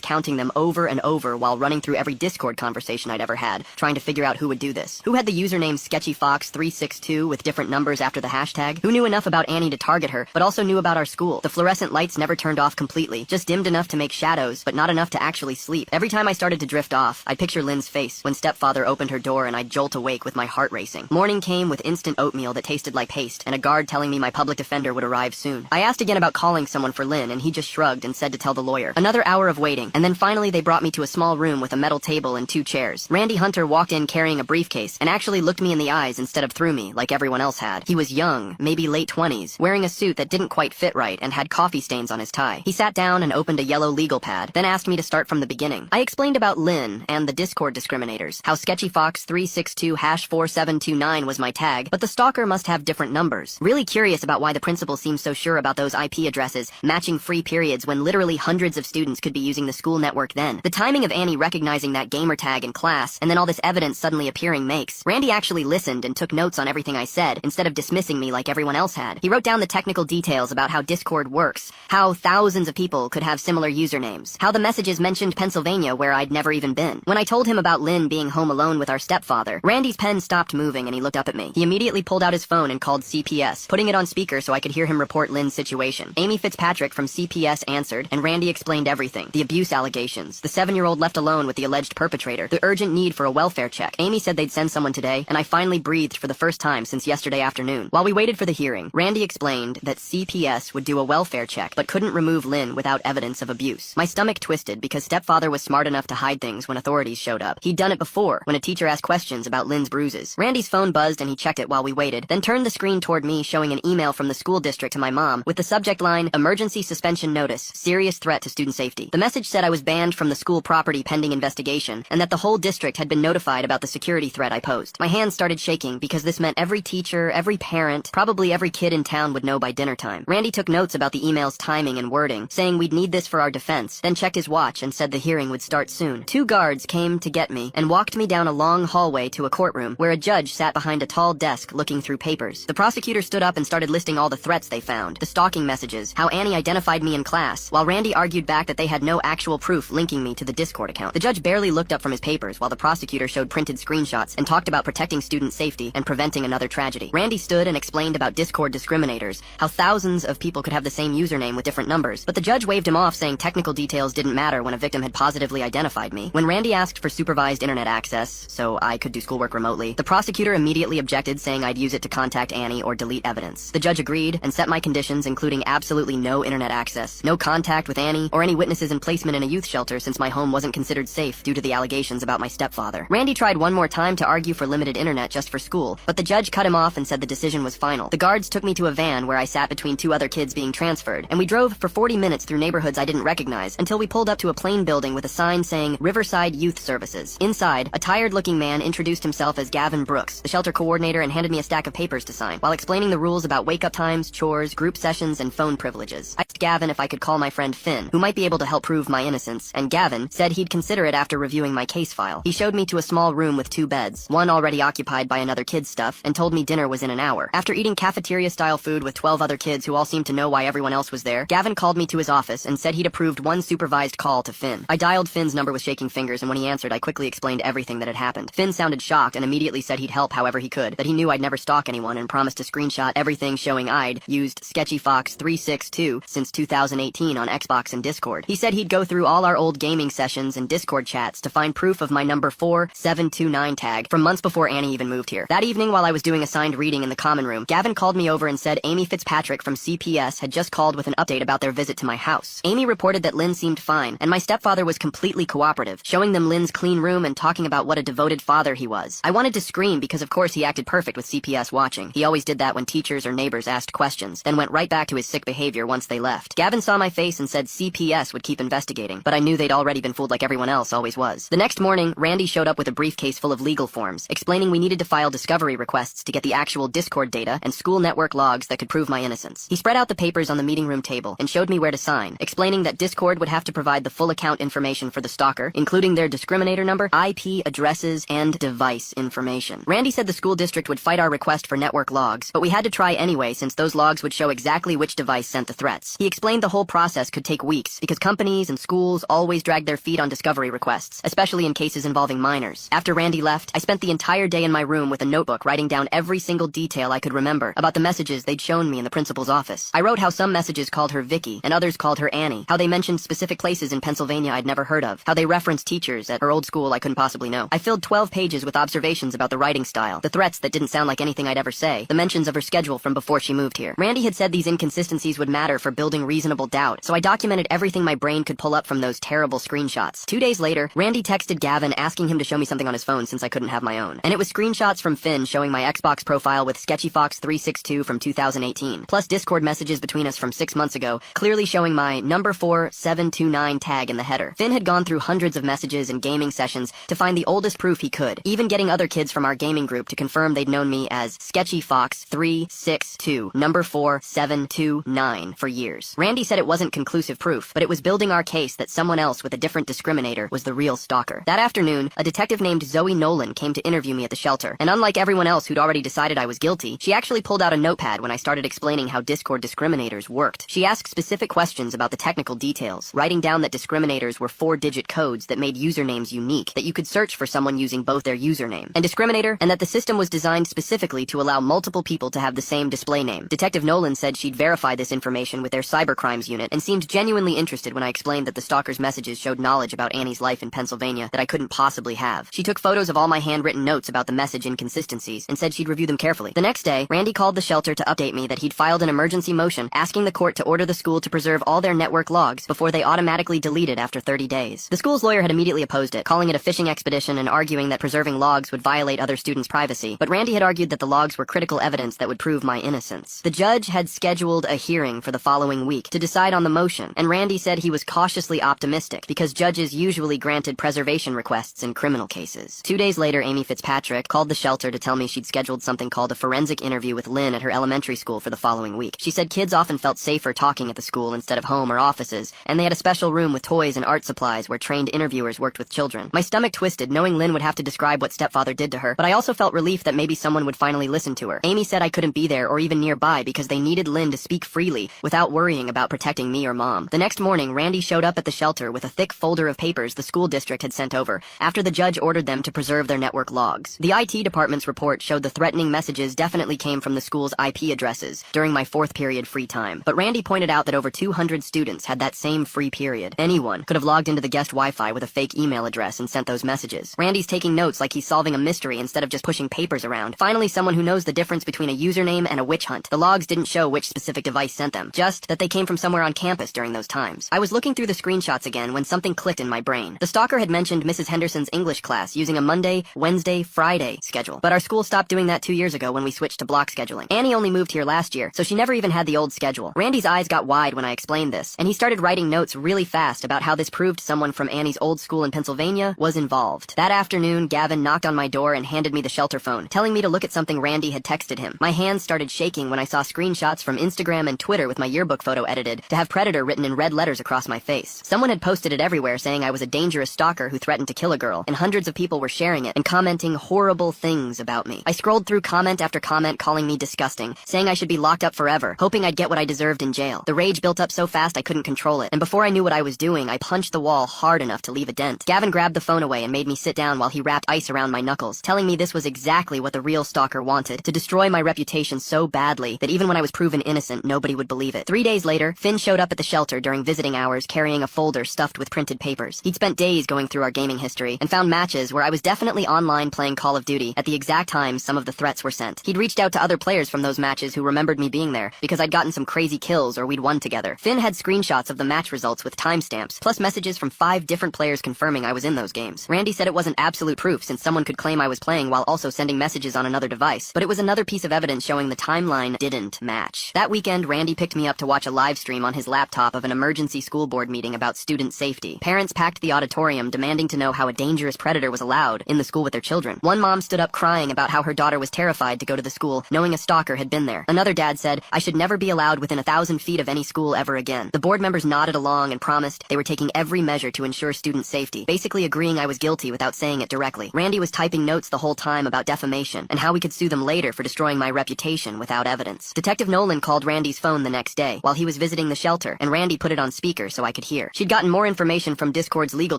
counting them over and over while running through every Discord conversation I'd ever had, trying to figure out who would do this. Who had the username SketchyFox362 with different numbers after the hashtag? Who knew enough about Annie to target her, but also knew about our school? The fluorescent lights never turned off completely, just dimmed enough to make shadows, but not enough to actually sleep. Every time I started to drift off, I'd picture Lynn's face when stepfather opened her door and I'd jolt awake with my heart racing. Morning came with instant oatmeal that tasted like paste, and a guard telling me my public defender would arrive soon. I asked again about calling someone for Lynn, and he just shrugged and said to tell the lawyer. Another hour of waiting, and then finally they brought me to a small room with a metal table and 2 chairs. Randy Hunter walked in carrying a briefcase and actually looked me in the eyes instead of through me, like everyone else had. He was young, maybe late 20s, wearing a suit that didn't quite fit right and had coffee stains on his tie. He sat down and opened a yellow legal pad, then asked me to start from the beginning. I explained about Lynn and the Discord discriminators, how SketchyFox362-4729 was my tag, but the stalker must have different numbers. Really curious about why the principal seems so sure about those IP addresses, matching free periods when literally hundreds of students could be using the school network then. The timing of Annie recognizing that gamer tag in class, and then all this evidence suddenly appearing makes. Randy actually listened and took notes on everything I said, instead of dismissing me like everyone else had. He wrote down the technical details about how Discord works, how thousands of people could have similar usernames, how the messages mentioned Pennsylvania where I'd never even been. When I told him about Lynn being home alone with our stepfather, Randy's pen stopped moving and he looked up at me. He immediately pulled out his phone and called CPS, putting it on speaker so I could hear him report Lynn's situation. Amy Fitzpatrick from CPS answered, and Randy explained everything. The abuse allegations, the 7-year-old left alone with the alleged perpetrator, the urgent need for a welfare check. Amy said they'd send someone today, and I finally breathed for the first time since yesterday afternoon. While we waited for the hearing, Randy explained that CPS would do a welfare check, but couldn't remove Lynn without evidence of abuse. My stomach twisted because stepfather was smart enough to hide things when authorities showed up. He'd done it before, when a teacher asked questions about Lynn's bruises. Randy's phone buzzed and he checked it while we waited, then turned the screen toward me showing an email from the school district to my mom with the subject line, "Emergency suspension notice, serious threat to student safety." safety. The message said I was banned from the school property pending investigation, and that the whole district had been notified about the security threat I posed. My hands started shaking because this meant every teacher, every parent, probably every kid in town would know by dinner time. Randy took notes about the email's timing and wording, saying we'd need this for our defense, then checked his watch and said the hearing would start soon. 2 guards came to get me and walked me down a long hallway to a courtroom where a judge sat behind a tall desk looking through papers. The prosecutor stood up and started listing all the threats they found, the stalking messages, how Annie identified me in class, while Randy argued back that they had no actual proof linking me to the Discord account. The judge barely looked up from his papers while the prosecutor showed printed screenshots and talked about protecting student safety and preventing another tragedy. Randy stood and explained about Discord discriminators, how thousands of people could have the same username with different numbers, but the judge waved him off, saying technical details didn't matter when a victim had positively identified me. When Randy asked for supervised internet access, so I could do schoolwork remotely, the prosecutor immediately objected, saying I'd use it to contact Annie or delete evidence. The judge agreed and set my conditions, including absolutely no internet access, no contact with Annie, or any witnesses and placement in a youth shelter since my home wasn't considered safe due to the allegations about my stepfather. Randy tried one more time to argue for limited internet just for school, but the judge cut him off and said the decision was final. The guards took me to a van where I sat between 2 other kids being transferred, and we drove for 40 minutes through neighborhoods I didn't recognize until we pulled up to a plain building with a sign saying Riverside Youth Services. Inside, a tired-looking man introduced himself as Gavin Brooks, the shelter coordinator, and handed me a stack of papers to sign, while explaining the rules about wake-up times, chores, group sessions, and phone privileges. I asked Gavin if I could call my friend Finn, who might be able to help prove my innocence, and Gavin said he'd consider it after reviewing my case file. He showed me to a small room with 2 beds, one already occupied by another kid's stuff, and told me dinner was in an hour. After eating cafeteria-style food with 12 other kids who all seemed to know why everyone else was there, Gavin called me to his office and said he'd approved 1 supervised call to Finn. I dialed Finn's number with shaking fingers, and when he answered, I quickly explained everything that had happened. Finn sounded shocked and immediately said he'd help however he could, that he knew I'd never stalk anyone, and promised to screenshot everything showing I'd used Sketchy Fox 362 since 2018 on Xbox and Discord. He said he'd go through all our old gaming sessions and Discord chats to find proof of my number 4729 tag from months before Annie even moved here. That evening, while I was doing assigned reading in the common room, Gavin called me over and said Amy Fitzpatrick from CPS had just called with an update about their visit to my house. Amy reported that Lynn seemed fine, and my stepfather was completely cooperative, showing them Lynn's clean room and talking about what a devoted father he was. I wanted to scream because of course he acted perfect with CPS watching. He always did that when teachers or neighbors asked questions, then went right back to his sick behavior once they left. Gavin saw my face and said CPS would keep investigating, but I knew they'd already been fooled like everyone else always was. The next morning, Randy showed up with a briefcase full of legal forms, explaining we needed to file discovery requests to get the actual Discord data and school network logs that could prove my innocence. He spread out the papers on the meeting room table and showed me where to sign, explaining that Discord would have to provide the full account information for the stalker, including their discriminator number, IP addresses, and device information. Randy said the school district would fight our request for network logs, but we had to try anyway since those logs would show exactly which device sent the threats. He explained the whole process could take weeks because companies and schools always drag their feet on discovery requests, especially in cases involving minors. After Randy left, I spent the entire day in my room with a notebook writing down every single detail I could remember about the messages they'd shown me in the principal's office. I wrote how some messages called her Vicky and others called her Annie, how they mentioned specific places in Pennsylvania I'd never heard of, how they referenced teachers at her old school I couldn't possibly know. I filled 12 pages with observations about the writing style, the threats that didn't sound like anything I'd ever say, the mentions of her schedule from before she moved here. Randy had said these inconsistencies would matter for building reasonable doubt, so I documented everything my brain could pull up from those terrible screenshots. 2 days later, Randy texted Gavin asking him to show me something on his phone since I couldn't have my own. And it was screenshots from Finn showing my Xbox profile with Sketchy Fox 362 from 2018, plus Discord messages between us from 6 months ago, clearly showing my number 4729 tag in the header. Finn had gone through hundreds of messages and gaming sessions to find the oldest proof he could, even getting other kids from our gaming group to confirm they'd known me as Sketchy Fox 362, number 4729 for years. Randy said it wasn't conclusive proof, but it was building our case that someone else with a different discriminator was the real stalker. That afternoon, a detective named Zoe Nolan came to interview me at the shelter, and unlike everyone else who'd already decided I was guilty, she actually pulled out a notepad when I started explaining how Discord discriminators worked. She asked specific questions about the technical details, writing down that discriminators were 4-digit codes that made usernames unique, that you could search for someone using both their username and discriminator, and that the system was designed specifically to allow multiple people to have the same display name. Detective Nolan said she'd verify this information with their cybercrimes unit and seemed genuinely interested when I explained that the stalker's messages showed knowledge about Annie's life in Pennsylvania that I couldn't possibly have. She took photos of all my handwritten notes about the message inconsistencies and said she'd review them carefully. The next day, Randy called the shelter to update me that he'd filed an emergency motion asking the court to order the school to preserve all their network logs before they automatically deleted after 30 days. The school's lawyer had immediately opposed it, calling it a fishing expedition and arguing that preserving logs would violate other students' privacy, but Randy had argued that the logs were critical evidence that would prove my innocence. The judge had scheduled a hearing for the following week to decide on the motion, and Randy said said he was cautiously optimistic because judges usually granted preservation requests in criminal cases. 2 days later, Amy Fitzpatrick called the shelter to tell me she'd scheduled something called a forensic interview with Lynn at her elementary school for the following week. She said kids often felt safer talking at the school instead of home or offices, and they had a special room with toys and art supplies where trained interviewers worked with children. My stomach twisted knowing Lynn would have to describe what stepfather did to her, but I also felt relief that maybe someone would finally listen to her. Amy said I couldn't be there or even nearby because they needed Lynn to speak freely without worrying about protecting me or Mom. The next morning, Randy showed up at the shelter with a thick folder of papers the school district had sent over after the judge ordered them to preserve their network logs. The IT department's report showed the threatening messages definitely came from the school's IP addresses during my fourth period free time. But Randy pointed out that over 200 students had that same free period. Anyone could have logged into the guest Wi-Fi with a fake email address and sent those messages. Randy's taking notes like he's solving a mystery instead of just pushing papers around. Finally, someone who knows the difference between a username and a witch hunt. The logs didn't show which specific device sent them, just that they came from somewhere on campus during those times. I was looking through the screenshots again when something clicked in my brain. The stalker had mentioned Mrs. Henderson's English class using a Monday, Wednesday, Friday schedule. But our school stopped doing that 2 years ago when we switched to block scheduling. Annie only moved here last year, so she never even had the old schedule. Randy's eyes got wide when I explained this, and he started writing notes really fast about how this proved someone from Annie's old school in Pennsylvania was involved. That afternoon, Gavin knocked on my door and handed me the shelter phone, telling me to look at something Randy had texted him. My hands started shaking when I saw screenshots from Instagram and Twitter with my yearbook photo edited to have Predator written in red letters across my face. Someone had posted it everywhere saying I was a dangerous stalker who threatened to kill a girl, and hundreds of people were sharing it and commenting horrible things about me. I scrolled through comment after comment calling me disgusting, saying I should be locked up forever, hoping I'd get what I deserved in jail. The rage built up so fast I couldn't control it, and before I knew what I was doing, I punched the wall hard enough to leave a dent. Gavin grabbed the phone away and made me sit down while he wrapped ice around my knuckles, telling me this was exactly what the real stalker wanted, to destroy my reputation so badly that even when I was proven innocent, nobody would believe it. 3 days later, Finn showed up at the shelter during visiting hours carrying a folder stuffed with printed papers. He'd spent days going through our gaming history and found matches where I was definitely online playing Call of Duty at the exact time some of the threats were sent. He'd reached out to other players from those matches who remembered me being there because I'd gotten some crazy kills or we'd won together. Finn had screenshots of the match results with timestamps, plus messages from 5 different players confirming I was in those games. Randy said it wasn't absolute proof since someone could claim I was playing while also sending messages on another device, but it was another piece of evidence showing the timeline didn't match. That weekend, Randy picked me up to watch a live stream on his laptop of an emergency school board meeting about student safety. Parents packed the auditorium demanding to know how a dangerous predator was allowed in the school with their children. One mom stood up crying about how her daughter was terrified to go to the school, knowing a stalker had been there. Another dad said, I should never be allowed within 1,000 feet of any school ever again. The board members nodded along and promised they were taking every measure to ensure student safety, basically agreeing I was guilty without saying it directly. Randy was typing notes the whole time about defamation and how we could sue them later for destroying my reputation without evidence. Detective Nolan called Randy's phone the next day while he was visiting the shelter, and Randy put it on speaker so I could hear. She'd gotten more information from Discord's legal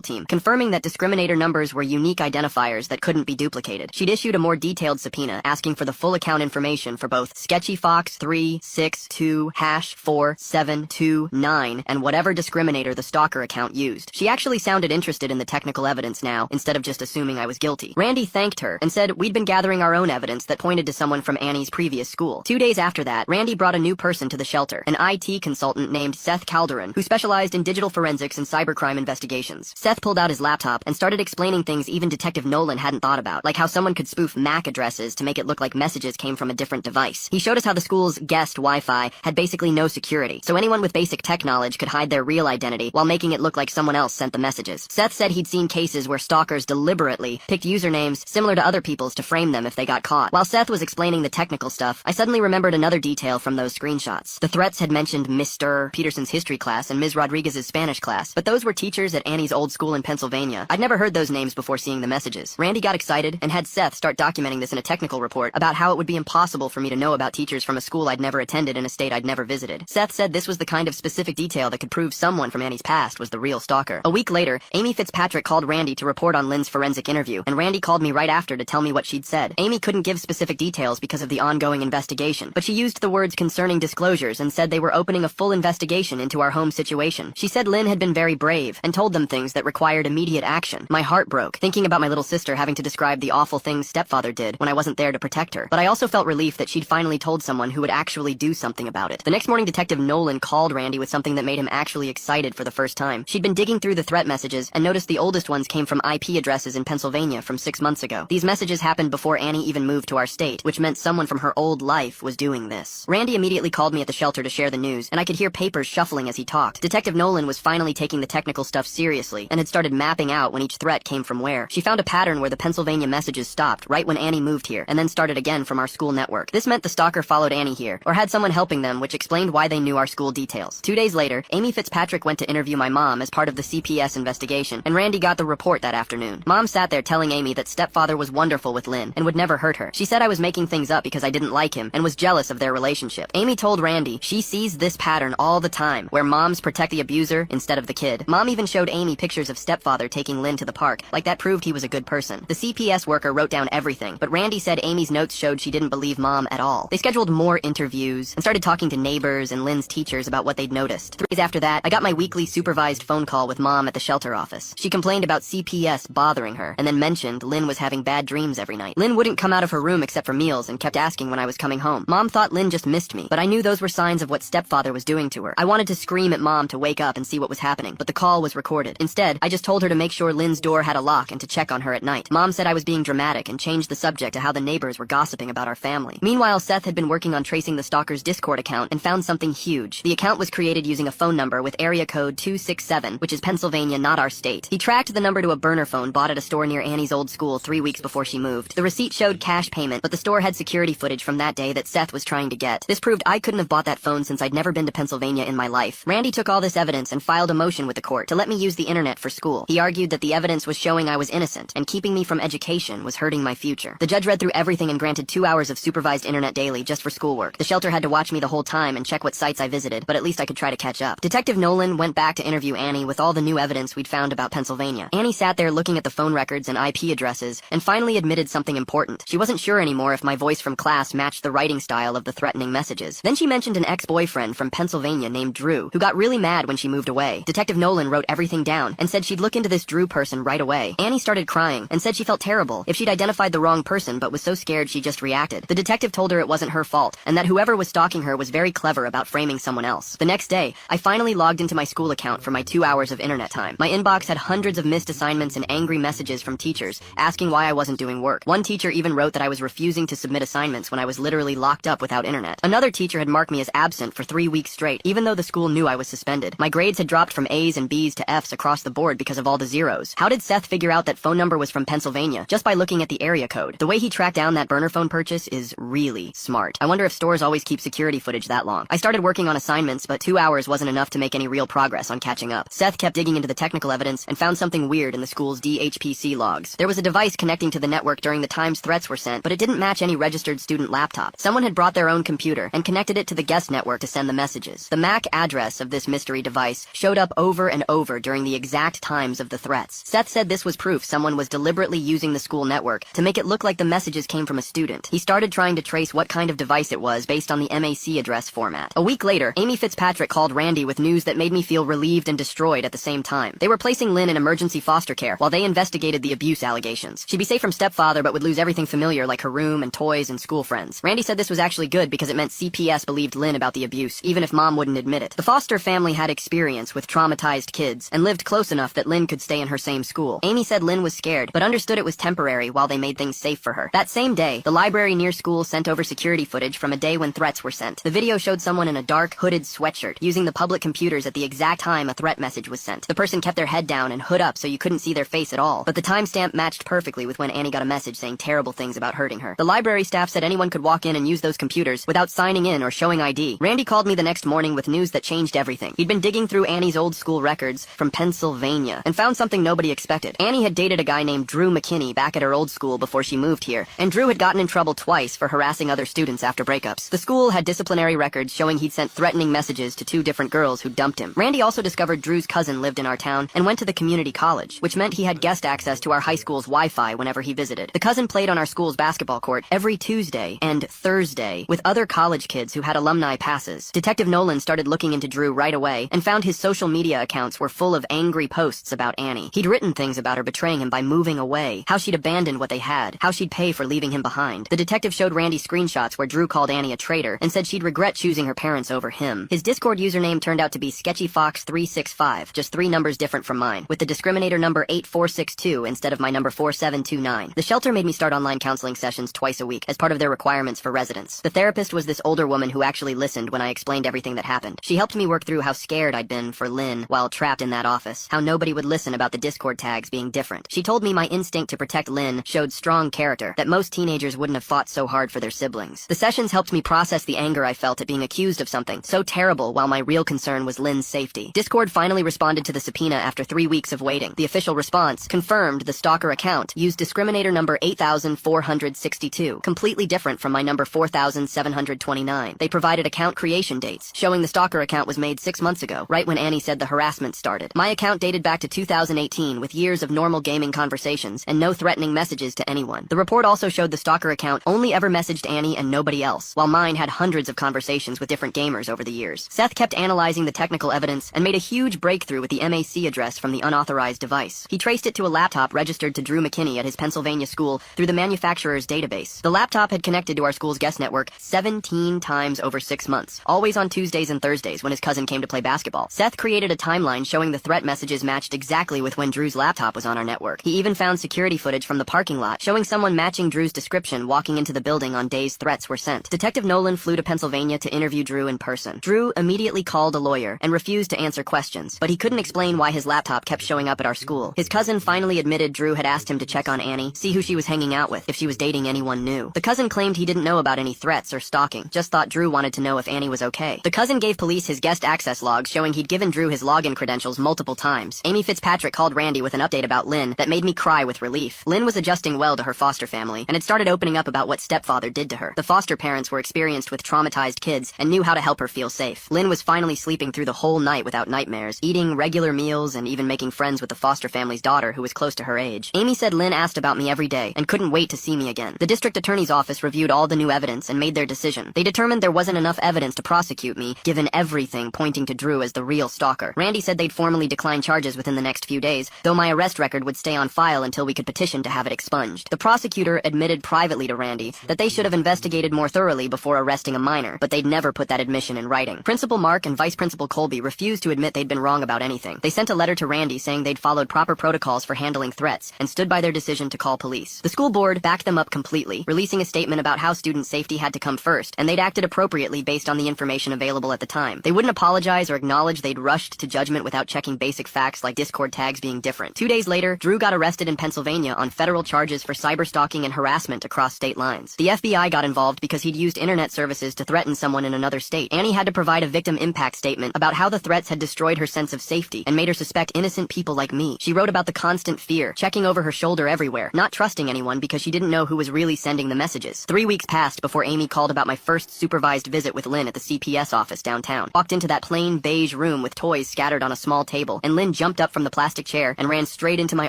team, confirming that discriminator numbers were unique identifiers that couldn't be duplicated. She'd issued a more detailed subpoena asking for the full account information for both Sketchy Fox 362 #4729 and whatever discriminator the stalker account used. She actually sounded interested in the technical evidence now, instead of just assuming I was guilty. Randy thanked her and said we'd been gathering our own evidence that pointed to someone from Annie's previous school. 2 days after that, Randy brought a new person to the shelter, an IT consultant named Seth Calderon, who specialized in digital forensics and cybercrime investigations. Seth pulled out his laptop and started explaining things even Detective Nolan hadn't thought about, like how someone could spoof MAC addresses to make it look like messages came from a different device. He showed us how the school's guest Wi-Fi had basically no security, so anyone with basic tech knowledge could hide their real identity while making it look like someone else sent the messages. Seth said he'd seen cases where stalkers deliberately picked usernames similar to other people's to frame them if they got caught. While Seth was explaining the technical stuff, I suddenly remembered another detail from those screenshots. The threats had mentioned Mr. Peterson's history class and Ms. Rodriguez's Spanish class, but those were teachers at Annie's old school in Pennsylvania. I'd never heard those names before seeing the messages. Randy got excited and had Seth start documenting this in a technical report about how it would be impossible for me to know about teachers from a school I'd never attended in a state I'd never visited. Seth said this was the kind of specific detail that could prove someone from Annie's past was the real stalker. A week later, Amy Fitzpatrick called Randy to report on Lynn's forensic interview, and Randy called me right after to tell me what she'd said. Amy couldn't give specific details because of the ongoing investigation, but she used the words concerning disclosures and said they were opening a full investigation into our home situation. She said Lynn had been very brave and told them things that required immediate action. My heart broke, thinking about my little sister having to describe the awful things stepfather did when I wasn't there to protect her. But I also felt relief that she'd finally told someone who would actually do something about it. The next morning, Detective Nolan called Randy with something that made him actually excited for the first time. She'd been digging through the threat messages and noticed the oldest ones came from IP addresses in Pennsylvania from 6 months ago. These messages happened before Annie even moved to our state, which meant someone from her old life was doing this. Randy immediately called me at the shelter to share the news, and I could hear papers shuffling as he talked. Detective Nolan was finally taking the technical stuff seriously and had started mapping out when each threat came from where. She found a pattern where the Pennsylvania messages stopped right when Annie moved here and then started again from our school network. This meant the stalker followed Annie here, or had someone helping them, which explained why they knew our school details. 2 days later, Amy Fitzpatrick went to interview my mom as part of the CPS investigation, and Randy got the report that afternoon. Mom sat there telling Amy that stepfather was wonderful with Lynn and would never hurt her. She said I was making things up because I didn't like him and was jealous of their relationship. Amy told Randy she sees this pattern all the time, where moms protect the abuser instead of the kid. Mom even showed Amy pictures of stepfather taking Lynn to the park, like that proved he was a good person. The CPS worker wrote down everything, but Randy said Amy's notes showed she didn't believe Mom at all. They scheduled more interviews and started talking to neighbors and Lynn's teachers about what they'd noticed. 3 days after that, I got my weekly supervised phone call with Mom at the shelter office. She complained about CPS bothering her, and then mentioned Lynn was having bad dreams every night. Lynn wouldn't come out of her room except for meals and kept asking when I was coming home. Mom thought Lynn just missed me, but I knew those were signs of what stepfather was doing to her. I wanted to scream at Mom to wake up and see what was happening, but the call was recorded. Instead, I just told her to make sure Lynn's door had a lock and to check on her at night. Mom said I was being dramatic and changed the subject to how the neighbors were gossiping about our family. Meanwhile, Seth had been working on tracing the stalker's Discord account and found something huge. The account was created using a phone number with area code 267, which is Pennsylvania, not our state. He tracked the number to a burner phone bought at a store near Annie's old school 3 weeks before she moved. The receipt showed cash payment, but the store had security footage from that day that Seth was trying to get. This proved I couldn't have bought that phone since I'd never been to Pennsylvania in my life. Randy took all this evidence and filed a motion with the court to let me use the internet for school. He argued that the evidence was showing I was innocent, and keeping me from education was hurting my future. The judge read through everything and granted 2 hours of supervised internet daily just for schoolwork. The shelter had to watch me the whole time and check what sites I visited, but at least I could try to catch up. Detective Nolan went back to interview Annie with all the new evidence we'd found about Pennsylvania. Annie sat there looking at the phone records and IP addresses, and finally admitted something important. She wasn't sure anymore if my voice from class matched the writing style of the threatening messages. Then she mentioned an ex-boyfriend from Pennsylvania named Drew, who got really mad when she moved away. Detective Nolan wrote everything down and said she'd look into this Drew person right away. Annie started crying and said she felt terrible if she'd identified the wrong person but was so scared she just reacted. The detective told her it wasn't her fault and that whoever was stalking her was very clever about framing someone else. The next day, I finally logged into my school account for my 2 hours of internet time. My inbox had hundreds of missed assignments and angry messages from teachers asking why I wasn't doing work. One teacher even wrote that I was refusing to submit assignments when I was literally locked up without internet. Another teacher had marked me as absent for 3 weeks straight, even though the school knew I was suspended. My grades had dropped from A's and B's to F's across the board because of all the zeros. How did Seth figure out that phone number was from Pennsylvania? Just by looking at the area code. The way he tracked down that burner phone purchase is really smart. I wonder if stores always keep security footage that long. I started working on assignments, but 2 hours wasn't enough to make any real progress on catching up. Seth kept digging into the technical evidence and found something weird in the school's DHPC logs. There was a device connecting to the network during the times threats were sent, but it didn't match any registered student laptop. Someone had brought their own computer and connected it to the guest network to send the messages. The MAC address of this mystery device showed up over and over during the exact times of the threats. Seth said this was proof someone was deliberately using the school network to make it look like the messages came from a student. He started trying to trace what kind of device it was based on the MAC address format. A week later, Amy Fitzpatrick called Randy with news that made me feel relieved and destroyed at the same time. They were placing Lynn in emergency foster care while they investigated the abuse allegations. She'd be safe from stepfather but would lose everything familiar like her room and toys and school friends. Randy said this was actually good because it meant CPS believed Lynn about the abuse, even if Mom wouldn't admit it. The foster family had experience with traumatized kids and lived close enough that Lynn could stay in her same school. Amy said Lynn was scared, but understood it was temporary while they made things safe for her. That same day, the library near school sent over security footage from a day when threats were sent. The video showed someone in a dark, hooded sweatshirt using the public computers at the exact time a threat message was sent. The person kept their head down and hood up so you couldn't see their face at all, but the timestamp matched perfectly with when Annie got a message saying terrible things about hurting her. The library staff said anyone could walk in and use those computers without signing in or showing ID. Randy called me the next morning with news that changed everything. He'd been digging through Annie's old school records from Pennsylvania and found something nobody expected. Annie had dated a guy named Drew McKinney back at her old school before she moved here, and Drew had gotten in trouble twice for harassing other students after breakups. The school had disciplinary records showing he'd sent threatening messages to 2 different girls who dumped him. Randy also discovered Drew's cousin lived in our town and went to the community college, which meant he had guest access to our high school's Wi-Fi whenever he visited. The cousin played on our school's basketball court every Tuesday and Thursday with other college kids who had alumni passes. Detective Nolan started looking into Drew right away and found his social media accounts were full of angry posts about Annie. He'd written things about her betraying him by moving away, how she'd abandoned what they had, how she'd pay for leaving him behind. The detective showed Randy screenshots where Drew called Annie a traitor and said she'd regret choosing her parents over him. His Discord username turned out to be SketchyFox365, just 3 numbers different from mine, with the discriminator number 8462 instead of my number 4729. The shelter made me start online counseling sessions twice a week as part of their requirements for residents. The therapist was this older woman who actually listened when I explained everything that happened. She helped me work through how scared I'd been for Lynn while trapped in that office, how nobody would listen about the Discord tags being different. She told me my instinct to protect Lynn showed strong character, that most teenagers wouldn't have fought so hard for their siblings. The sessions helped me process the anger I felt at being accused of something so terrible while my real concern was Lynn's safety. Discord finally responded to the subpoena after 3 weeks of waiting. The official response confirmed the stalker account used discriminator number 8462, completely different from my number 4729. They provided account creation dates, showing the stalker account was made 6 months ago, right when Annie said the harassment started. My account dated back to 2018 with years of normal gaming conversations and no threatening messages to anyone. The report also showed the stalker account only ever messaged Annie and nobody else, while mine had hundreds of conversations with different gamers over the years. Seth kept analyzing the technical evidence and made a huge breakthrough with the MAC address from the unauthorized device. He traced it to a laptop registered to Drew McKinney at his Pennsylvania school through the manufacturer's database. The laptop had connected to our school's guest network 17 times over 6 months, always on Tuesdays and Thursdays when his cousin came to play basketball. Seth created a timeline showing the threat messages matched exactly with when Drew's laptop was on our network. He even found security footage from the parking lot showing someone matching Drew's description walking into the building on days threats were sent. Detective Nolan flew to Pennsylvania to interview Drew in person. Drew immediately called a lawyer and refused to answer questions, but he couldn't explain why his laptop kept showing up at our school. His cousin finally admitted Drew had asked him to check on Annie, see who she was hanging out with, if she was dating anyone new. The cousin claimed he didn't know about any threats or stalking, just thought Drew wanted to know if Annie was okay. The cousin gave police his guest access logs showing he'd given Drew his login credentials multiple times. Amy Fitzpatrick called Randy with an update about Lynn that made me cry with relief. Lynn was adjusting well to her foster family and had started opening up about what stepfather did to her. The foster parents were experienced with traumatized kids and knew how to help her feel safe. Lynn was finally sleeping through the whole night without nightmares, eating regular meals and even making friends with the foster family's daughter who was close to her age. Amy said Lynn asked about me every day and couldn't wait to see me again. The district attorney's office reviewed all the new evidence and made their decision. They determined there wasn't enough evidence to prosecute me, given everything pointing to Drew as the real stalker. Randy said they'd formally decline charges within the next few days, though my arrest record would stay on file until we could petition to have it expunged. The prosecutor admitted privately to Randy that they should have investigated more thoroughly before arresting a minor, but they'd never put that admission in writing. Principal Mark and Vice Principal Colby refused to admit they'd been wrong about anything. They sent a letter to Randy saying they'd followed proper protocols for handling threats and stood by their decision to call police. The school board backed them up completely, releasing a statement about how student safety had to come first, and they'd acted appropriately based on the information available at the time. They wouldn't apologize or acknowledge they'd rushed to judgment without checking basic facts like Discord tags being different. 2 days later, Drew got arrested in Pennsylvania on federal charges for cyberstalking and harassment across state lines. The FBI got involved because he'd used internet services to threaten someone in another state. Annie had to provide a victim impact statement about how the threats had destroyed her sense of safety and made her suspect innocent people like me. She wrote about the constant fear, checking over her shoulder everywhere, not trusting anyone because she didn't know who was really sending the messages. 3 weeks passed before Amy called about my first supervised visit with Lynn at the CPS office downtown. Walked into that plain beige room with toys scattered on a small table, and Lynn jumped up from the plastic chair and ran straight into my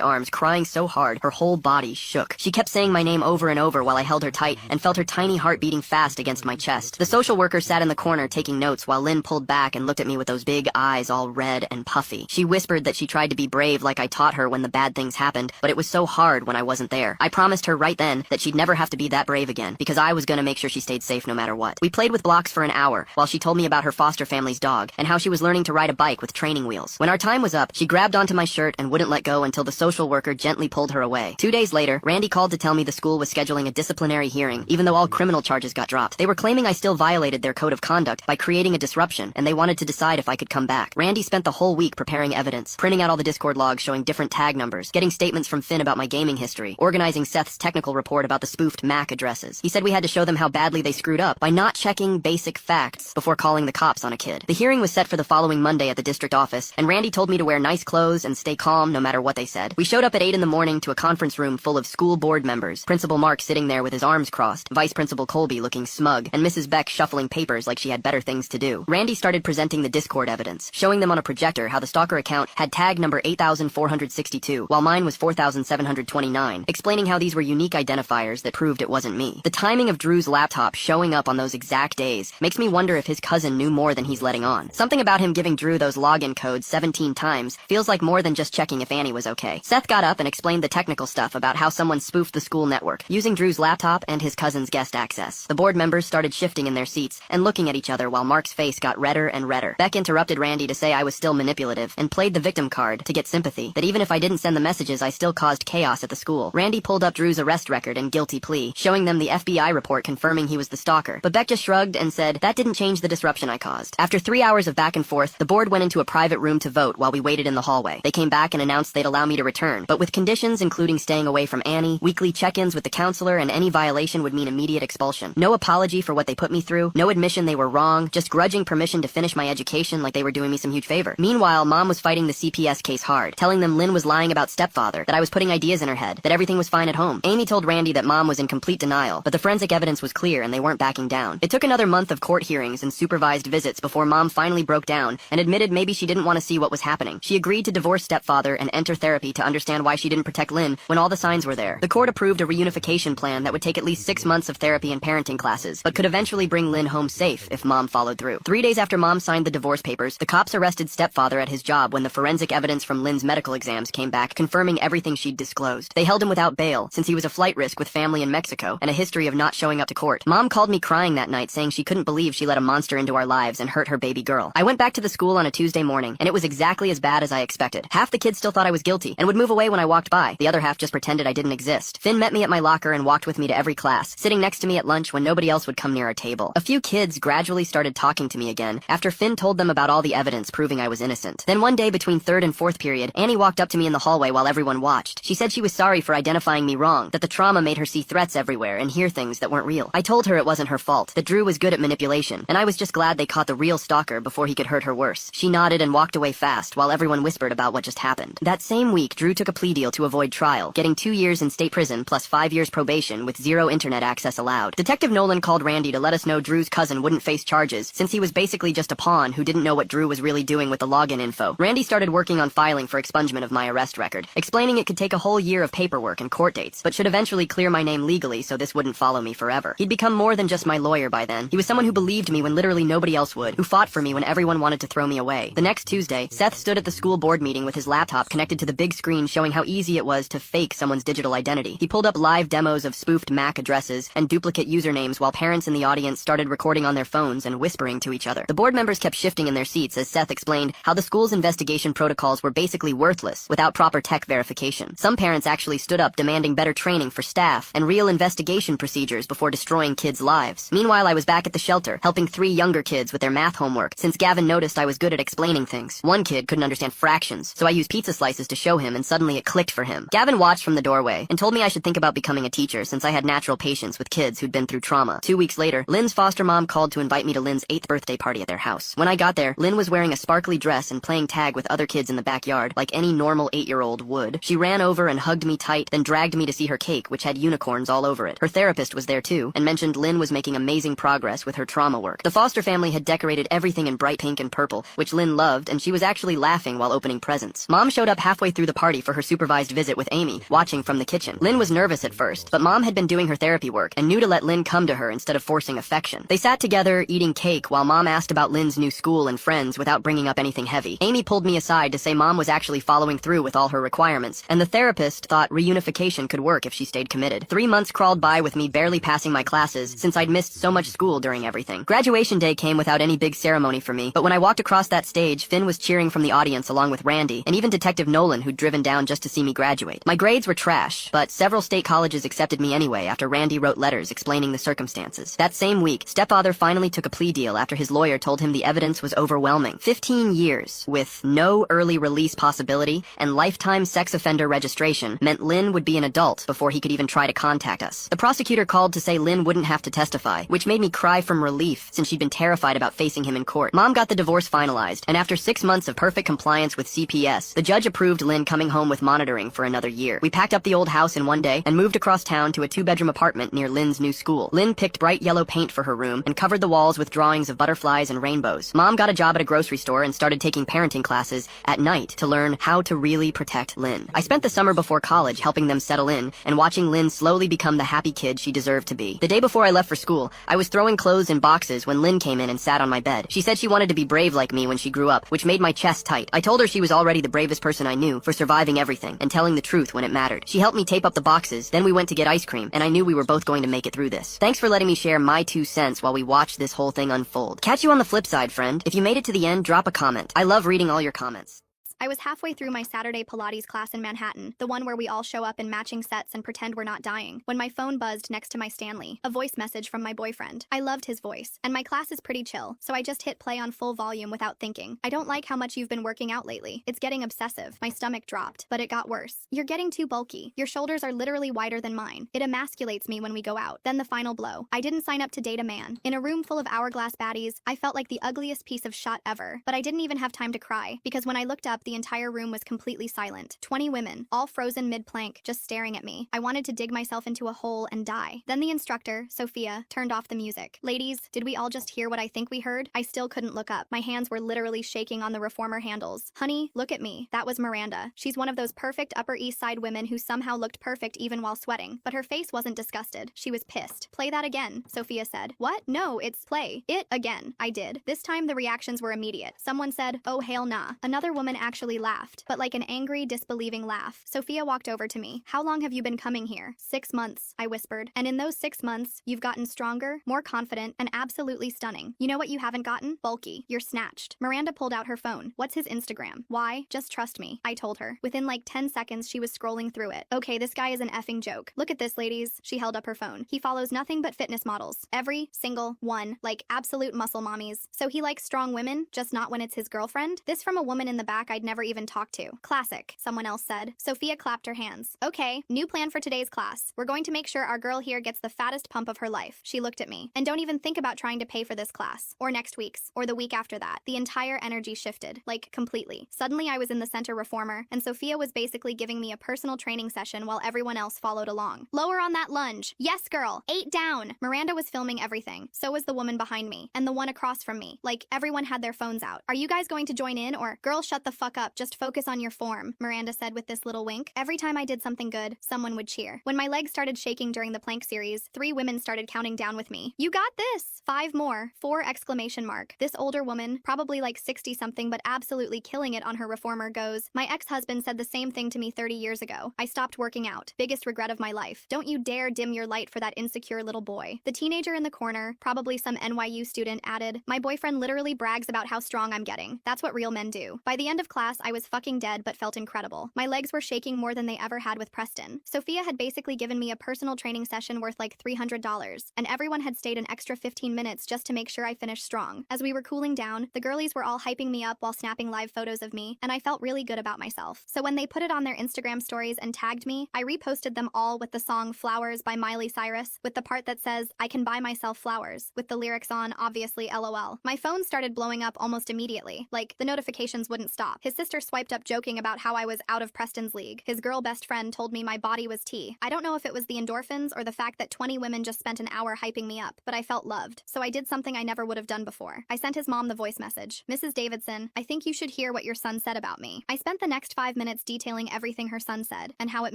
arms, crying so hard her whole body shook. She kept saying my name over and over while I held her tight and felt her tiny heart beating fast against my chest. The social worker sat in the corner taking notes while Lynn pulled back and looked at me with those big eyes all red and puffy. She whispered that she tried to be brave like I taught her when the bad things happened, but it was so hard when I wasn't there. I promised her right then that she'd never have to be that brave again because I was gonna make sure she stayed safe no matter what. We played with blocks for an hour while she told me about her foster family's dog and how she was learning to ride a bike with training wheels. When our time was up, she grabbed onto my shirt and wouldn't let go until the social worker gently pulled her away. 2 days later, Randy called to tell me the school was scheduling a disciplinary hearing, even though all criminal charges got dropped. They were claiming I still violated their code of conduct by creating a disruption, and they wanted to decide if I could come back. Randy spent the whole week preparing evidence, printing out all the Discord logs showing different tag numbers, getting statements from Finn about my gaming history, organizing Seth's technical report about the spoofed MAC addresses. He said we had to show them how badly they screwed up by not checking basic facts before calling the cops on a kid. The hearing was set for the following Monday at the district office, and Randy told me to wear nice clothes and stay calm no matter what they said. We showed up at 8 in the morning to a conference room full of school board members, Principal Mark sitting there with his arms crossed, Vice Principal Colby looking smug, and Mrs. Beck shuffling papers like she had better things to do. Randy started presenting the Discord evidence, showing them on a projector how the stalker account had tag number 8462, while mine was 4729, explaining how these were unique identifiers that proved it wasn't me. The timing of Drew's laptop showing up on those exact days makes me wonder if his cousin knew more than he's letting on. Something about him giving Drew those login codes 17 times feels like more than just checking if Annie was okay. Seth got up and explained the technical stuff about how someone spoofed the school network, using Drew's laptop and his cousin's guest access. The board members started shifting in their seats and looking at each other while Mark's face got redder and redder. Beck interrupted Randy to say I was still manipulative and played the victim card to get sympathy, that even if I didn't send the messages I still caused chaos at the school. Randy pulled up Drew's arrest record and guilty plea, showing them the FBI report confirming he was the stalker, but Beck just shrugged and said that didn't change the disruption I caused. After 3 hours of back and forth, the board went into a private room to vote while we waited in the hallway. They came back and announced they'd allow me to return, but with conditions including staying away from Annie, weekly check-ins with the counselor, and any violation would mean immediate expulsion. No apology for what they put me through, no admission they were wrong, just grudging permission to finish my education like they were doing me some huge favor. Meanwhile, Mom was fighting the CPS case hard, telling them Lynn was lying about stepfather, that I was putting ideas in her head, that everything was fine at home. Amy told Randy that Mom was in complete denial, but the forensic evidence was clear and they weren't backing down. It took another month of court hearings and supervised visits before Mom finally broke down and admitted maybe she didn't want to see what was happening. She agreed to divorce stepfather and enter therapy to understand why she didn't protect Lynn when all the signs were there. The court approved a reunification plan that would take at least 6 months of therapy and parenting classes, but could eventually bring Lynn home safe if Mom followed through. 3 days after Mom signed the divorce papers, the cops arrested stepfather at his job when the forensic evidence from Lynn's medical exams came back, confirming everything she'd disclosed. They held him without bail, since he was a flight risk with family in Mexico and a history of not showing up to court. Mom called me crying that night, saying she couldn't believe she let a monster into our lives and hurt her baby girl. I went back to the school on a Tuesday morning, and it was exactly as bad as I expected. Half the kids still thought I was guilty and would move away when I walked by. The other half just pretended I didn't exist. Finn met me at my locker and walked with me to every class, sitting next to me at lunch when nobody else would come near our table. A few kids gradually started talking to me again after Finn told them about all the evidence proving I was innocent. Then one day between 3rd and 4th period, Annie walked up to me in the hallway while everyone watched. She said she was sorry for identifying me wrong, that the trauma made her see threats everywhere and hear things that weren't real. I told her it wasn't her fault, that Drew was good at manipulation, and I was just glad they caught the real stalker before he could hurt her worse. She nodded and walked away fast while everyone whispered about what just happened. That same week, Drew took a plea deal to avoid trial, getting 2 years in state prison plus 5 years probation with 0 internet access allowed. Detective Nolan called Randy to let us know Drew's cousin wouldn't face charges, since he was basically just a pawn who didn't know what Drew was really doing with the login info. Randy started working on filing for expungement of my arrest record, explaining it could take a whole year of paperwork and court dates, but should eventually clear my name legally so this wouldn't follow me forever. He'd become more than just my lawyer by then. He was someone who believed me when literally nobody else would, who fought for me when everyone wanted to throw me away. The next Tuesday, Seth stood at the school board meeting with his laptop connected to the big screen showing how easy it was to fake someone's digital identity. He pulled up live demos of spoofed MAC addresses and duplicate usernames while parents in the audience started recording on their phones and whispering to each other. The board members kept shifting in their seats as Seth explained how the school's investigation protocols were basically worthless without proper tech verification. Some parents actually stood up demanding better training for staff and real investigation procedures before destroying kids' lives. Meanwhile, I was back at the shelter, helping 3 younger kids with their math homework, since Gavin noticed I was good at explaining things. One kid couldn't understand fractions, so I used pizza slices to show him, and suddenly it clicked for him. Gavin watched from the doorway and told me I should think about becoming a teacher since I had natural patience with kids who'd been through trauma. 2 weeks later, Lynn's foster mom called to invite me to Lynn's 8th birthday party at their house. When I got there, Lynn was wearing a sparkly dress and playing tag with other kids in the backyard, like any normal 8-year-old would. She ran over and hugged me tight, then dragged me to see her cake, which had unicorns all over it. Her therapist was there too, and mentioned Lynn was making amazing progress with her trauma work. The foster family had decorated everything in bright pink and purple, which Lynn loved, and she was actually laughing while opening presents. Mom showed up halfway through the party for her supervised visit with Amy, watching from the kitchen. Lynn was nervous at first, but Mom had been doing her therapy work and knew to let Lynn come to her instead of forcing affection. They sat together, eating cake, while Mom asked about Lynn's new school and friends without bringing up anything heavy. Amy pulled me aside to say Mom was actually following through with all her requirements, and the therapist thought reunification could work if she stayed committed. 3 months crawled by with me barely passing my classes since I'd missed so much school during everything. Graduation day came without any big ceremony for me, but when I walked across that stage, Finn was cheering from the audience along with Randy, and even Detective Nolan, who'd driven down just to see me graduate. My grades were trash, but several state colleges accepted me anyway after Randy wrote letters explaining the circumstances. That same week, stepfather finally took a plea deal after his lawyer told him the evidence was overwhelming. 15 years, with no early release possibility and lifetime sex offender registration, meant Lynn would be an adult before he could even try to contact us. The prosecutor called to say Lynn wouldn't have to testify, which made me cry from relief since she'd been terrified about facing him in court. Mom got the divorce finalized, and after 6 months of perfect compliance with CPS, the judge approved Lynn coming home with monitoring for another year. We packed up the old house in one day and moved across town to a 2-bedroom apartment near Lynn's new school. Lynn picked bright yellow paint for her room and covered the walls with drawings of butterflies and rainbows. Mom got a job at a grocery store and started taking parenting classes at night to learn how to really protect Lynn. I spent the summer before college helping them settle in and watching Lynn slowly become the happy kid she deserved to be. The day before I left for school, I was throwing clothes in boxes when Lynn came in and sat on my bed. She said she wanted to be brave like me when she grew up, which made my chest tight. I told her she was already the bravest person I knew for surviving everything and telling the truth when it mattered. She helped me tape up the boxes, then we went to get ice cream, and I knew we were both going to make it through this. Thanks for letting me share my 2 cents while we watched this whole thing unfold. Catch you on the flip side, friend. If you made it to the end, drop a comment. I love reading all your comments. I was halfway through my Saturday Pilates class in Manhattan, the one where we all show up in matching sets and pretend we're not dying, when my phone buzzed next to my Stanley, a voice message from my boyfriend. I loved his voice, and my class is pretty chill, so I just hit play on full volume without thinking. I don't like how much you've been working out lately. It's getting obsessive. My stomach dropped, but it got worse. You're getting too bulky. Your shoulders are literally wider than mine. It emasculates me when we go out. Then the final blow. I didn't sign up to date a man. In a room full of hourglass baddies, I felt like the ugliest piece of shit ever. But I didn't even have time to cry, because when I looked up, the entire room was completely silent. 20 women, all frozen mid-plank, just staring at me. I wanted to dig myself into a hole and die. Then the instructor, Sophia, turned off the music. Ladies, did we all just hear what I think we heard? I still couldn't look up. My hands were literally shaking on the reformer handles. Honey, look at me. That was Miranda. She's one of those perfect Upper East Side women who somehow looked perfect even while sweating. But her face wasn't disgusted. She was pissed. Play that again, Sophia said. What? No, it's play it again. I did. This time the reactions were immediate. Someone said, oh hell nah. Another woman actually laughed, but like an angry, disbelieving laugh. Sophia walked over to me. How long have you been coming here? 6 months, I whispered. And in those 6 months, you've gotten stronger, more confident, and absolutely stunning. You know what you haven't gotten? Bulky. You're snatched. Miranda pulled out her phone. What's his Instagram? Why? Just trust me, I told her. Within like 10 seconds, she was scrolling through it. Okay, this guy is an effing joke. Look at this, ladies. She held up her phone. He follows nothing but fitness models. Every single one. Like absolute muscle mommies. So he likes strong women, just not when it's his girlfriend? This from a woman in the back I'd never even talked to. Classic, someone else said. Sophia clapped her hands. Okay, new plan for today's class. We're going to make sure our girl here gets the fattest pump of her life. She looked at me. And don't even think about trying to pay for this class. Or next week's. Or the week after that. The entire energy shifted. Like, completely. Suddenly I was in the center reformer, and Sophia was basically giving me a personal training session while everyone else followed along. Lower on that lunge. Yes, girl. 8 down. Miranda was filming everything. So was the woman behind me. And the one across from me. Like, everyone had their phones out. Are you guys going to join in or, girl, shut the fuck up. Just focus on your form, Miranda said with this little wink. Every time I did something good, someone would cheer. When my legs started shaking during the plank series, 3 women started counting down with me. You got this! 5 more. 4 exclamation mark. This older woman, probably like 60 something but absolutely killing it on her reformer, goes, my ex-husband said the same thing to me 30 years ago. I stopped working out. Biggest regret of my life. Don't you dare dim your light for that insecure little boy. The teenager in the corner, probably some NYU student, added, my boyfriend literally brags about how strong I'm getting. That's what real men do. By the end of class, I was fucking dead but felt incredible. My legs were shaking more than they ever had with Preston. Sophia had basically given me a personal training session worth like $300, and everyone had stayed an extra 15 minutes just to make sure I finished strong. As we were cooling down, the girlies were all hyping me up while snapping live photos of me, and I felt really good about myself. So when they put it on their Instagram stories and tagged me, I reposted them all with the song Flowers by Miley Cyrus, with the part that says, I can buy myself flowers, with the lyrics on, obviously LOL. My phone started blowing up almost immediately. Like, the notifications wouldn't stop. His sister swiped up joking about how I was out of Preston's league. His girl best friend told me my body was tea. I don't know if it was the endorphins or the fact that 20 women just spent an hour hyping me up, but I felt loved. So I did something I never would have done before. I sent his mom the voice message. Mrs. Davidson, I think you should hear what your son said about me. I spent the next 5 minutes detailing everything her son said and how it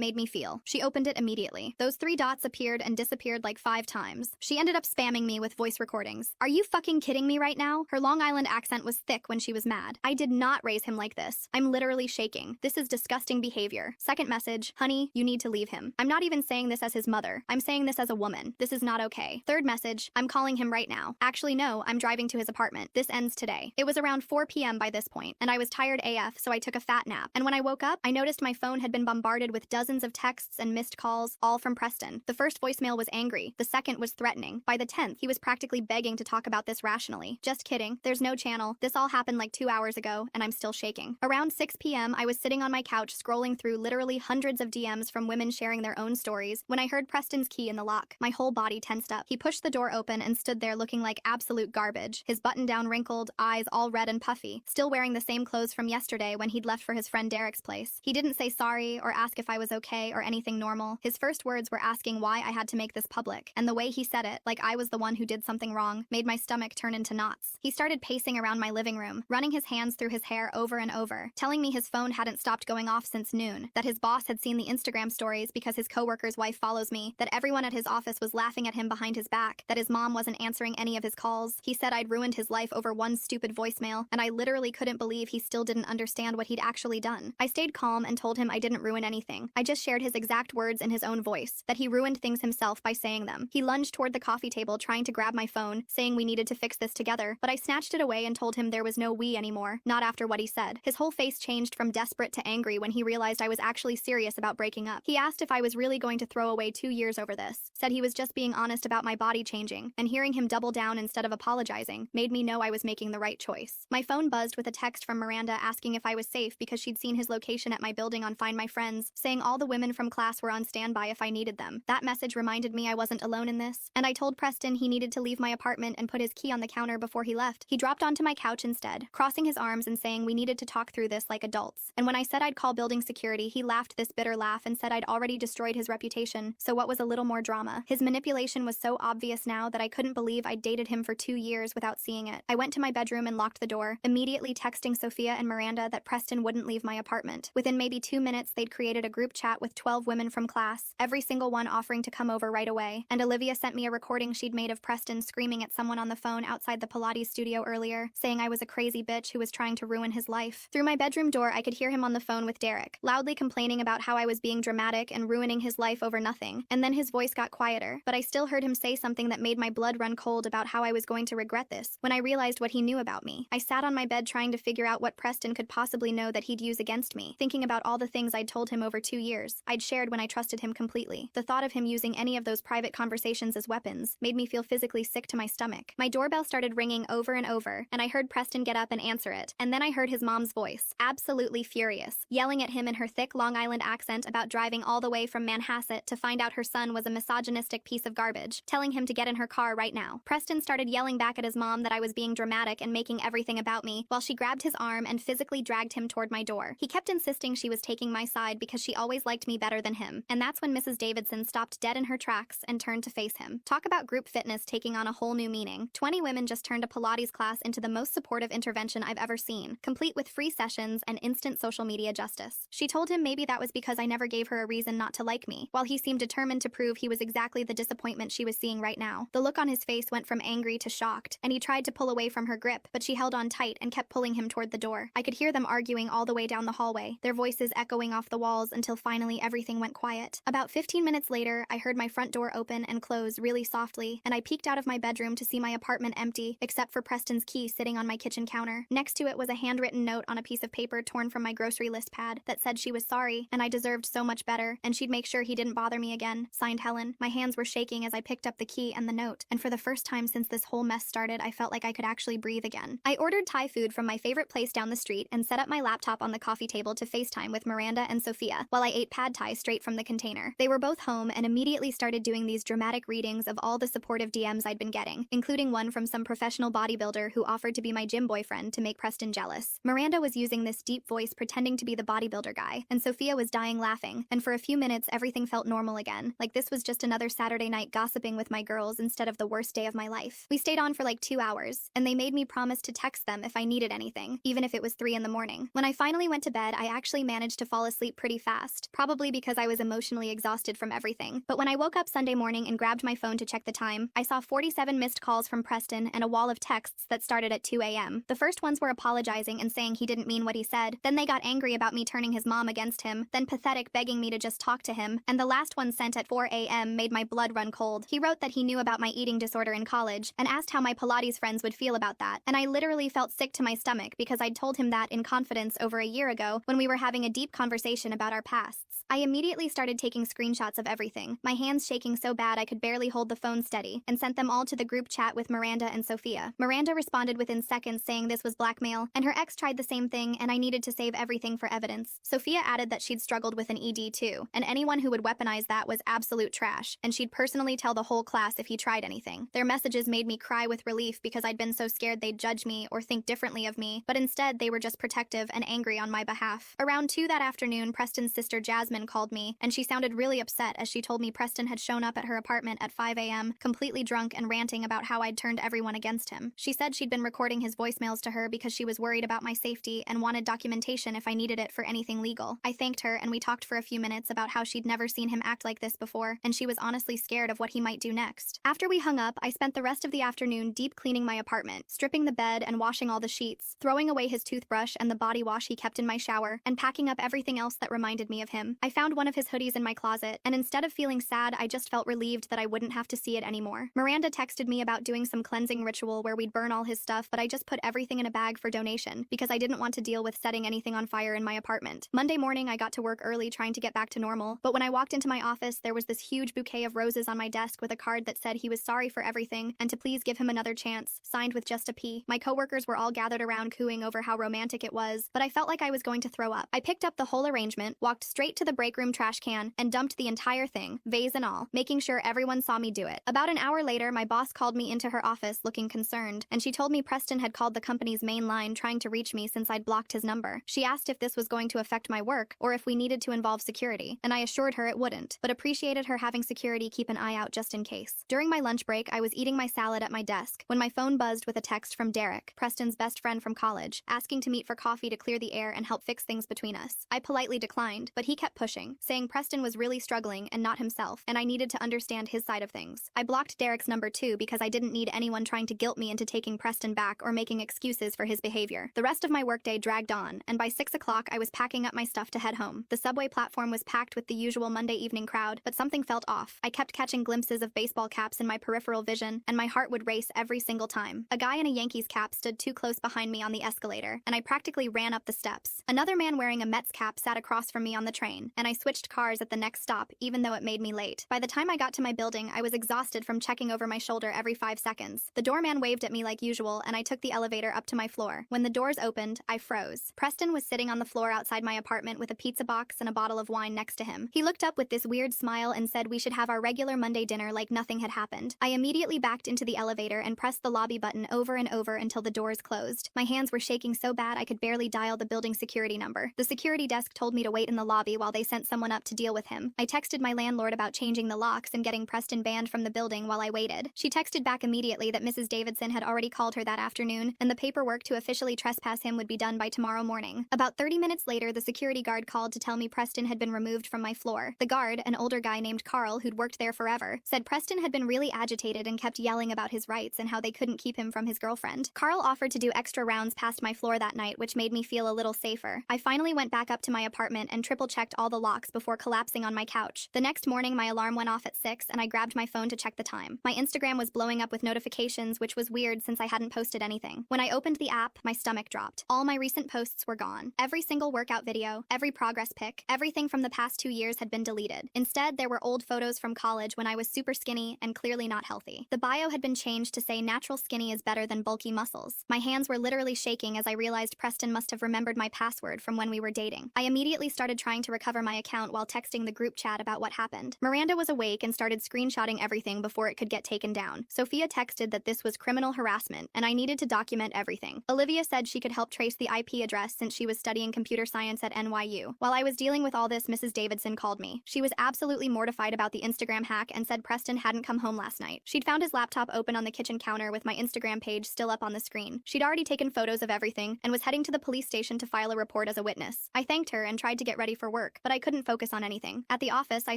made me feel. She opened it immediately. Those 3 dots appeared and disappeared like 5 times. She ended up spamming me with voice recordings. Are you fucking kidding me right now? Her Long Island accent was thick when she was mad. I did not raise him like this. I'm literally shaking. This is disgusting behavior. Second message, honey, you need to leave him. I'm not even saying this as his mother. I'm saying this as a woman. This is not okay. Third message, I'm calling him right now. Actually, no, I'm driving to his apartment. This ends today. It was around 4 p.m. by this point, and I was tired AF, so I took a fat nap. And when I woke up, I noticed my phone had been bombarded with dozens of texts and missed calls, all from Preston. The first voicemail was angry. The second was threatening. By the 10th, he was practically begging to talk about this rationally. Just kidding. There's no channel. This all happened like 2 hours ago, and I'm still shaking. Around 6 p.m., I was sitting on my couch scrolling through literally hundreds of DMs from women sharing their own stories when I heard Preston's key in the lock. My whole body tensed up. He pushed the door open and stood there looking like absolute garbage, his button-down wrinkled, eyes all red and puffy, still wearing the same clothes from yesterday when he'd left for his friend Derek's place. He didn't say sorry or ask if I was okay or anything normal. His first words were asking why I had to make this public, and the way he said it, like I was the one who did something wrong, made my stomach turn into knots. He started pacing around my living room, running his hands through his hair over and over, telling me his phone hadn't stopped going off since noon, that his boss had seen the Instagram stories because his coworker's wife follows me, that everyone at his office was laughing at him behind his back, that his mom wasn't answering any of his calls. He said I'd ruined his life over one stupid voicemail, and I literally couldn't believe he still didn't understand what he'd actually done. I stayed calm and told him I didn't ruin anything. I just shared his exact words in his own voice, that he ruined things himself by saying them. He lunged toward the coffee table trying to grab my phone, saying we needed to fix this together, but I snatched it away and told him there was no we anymore, not after what he said. His His whole face changed from desperate to angry when he realized I was actually serious about breaking up. He asked if I was really going to throw away 2 years over this, said he was just being honest about my body changing, and hearing him double down instead of apologizing made me know I was making the right choice. My phone buzzed with a text from Miranda asking if I was safe because she'd seen his location at my building on Find My Friends, saying all the women from class were on standby if I needed them. That message reminded me I wasn't alone in this, and I told Preston he needed to leave my apartment and put his key on the counter before he left. He dropped onto my couch instead, crossing his arms and saying we needed to talk through this like adults. And when I said I'd call building security, he laughed this bitter laugh and said I'd already destroyed his reputation, so what was a little more drama? His manipulation was so obvious now that I couldn't believe I'd dated him for 2 years without seeing it. I went to my bedroom and locked the door, immediately texting Sophia and Miranda that Preston wouldn't leave my apartment. Within maybe 2 minutes, they'd created a group chat with 12 women from class, every single one offering to come over right away, and Olivia sent me a recording she'd made of Preston screaming at someone on the phone outside the Pilates studio earlier, saying I was a crazy bitch who was trying to ruin his life. Through my bedroom door, I could hear him on the phone with Derek, loudly complaining about how I was being dramatic and ruining his life over nothing, and then his voice got quieter, but I still heard him say something that made my blood run cold about how I was going to regret this when I realized what he knew about me. I sat on my bed trying to figure out what Preston could possibly know that he'd use against me, thinking about all the things I'd told him over 2 years, I'd shared when I trusted him completely. The thought of him using any of those private conversations as weapons made me feel physically sick to my stomach. My doorbell started ringing over and over, and I heard Preston get up and answer it, and then I heard his mom's voice, absolutely furious, yelling at him in her thick Long Island accent about driving all the way from Manhasset to find out her son was a misogynistic piece of garbage, telling him to get in her car right now. Preston started yelling back at his mom that I was being dramatic and making everything about me, while she grabbed his arm and physically dragged him toward my door. He kept insisting she was taking my side because she always liked me better than him, and that's when Mrs. Davidson stopped dead in her tracks and turned to face him. Talk about group fitness taking on a whole new meaning. 20 women just turned a Pilates class into the most supportive intervention I've ever seen, complete with free sessions and instant social media justice. She told him maybe that was because I never gave her a reason not to like me, while he seemed determined to prove he was exactly the disappointment she was seeing right now. The look on his face went from angry to shocked, and he tried to pull away from her grip, but she held on tight and kept pulling him toward the door. I could hear them arguing all the way down the hallway, their voices echoing off the walls until finally everything went quiet. About 15 minutes later, I heard my front door open and close really softly, and I peeked out of my bedroom to see my apartment empty, except for Preston's key sitting on my kitchen counter. Next to it was a handwritten note on a piece of paper torn from my grocery list pad that said she was sorry, and I deserved so much better, and she'd make sure he didn't bother me again. Signed, Helen. My hands were shaking as I picked up the key and the note, and for the first time since this whole mess started, I felt like I could actually breathe again. I ordered Thai food from my favorite place down the street and set up my laptop on the coffee table to FaceTime with Miranda and Sophia, while I ate pad thai straight from the container. They were both home and immediately started doing these dramatic readings of all the supportive DMs I'd been getting, including one from some professional bodybuilder who offered to be my gym boyfriend to make Preston jealous. Miranda was using this deep voice pretending to be the bodybuilder guy, and Sophia was dying laughing, and for a few minutes everything felt normal again, like this was just another Saturday night gossiping with my girls instead of the worst day of my life. We stayed on for like 2 hours, and they made me promise to text them if I needed anything, even if it was 3 in the morning. When I finally went to bed, I actually managed to fall asleep pretty fast, probably because I was emotionally exhausted from everything. But when I woke up Sunday morning and grabbed my phone to check the time, I saw 47 missed calls from Preston and a wall of texts that started at 2 a.m. The first ones were apologizing and saying he didn't mean what he said, then they got angry about me turning his mom against him, then pathetic begging me to just talk to him, and the last one sent at 4 a.m. made my blood run cold. He wrote that he knew about my eating disorder in college and asked how my Pilates friends would feel about that, and I literally felt sick to my stomach because I'd told him that in confidence over a year ago when we were having a deep conversation about our pasts. I immediately started taking screenshots of everything, my hands shaking so bad I could barely hold the phone steady, and sent them all to the group chat with Miranda and Sophia. Miranda responded within seconds saying this was blackmail, and her ex tried the same thing and I needed to save everything for evidence. Sophia added that she'd struggled with an ED too, and anyone who would weaponize that was absolute trash, and she'd personally tell the whole class if he tried anything. Their messages made me cry with relief because I'd been so scared they'd judge me or think differently of me, but instead they were just protective and angry on my behalf. Around 2 that afternoon, Preston's sister Jasmine called me, and she sounded really upset as she told me Preston had shown up at her apartment at 5 a.m., completely drunk and ranting about how I'd turned everyone against him. She said she'd been recording his voicemails to her because she was worried about my safety and wanted documentation if I needed it for anything legal. I thanked her and we talked for a few minutes about how she'd never seen him act like this before, and she was honestly scared of what he might do next. After we hung up, I spent the rest of the afternoon deep cleaning my apartment, stripping the bed and washing all the sheets, throwing away his toothbrush and the body wash he kept in my shower, and packing up everything else that reminded me of him. I found one of his hoodies in my closet, and instead of feeling sad, I just felt relieved that I wouldn't have to see it anymore. Miranda texted me about doing some cleansing ritual where we'd burn all his stuff, but I just put everything in a bag for donation because I didn't want want to deal with setting anything on fire in my apartment. Monday morning, I got to work early trying to get back to normal, but when I walked into my office, there was this huge bouquet of roses on my desk with a card that said he was sorry for everything and to please give him another chance, signed with just a P. My coworkers were all gathered around cooing over how romantic it was, but I felt like I was going to throw up. I picked up the whole arrangement, walked straight to the break room trash can, and dumped the entire thing, vase and all, making sure everyone saw me do it. About an hour later, my boss called me into her office looking concerned, and she told me Preston had called the company's main line trying to reach me since I'd blocked his number. She asked if this was going to affect my work or if we needed to involve security, and I assured her it wouldn't, but appreciated her having security keep an eye out just in case. During my lunch break, I was eating my salad at my desk when my phone buzzed with a text from Derek, Preston's best friend from college, asking to meet for coffee to clear the air and help fix things between us. I politely declined, but he kept pushing, saying Preston was really struggling and not himself, and I needed to understand his side of things. I blocked Derek's number too because I didn't need anyone trying to guilt me into taking Preston back or making excuses for his behavior. The rest of my workday dragged on, and by 6 o'clock I was packing up my stuff to head home. The subway platform was packed with the usual Monday evening crowd, but something felt off. I kept catching glimpses of baseball caps in my peripheral vision, and my heart would race every single time. A guy in a Yankees cap stood too close behind me on the escalator, and I practically ran up the steps. Another man wearing a Mets cap sat across from me on the train, and I switched cars at the next stop, even though it made me late. By the time I got to my building, I was exhausted from checking over my shoulder every 5 seconds. The doorman waved at me like usual, and I took the elevator up to my floor. When the doors opened, I froze. Preston was sitting on the floor outside my apartment with a pizza box and a bottle of wine next to him. He looked up with this weird smile and said we should have our regular Monday dinner like nothing had happened. I immediately backed into the elevator and pressed the lobby button over and over until the doors closed. My hands were shaking so bad I could barely dial the building security number. The security desk told me to wait in the lobby while they sent someone up to deal with him. I texted my landlord about changing the locks and getting Preston banned from the building while I waited. She texted back immediately that Mrs. Davidson had already called her that afternoon, and the paperwork to officially trespass him would be done by tomorrow morning. About 30 minutes later, the security guard called to tell me Preston had been removed from my floor. The guard, an older guy named Carl who'd worked there forever, said Preston had been really agitated and kept yelling about his rights and how they couldn't keep him from his girlfriend. Carl offered to do extra rounds past my floor that night, which made me feel a little safer. I finally went back up to my apartment and triple-checked all the locks before collapsing on my couch. The next morning, my alarm went off at 6 and I grabbed my phone to check the time. My Instagram was blowing up with notifications, which was weird since I hadn't posted anything. When I opened the app, my stomach dropped. All my recent posts were gone. Every single workout video, every progress pic, everything from the past 2 years had been deleted. Instead, there were old photos from college when I was super skinny and clearly not healthy. The bio had been changed to say natural skinny is better than bulky muscles. My hands were literally shaking as I realized Preston must have remembered my password from when we were dating. I immediately started trying to recover my account while texting the group chat about what happened. Miranda was awake and started screenshotting everything before it could get taken down. Sophia texted that this was criminal harassment and I needed to document everything. Olivia said she could help trace the IP address since she was studying computer science at NYU. While I was dealing with all this, Mrs. Davidson called me. She was absolutely mortified about the Instagram hack and said Preston hadn't come home last night. She'd found his laptop open on the kitchen counter with my Instagram page still up on the screen. She'd already taken photos of everything and was heading to the police station to file a report as a witness. I thanked her and tried to get ready for work, but I couldn't focus on anything. At the office, I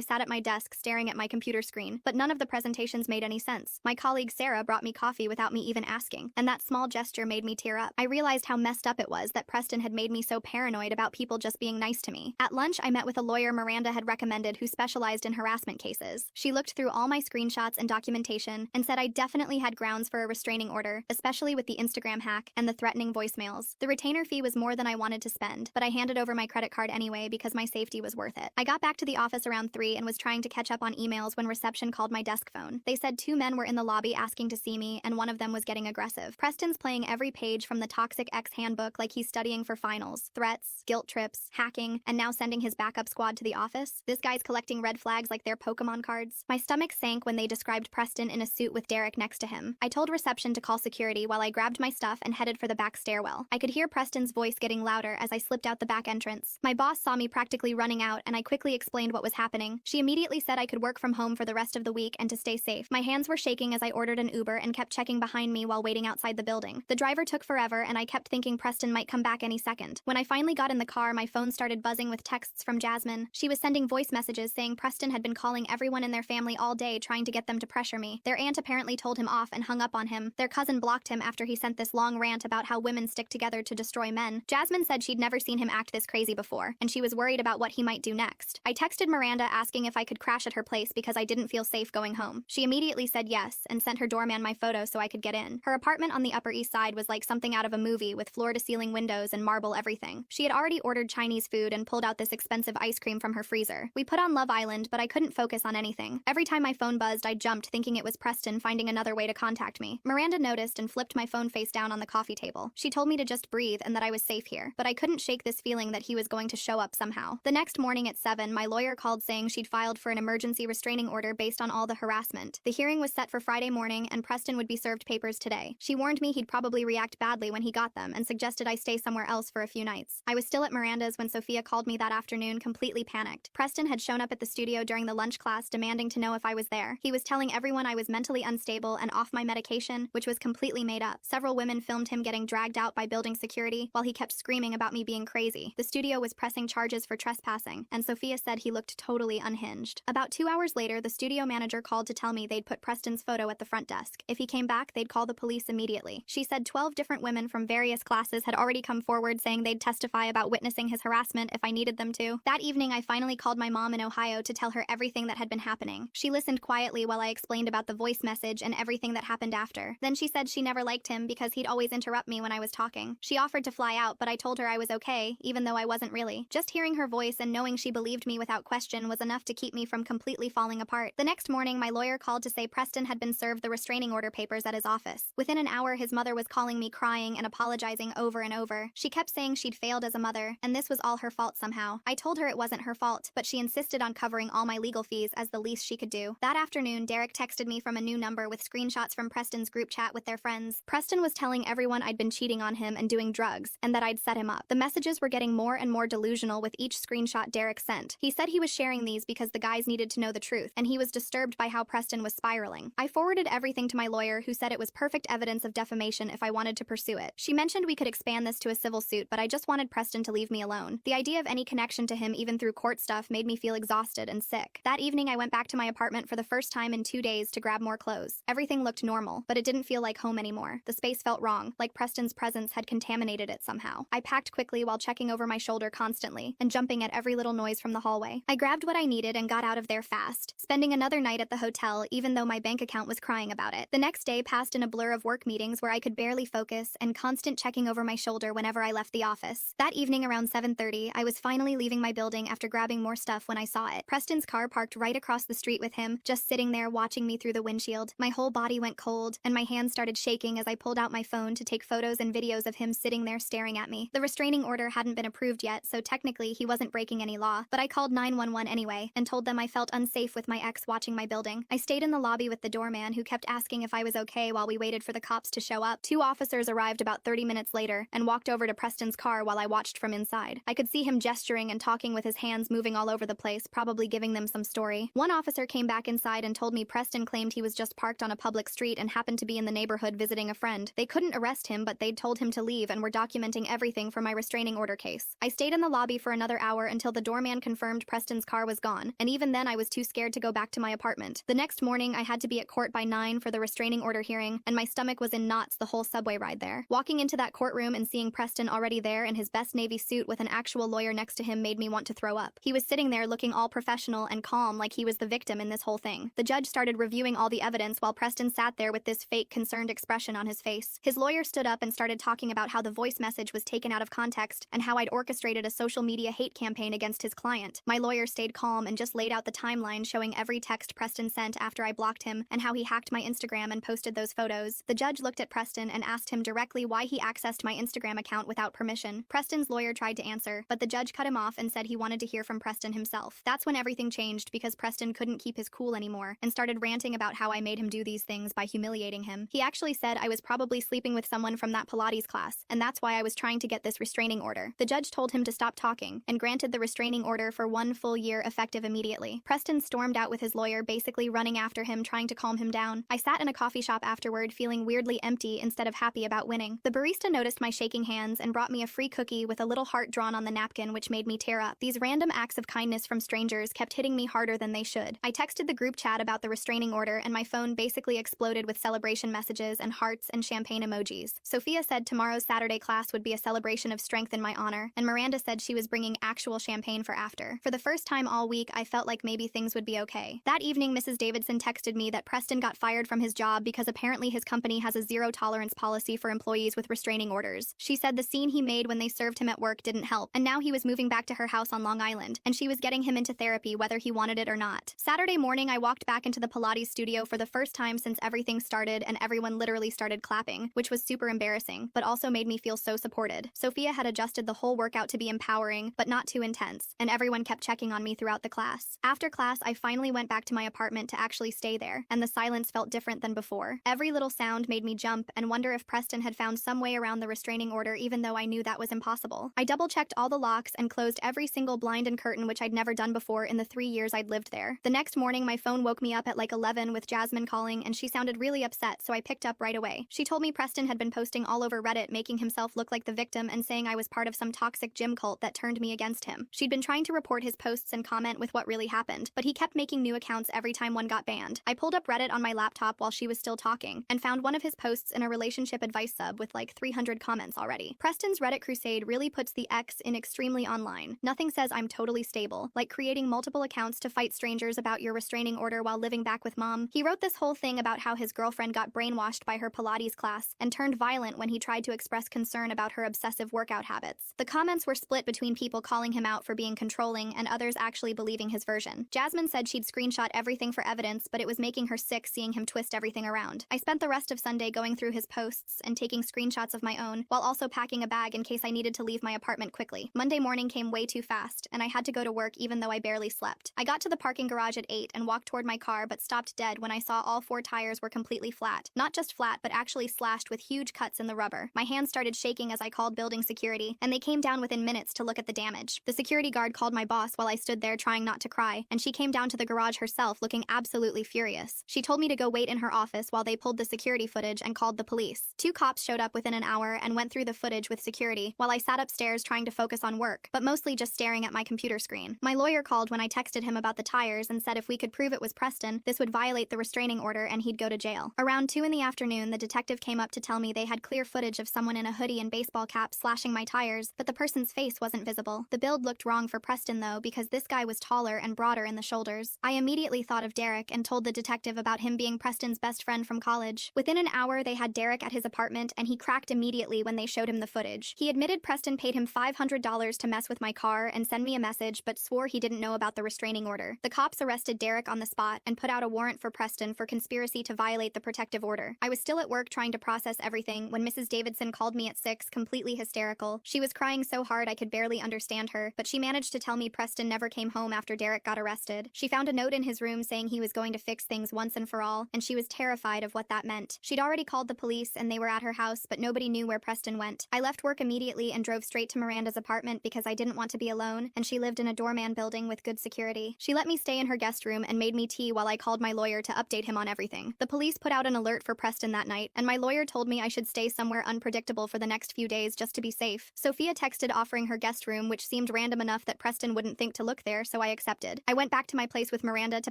sat at my desk staring at my computer screen, but none of the presentations made any sense. My colleague Sarah brought me coffee without me even asking, and that small gesture made me tear up. I realized how messed up it was that Preston had made me so paranoid about people just being nice to me. At lunch, I met with a lawyer Miranda had recommended who specialized in harassment cases. She looked through all my screenshots and documentation and said I definitely had grounds for a restraining order, especially with the Instagram hack and the threatening voicemails. The retainer fee was more than I wanted to spend, but I handed over my credit card anyway because my safety was worth it. I got back to the office around 3 and was trying to catch up on emails when reception called my desk phone. They said 2 men were in the lobby asking to see me, and one of them was getting aggressive. Preston's playing every page from the Toxic Ex handbook like he's studying for finals. Threats, guilt trips, hacking, and now sending his backup squad to the office. This guy's collecting red flags like they're Pokemon cards. My stomach sank when they described Preston in a suit with Derek next to him. I told reception to call security while I grabbed my stuff and headed for the back stairwell. I could hear Preston's voice getting louder as I slipped out the back entrance. My boss saw me practically running out, and I quickly explained what was happening. She immediately said I could work from home for the rest of the week and to stay safe. My hands were shaking as I ordered an Uber and kept checking behind me while waiting outside the building. The driver took forever, and I kept thinking Preston might come back any second. When I finally got in the car, my phone started buzzing with texts from Jasmine. She was sending voice messages saying Preston had been calling everyone in their family all day trying to get them to pressure me. Their aunt apparently told him off and hung up on him. Their cousin blocked him after he sent this long rant about how women stick together to destroy men. Jasmine said she'd never seen him act this crazy before, and she was worried about what he might do next. I texted Miranda asking if I could crash at her place because I didn't feel safe going home. She immediately said yes and sent her doorman my photo so I could get in. Her apartment on the Upper East Side was like something out of a movie with floor-to-ceiling ceiling windows and marble everything. She had already ordered Chinese food and pulled out this expensive ice cream from her freezer. We put on Love Island, but I couldn't focus on anything. Every time my phone buzzed, I jumped, thinking it was Preston finding another way to contact me. Miranda noticed and flipped my phone face down on the coffee table. She told me to just breathe and that I was safe here, but I couldn't shake this feeling that he was going to show up somehow. The next morning at 7, my lawyer called saying she'd filed for an emergency restraining order based on all the harassment. The hearing was set for Friday morning and Preston would be served papers today. She warned me he'd probably react badly when he got them and suggested I stay somewhere else for a few nights. I was still at Miranda's when Sophia called me that afternoon, completely panicked. Preston had shown up at the studio during the lunch class demanding to know if I was there. He was telling everyone I was mentally unstable and off my medication, which was completely made up. Several women filmed him getting dragged out by building security while he kept screaming about me being crazy. The studio was pressing charges for trespassing, and Sophia said he looked totally unhinged. About 2 hours later, the studio manager called to tell me they'd put Preston's photo at the front desk. If he came back, they'd call the police immediately. She said 12 different women from various classes had already come forward saying they'd testify about witnessing his harassment if I needed them to. That evening, I finally called my mom in Ohio to tell her everything that had been happening. She listened quietly while I explained about the voice message and everything that happened after. Then she said she never liked him because he'd always interrupt me when I was talking. She offered to fly out, but I told her I was okay, even though I wasn't really. Just hearing her voice and knowing she believed me without question was enough to keep me from completely falling apart. The next morning, my lawyer called to say Preston had been served the restraining order papers at his office. Within an hour, his mother was calling me crying and apologizing over and over. She kept saying she'd failed as a mother, and this was all her fault somehow. I told her it wasn't her fault, but she insisted on covering all my legal fees as the least she could do. That afternoon, Derek texted me from a new number with screenshots from Preston's group chat with their friends. Preston was telling everyone I'd been cheating on him and doing drugs, and that I'd set him up. The messages were getting more and more delusional with each screenshot Derek sent. He said he was sharing these because the guys needed to know the truth, and he was disturbed by how Preston was spiraling. I forwarded everything to my lawyer, who said it was perfect evidence of defamation if I wanted to pursue it. She mentioned we could expand this to a civil suit, but I just wanted Preston to leave me alone. The idea of any connection to him, even through court stuff, made me feel exhausted and sick. That evening, I went back to my apartment for the first time in 2 days to grab more clothes. Everything looked normal, but it didn't feel like home anymore. The space felt wrong, like Preston's presence had contaminated it somehow. I packed quickly while checking over my shoulder constantly and jumping at every little noise from the hallway. I grabbed what I needed and got out of there fast, spending another night at the hotel even though my bank account was crying about it. The next day passed in a blur of work meetings where I could barely focus and constant checking over my shoulder whenever I left the office. That evening around 7:30, I was finally leaving my building after grabbing more stuff when I saw it. Preston's car parked right across the street with him, just sitting there watching me through the windshield. My whole body went cold, and my hands started shaking as I pulled out my phone to take photos and videos of him sitting there staring at me. The restraining order hadn't been approved yet, so technically he wasn't breaking any law, but I called 911 anyway and told them I felt unsafe with my ex watching my building. I stayed in the lobby with the doorman, who kept asking if I was okay while we waited for the cops to show up. 2 officers arrived about 30 minutes later and walked over to Preston's car while I watched from inside. I could see him gesturing and talking with his hands moving all over the place, probably giving them some story. One officer came back inside and told me Preston claimed he was just parked on a public street and happened to be in the neighborhood visiting a friend. They couldn't arrest him, but they'd told him to leave and were documenting everything for my restraining order case. I stayed in the lobby for another hour until the doorman confirmed Preston's car was gone, and even then I was too scared to go back to my apartment. The next morning, I had to be at court by 9 for the restraining order hearing, and my stomach was in knots the whole subway ride there. Walking into that courtroom and seeing Preston already there in his best navy suit with an actual lawyer next to him made me want to throw up. He was sitting there looking all professional and calm, like he was the victim in this whole thing. The judge started reviewing all the evidence while Preston sat there with this fake concerned expression on his face. His lawyer stood up and started talking about how the voice message was taken out of context and how I'd orchestrated a social media hate campaign against his client. My lawyer stayed calm and just laid out the timeline showing every text Preston sent after I blocked him and how he hacked my Instagram and posted those photos. The judge looked at Preston and asked him directly why he accessed my Instagram account without permission. Preston's lawyer tried to answer, but the judge cut him off and said he wanted to hear from Preston himself. That's when everything changed because Preston couldn't keep his cool anymore and started ranting about how I made him do these things by humiliating him. He actually said I was probably sleeping with someone from that Pilates class, and that's why I was trying to get this restraining order. The judge told him to stop talking and granted the restraining order for 1 full year effective immediately. Preston stormed out with his lawyer, basically running after him, trying to calm him down. I sat in a coffee shop afterward feeling weirdly empty instead of happy about winning. The barista noticed my shaking hands and brought me a free cookie with a little heart drawn on the napkin, which made me tear up. These random acts of kindness from strangers kept hitting me harder than they should. I texted the group chat about the restraining order and my phone basically exploded with celebration messages and hearts and champagne emojis. Sophia said tomorrow's Saturday class would be a celebration of strength in my honor, and Miranda said she was bringing actual champagne for after. For the first time all week, I felt like maybe things would be okay. That evening, Mrs. Davidson texted me that Preston got fired from his job because apparently his company has a zero-tolerance policy for employees with restraining orders. years. She said the scene he made when they served him at work didn't help, and now he was moving back to her house on Long Island, and she was getting him into therapy whether he wanted it or not. Saturday morning, I walked back into the Pilates studio for the first time since everything started, and everyone literally started clapping, which was super embarrassing, but also made me feel so supported. Sophia had adjusted the whole workout to be empowering, but not too intense, and everyone kept checking on me throughout the class. After class, I finally went back to my apartment to actually stay there, and the silence felt different than before. Every little sound made me jump and wonder if Preston had found some way around the restraining order, even though I knew that was impossible. I double-checked all the locks and closed every single blind and curtain, which I'd never done before in the 3 years I'd lived there. The next morning, my phone woke me up at like 11 with Jasmine calling, and she sounded really upset, so I picked up right away. She told me Preston had been posting all over Reddit, making himself look like the victim and saying I was part of some toxic gym cult that turned me against him. She'd been trying to report his posts and comment with what really happened, but he kept making new accounts every time one got banned. I pulled up Reddit on my laptop while she was still talking, and found one of his posts in a relationship advice sub with like 300 comments already. Preston's Reddit crusade really puts the X in extremely online. Nothing says I'm totally stable, like creating multiple accounts to fight strangers about your restraining order while living back with mom. He wrote this whole thing about how his girlfriend got brainwashed by her Pilates class and turned violent when he tried to express concern about her obsessive workout habits. The comments were split between people calling him out for being controlling and others actually believing his version. Jasmine said she'd screenshot everything for evidence, but it was making her sick seeing him twist everything around. I spent the rest of Sunday going through his posts and taking screenshots of my own, while also packing a bag in case I needed to leave my apartment quickly. Monday morning came way too fast, and I had to go to work even though I barely slept. I got to the parking garage at 8 and walked toward my car, but stopped dead when I saw all 4 tires were completely flat. Not just flat, but actually slashed with huge cuts in the rubber. My hands started shaking as I called building security, and they came down within minutes to look at the damage. The security guard called my boss while I stood there trying not to cry, and she came down to the garage herself looking absolutely furious. She told me to go wait in her office while they pulled the security footage and called the police. 2 cops showed up within an hour and went through the footage with security while I sat upstairs trying to focus on work, but mostly just staring at my computer screen. My lawyer called when I texted him about the tires and said if we could prove it was Preston, this would violate the restraining order and he'd go to jail. Around 2 in the afternoon, the detective came up to tell me they had clear footage of someone in a hoodie and baseball cap slashing my tires, but the person's face wasn't visible. The build looked wrong for Preston though, because this guy was taller and broader in the shoulders. I immediately thought of Derek and told the detective about him being Preston's best friend from college. Within an hour, they had Derek at his apartment and he cracked immediately when they showed him the footage. He admitted Preston paid him $500 to mess with my car and send me a message, but swore he didn't know about the restraining order. The cops arrested Derek on the spot and put out a warrant for Preston for conspiracy to violate the protective order. I was still at work trying to process everything when Mrs. Davidson called me at 6, completely hysterical. She was crying so hard I could barely understand her, but she managed to tell me Preston never came home after Derek got arrested. She found a note in his room saying he was going to fix things once and for all, and she was terrified of what that meant. She'd already called the police and they were at her house, but nobody knew where Preston went. I left work immediately and drove straight to Miranda's apartment because I didn't want to be alone, and she lived in a doorman building with good security. She let me stay in her guest room and made me tea while I called my lawyer to update him on everything. The police put out an alert for Preston that night, and my lawyer told me I should stay somewhere unpredictable for the next few days just to be safe. Sophia texted offering her guest room, which seemed random enough that Preston wouldn't think to look there, so I accepted. I went back to my place with Miranda to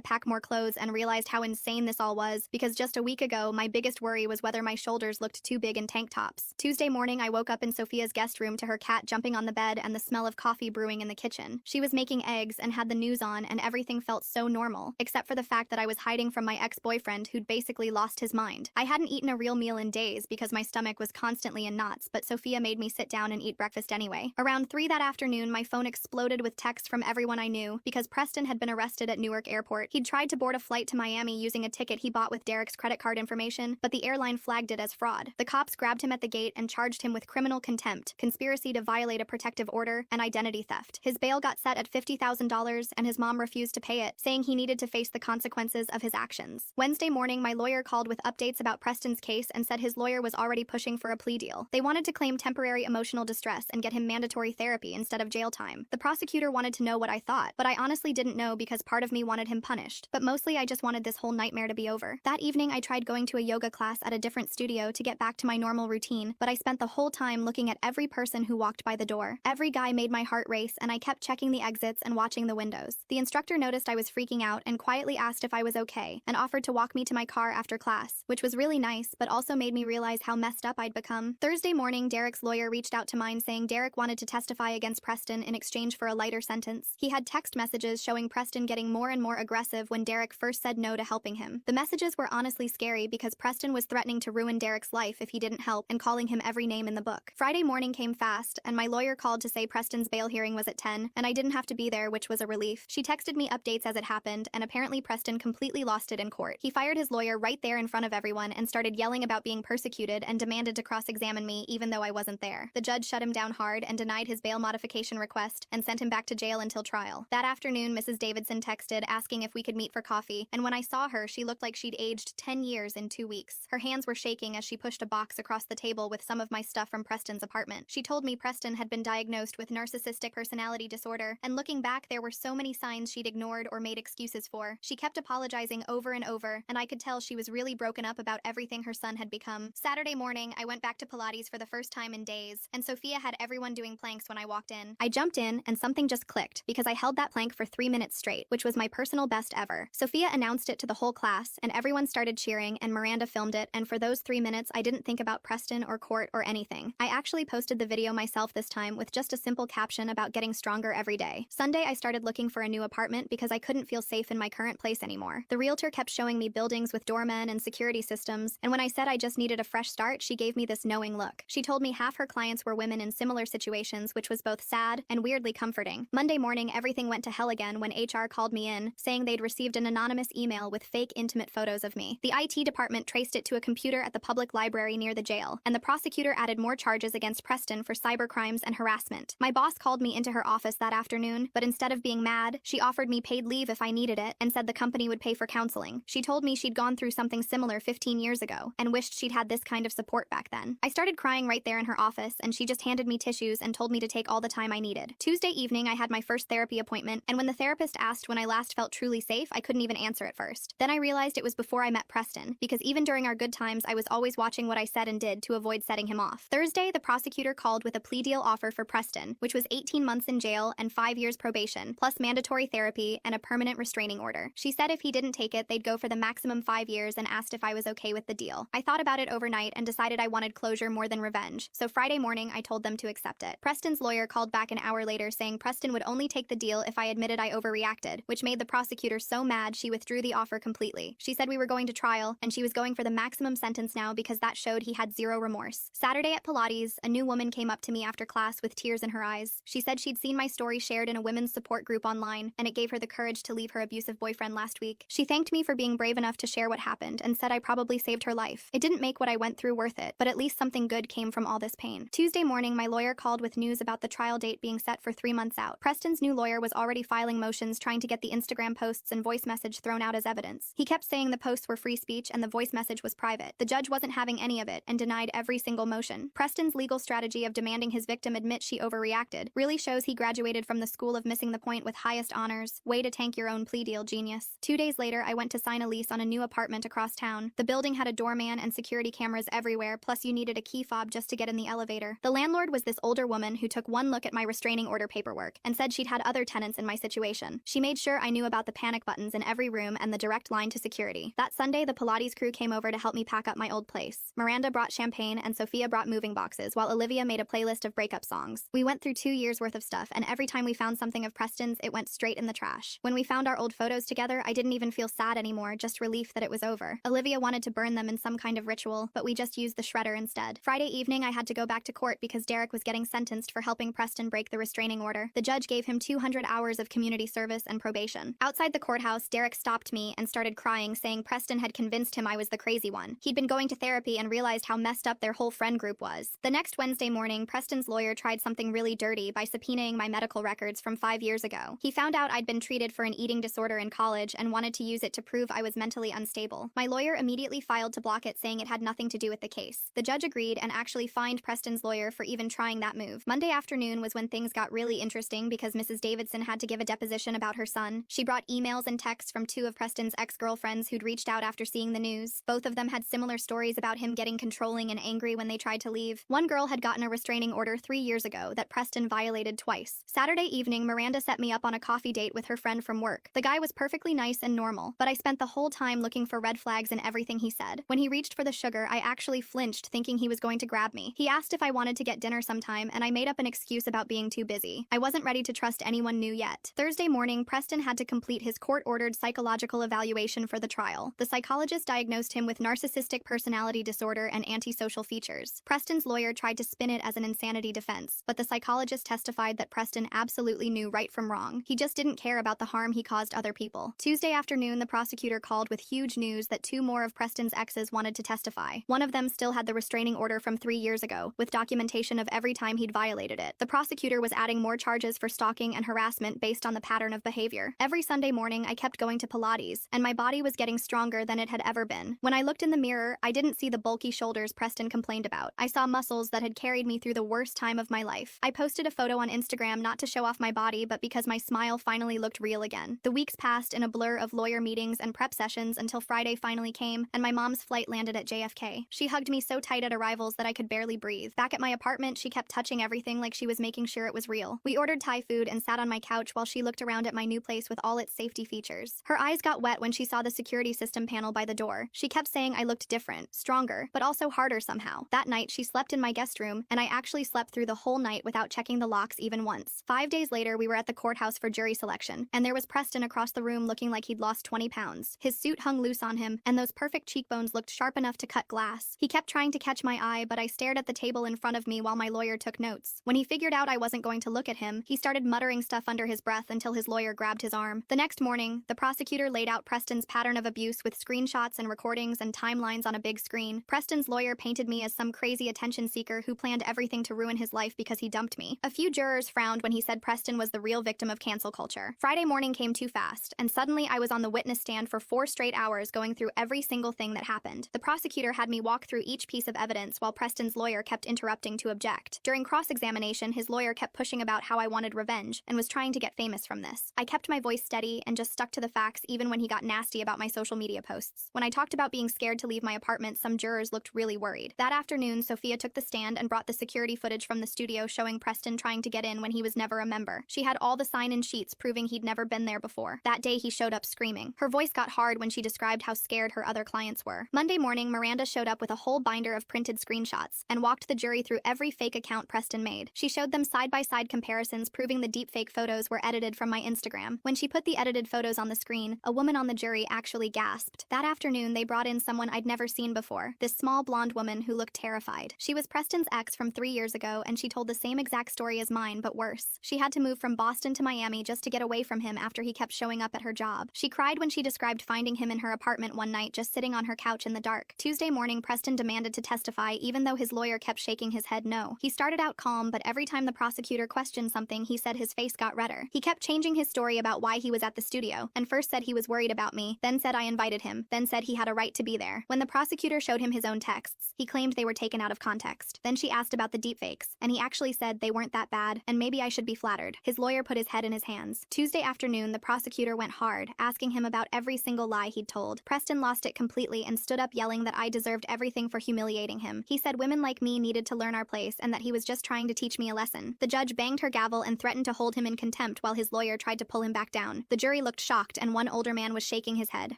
pack more clothes and realized how insane this all was, because just a week ago, my biggest worry was whether my shoulders looked too big in tank tops. Tuesday morning, I woke up in Sophia's guest room to her cat jumping on the bed and the smell of coffee brewing in the kitchen. She was making eggs and had the news on, and everything felt so normal, except for the fact that I was hiding from my ex-boyfriend who'd basically lost his mind. I hadn't eaten a real meal in days because my stomach was constantly in knots, but Sophia made me sit down and eat breakfast anyway. Around 3 that afternoon, my phone exploded with texts from everyone I knew because Preston had been arrested at Newark Airport. He'd tried to board a flight to Miami using a ticket he bought with Derek's credit card information, but the airline flagged it as fraud. The cops grabbed him at the gate and charged him with criminal contempt, conspiracy to violate a protective order, and identity theft. His bail got set at $50,000 and his mom refused to pay it, saying he needed to face the consequences of his actions. Wednesday morning, my lawyer called with updates about Preston's case and said his lawyer was already pushing for a plea deal. They wanted to claim temporary emotional distress and get him mandatory therapy instead of jail time. The prosecutor wanted to know what I thought, but I honestly didn't know because part of me wanted him punished. But mostly I just wanted this whole nightmare to be over. That evening, I tried going to a yoga class at a different studio to get back to my normal routine, but I spent the whole time looking at every person who walked by the door. Every guy made my heart race, and I kept checking the exits and watching the windows. The instructor noticed I was freaking out and quietly asked if I was okay, and offered to walk me to my car after class, which was really nice, but also made me realize how messed up I'd become. Thursday morning, Derek's lawyer reached out to mine saying Derek wanted to testify against Preston in exchange for a lighter sentence. He had text messages showing Preston getting more and more aggressive when Derek first said no to helping him. The messages were honestly scary because Preston was threatening to ruin Derek's life if he didn't help and calling him every every name in the book. Friday morning came fast, and my lawyer called to say Preston's bail hearing was at 10, and I didn't have to be there, which was a relief. She texted me updates as it happened, and apparently Preston completely lost it in court. He fired his lawyer right there in front of everyone and started yelling about being persecuted and demanded to cross-examine me even though I wasn't there. The judge shut him down hard and denied his bail modification request and sent him back to jail until trial. That afternoon, Mrs. Davidson texted asking if we could meet for coffee, and when I saw her, she looked like she'd aged 10 years in 2 weeks. Her hands were shaking as she pushed a box across the table with some of my stuff from Preston's apartment. She told me Preston had been diagnosed with narcissistic personality disorder, and looking back, there were so many signs she'd ignored or made excuses for. She kept apologizing over and over, and I could tell she was really broken up about everything her son had become. Saturday morning, I went back to Pilates for the first time in days, and Sophia had everyone doing planks when I walked in. I jumped in, and something just clicked, because I held that plank for 3 minutes straight, which was my personal best ever. Sophia announced it to the whole class, and everyone started cheering, and Miranda filmed it, and for those 3 minutes, I didn't think about Preston or court or anything. I actually posted the video myself this time with just a simple caption about getting stronger every day. Sunday, I started looking for a new apartment because I couldn't feel safe in my current place anymore. The realtor kept showing me buildings with doormen and security systems, and when I said I just needed a fresh start, she gave me this knowing look. She told me half her clients were women in similar situations, which was both sad and weirdly comforting. Monday morning, everything went to hell again when HR called me in, saying they'd received an anonymous email with fake intimate photos of me. The IT department traced it to a computer at the public library near the jail, and the prosecutor added more charges against Preston for cybercrimes and harassment. My boss called me into her office that afternoon, but instead of being mad, she offered me paid leave if I needed it and said the company would pay for counseling. She told me she'd gone through something similar 15 years ago and wished she'd had this kind of support back then. I started crying right there in her office, and she just handed me tissues and told me to take all the time I needed. Tuesday evening, I had my first therapy appointment, and when the therapist asked when I last felt truly safe, I couldn't even answer at first. Then I realized it was before I met Preston, because even during our good times, I was always watching what I said and did to avoid setting him off. Thursday, the prosecutor called with a plea deal offer for Preston, which was 18 months in jail and 5 years probation, plus mandatory therapy and a permanent restraining order. She said if he didn't take it, they'd go for the maximum 5 years and asked if I was okay with the deal. I thought about it overnight and decided I wanted closure more than revenge, so Friday morning, I told them to accept it. Preston's lawyer called back an hour later saying Preston would only take the deal if I admitted I overreacted, which made the prosecutor so mad she withdrew the offer completely. She said we were going to trial, and she was going for the maximum sentence now because that showed he had zero remorse. Saturday at Pilates, a new woman came up to me after class with tears in her eyes. She said she'd seen my story shared in a women's support group online, and it gave her the courage to leave her abusive boyfriend last week. She thanked me for being brave enough to share what happened and said I probably saved her life. It didn't make what I went through worth it, but at least something good came from all this pain. Tuesday morning, my lawyer called with news about the trial date being set for 3 months out. Preston's new lawyer was already filing motions trying to get the Instagram posts and voice message thrown out as evidence. He kept saying the posts were free speech and the voice message was private. The judge wasn't having any of it and denied every single motion. Preston's legal strategy of demanding his victim admit she overreacted really shows he graduated from the school of missing the point with highest honors. Way to tank your own plea deal, genius. 2 days later, I went to sign a lease on a new apartment across town. The building had a doorman and security cameras everywhere, plus you needed a key fob just to get in the elevator. The landlord was this older woman who took one look at my restraining order paperwork and said she'd had other tenants in my situation. She made sure I knew about the panic buttons in every room and the direct line to security. That Sunday, the Pilates crew came over to help me pack up my old place. Miranda brought champagne and Sophia brought moving boxes, while Olivia made a playlist of breakup songs. We went through 2 years worth of stuff, and every time we found something of Preston's, it went straight in the trash. When we found our old photos together, I didn't even feel sad anymore, just relief that it was over. Olivia wanted to burn them in some kind of ritual, but we just used the shredder instead. Friday evening, I had to go back to court because Derek was getting sentenced for helping Preston break the restraining order. The judge gave him 200 hours of community service and probation. Outside the courthouse, Derek stopped me and started crying, saying Preston had convinced him I was the crazy one. He'd been going to therapy and realized how messed up their whole friend group was. The next Wednesday morning, Preston's lawyer tried something really dirty by subpoenaing my medical records from 5 years ago. He found out I'd been treated for an eating disorder in college and wanted to use it to prove I was mentally unstable. My lawyer immediately filed to block it, saying it had nothing to do with the case. The judge agreed and actually fined Preston's lawyer for even trying that move. Monday afternoon was when things got really interesting because Mrs. Davidson had to give a deposition about her son. She brought emails and texts from 2 of Preston's ex-girlfriends who'd reached out after seeing the news. Both of them had similar stories about him getting controlling and angry when they tried to leave. One girl had gotten a restraining order 3 years ago that Preston violated twice. Saturday evening, Miranda set me up on a coffee date with her friend from work. The guy was perfectly nice and normal, but I spent the whole time looking for red flags in everything he said. When he reached for the sugar, I actually flinched, thinking he was going to grab me. He asked if I wanted to get dinner sometime, and I made up an excuse about being too busy. I wasn't ready to trust anyone new yet. Thursday morning, Preston had to complete his court-ordered psychological evaluation for the trial. The psychologist diagnosed him with narcissistic personality disorder and antisocial features. hours. Preston's lawyer tried to spin it as an insanity defense, but the psychologist testified that Preston absolutely knew right from wrong. He just didn't care about the harm he caused other people. Tuesday afternoon, the prosecutor called with huge news that 2 more of Preston's exes wanted to testify. One of them still had the restraining order from 3 years ago, with documentation of every time he'd violated it. The prosecutor was adding more charges for stalking and harassment based on the pattern of behavior. Every Sunday morning, I kept going to Pilates, and my body was getting stronger than it had ever been. When I looked in the mirror, I didn't see the bulky shoulders Preston complained about. I saw muscles that had carried me through the worst time of my life. I posted a photo on Instagram not to show off my body, but because my smile finally looked real again. The weeks passed in a blur of lawyer meetings and prep sessions until Friday finally came, and my mom's flight landed at JFK. She hugged me so tight at arrivals that I could barely breathe. Back at my apartment, she kept touching everything like she was making sure it was real. We ordered Thai food and sat on my couch while she looked around at my new place with all its safety features. Her eyes got wet when she saw the security system panel by the door. She kept saying I looked different, stronger, but also harder somehow. That night, she slept in my guest room, and I actually slept through the whole night without checking the locks even once. 5 days later, we were at the courthouse for jury selection, and there was Preston across the room looking like he'd lost 20 pounds. His suit hung loose on him, and those perfect cheekbones looked sharp enough to cut glass. He kept trying to catch my eye, but I stared at the table in front of me while my lawyer took notes. When he figured out I wasn't going to look at him, he started muttering stuff under his breath until his lawyer grabbed his arm. The next morning, the prosecutor laid out Preston's pattern of abuse with screenshots and recordings and timelines on a big screen. Preston's lawyer painted me as some crazy attention seeker who planned everything to ruin his life because he dumped me. A few jurors frowned when he said Preston was the real victim of cancel culture. Friday morning came too fast, and suddenly I was on the witness stand for 4 straight hours going through every single thing that happened. The prosecutor had me walk through each piece of evidence while Preston's lawyer kept interrupting to object. During cross-examination, his lawyer kept pushing about how I wanted revenge and was trying to get famous from this. I kept my voice steady and just stuck to the facts even when he got nasty about my social media posts. When I talked about being scared to leave my apartment, some jurors looked really worried. That afternoon, Sophia took the stand and brought the security footage from the studio showing Preston trying to get in when he was never a member. She had all the sign-in sheets proving he'd never been there before. That day, he showed up screaming. Her voice got hard when she described how scared her other clients were. Monday morning, Miranda showed up with a whole binder of printed screenshots and walked the jury through every fake account Preston made. She showed them side-by-side comparisons proving the deepfake photos were edited from my Instagram. When she put the edited photos on the screen, a woman on the jury actually gasped. That afternoon, they brought in someone I'd never seen before, this small blonde woman who looked terrified. She was Preston's ex from 3 years ago, and she told the same exact story as mine, but worse. She had to move from Boston to Miami just to get away from him after he kept showing up at her job. She cried when she described finding him in her apartment one night just sitting on her couch in the dark. Tuesday morning, Preston demanded to testify even though his lawyer kept shaking his head no. He started out calm, but every time the prosecutor questioned something, he said his face got redder. He kept changing his story about why he was at the studio, and first said he was worried about me, then said I invited him, then said he had a right to be there. When the prosecutor showed him his own texts, he claimed they were taken out of context. Then she asked about the deepfakes, and he actually said they weren't that bad, and maybe I should be flattered. His lawyer put his head in his hands. Tuesday afternoon, the prosecutor went hard, asking him about every single lie he'd told. Preston lost it completely and stood up yelling that I deserved everything for humiliating him. He said women like me needed to learn our place and that he was just trying to teach me a lesson. The judge banged her gavel and threatened to hold him in contempt while his lawyer tried to pull him back down. The jury looked shocked, and one older man was shaking his head.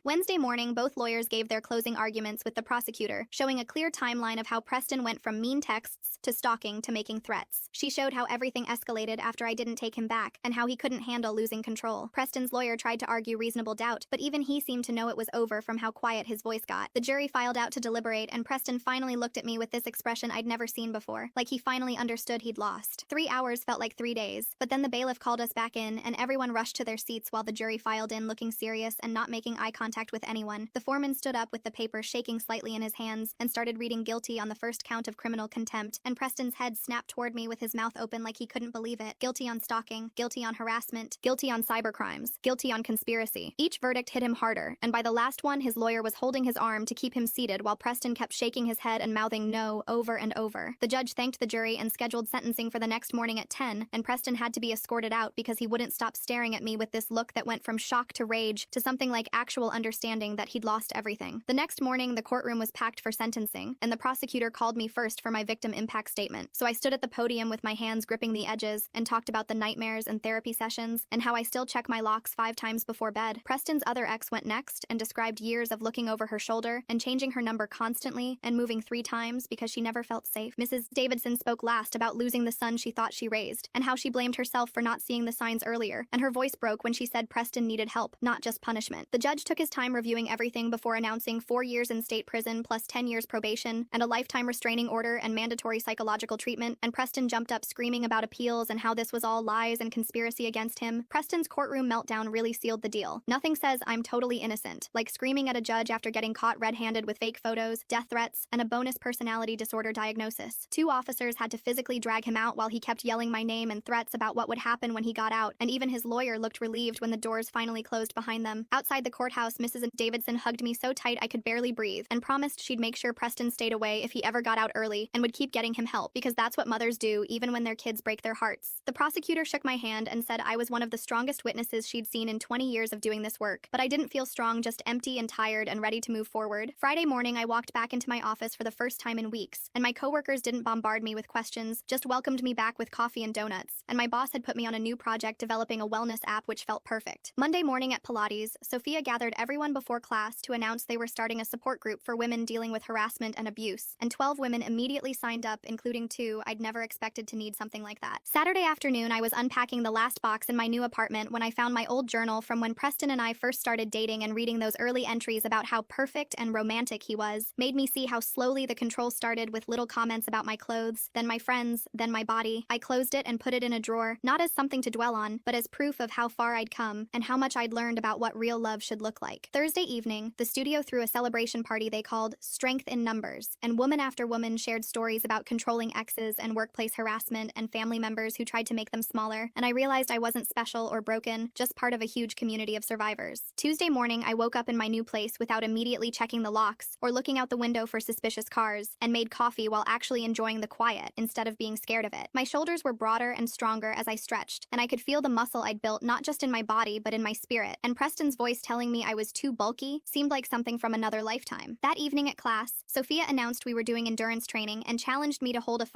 Wednesday morning, both lawyers gave their closing arguments with the prosecutor, showing a clear timeline of how Preston went from mean texts to stalking to making threats. She showed how everything escalated after I didn't take him back, and how he couldn't handle losing control. Preston's lawyer tried to argue reasonable doubt, but even he seemed to know it was over from how quiet his voice got. The jury filed out to deliberate, and Preston finally looked at me with this expression I'd never seen before, like he finally understood he'd lost. 3 hours felt like 3 days, but then the bailiff called us back in, and everyone rushed to their seats while the jury filed in looking serious and not making eye contact with anyone. The foreman stood up with the paper shaking slightly in his hands and started reading guilty on the first count of criminal contempt, and Preston's head snapped toward me with his mouth open like he couldn't believe it. Guilty on stalking, guilty on harassment, guilty on cybercrimes, guilty on conspiracy. Each verdict hit him harder, and by the last one, his lawyer was holding his arm to keep him seated while Preston kept shaking his head and mouthing no over and over. The judge thanked the jury and scheduled sentencing for the next morning at 10, and Preston had to be escorted out because he wouldn't stop staring at me with this look that went from shock to rage to something like actual understanding that he'd lost everything. The next morning, the courtroom was packed for sentencing, and the prosecutor called me first for my victim impact statement. So I stood at the podium with my hands gripping the edges and talked about the nightmares and therapy sessions and how I still check my locks 5 times before bed. Preston's other ex went next and described years of looking over her shoulder and changing her number constantly and moving 3 times because she never felt safe. Mrs. Davidson spoke last about losing the son she thought she raised and how she blamed herself for not seeing the signs earlier, and her voice broke when she said Preston needed help, not just punishment. The judge took his time reviewing everything before announcing 4 years in state prison plus 10 years probation and a lifetime lifetime restraining order and mandatory psychological treatment, and Preston jumped up screaming about appeals and how this was all lies and conspiracy against him. Preston's courtroom meltdown really sealed the deal. Nothing says I'm totally innocent, like screaming at a judge after getting caught red-handed with fake photos, death threats, and a bonus personality disorder diagnosis. 2 officers had to physically drag him out while he kept yelling my name and threats about what would happen when he got out, and even his lawyer looked relieved when the doors finally closed behind them. Outside the courthouse, Mrs. Davidson hugged me so tight I could barely breathe and promised she'd make sure Preston stayed away if he ever got out early and would keep getting him help, because that's what mothers do even when their kids break their hearts. The prosecutor shook my hand and said I was one of the strongest witnesses she'd seen in 20 years of doing this work, but I didn't feel strong, just empty and tired and ready to move forward. Friday morning, I walked back into my office for the first time in weeks, and my coworkers didn't bombard me with questions, just welcomed me back with coffee and donuts, and my boss had put me on a new project developing a wellness app which felt perfect. Monday morning at Pilates, Sophia gathered everyone before class to announce they were starting a support group for women dealing with harassment and abuse, and 12 women immediately signed up, including 2 I'd never expected to need something like that. Saturday afternoon, I was unpacking the last box in my new apartment when I found my old journal from when Preston and I first started dating, and reading those early entries about how perfect and romantic he was made me see how slowly the control started, with little comments about my clothes, then my friends, then my body. I closed it and put it in a drawer, not as something to dwell on, but as proof of how far I'd come and how much I'd learned about what real love should look like. Thursday evening, the studio threw a celebration party they called Strength in Numbers, and woman after woman shared stories about controlling exes and workplace harassment and family members who tried to make them smaller, and I realized I wasn't special or broken, just part of a huge community of survivors. Tuesday morning, I woke up in my new place without immediately checking the locks or looking out the window for suspicious cars, and made coffee while actually enjoying the quiet instead of being scared of it. My shoulders were broader and stronger as I stretched, and I could feel the muscle I'd built not just in my body but in my spirit, and Preston's voice telling me I was too bulky seemed like something from another lifetime. That evening at class, Sophia announced we were doing endurance training and challenged me to hold a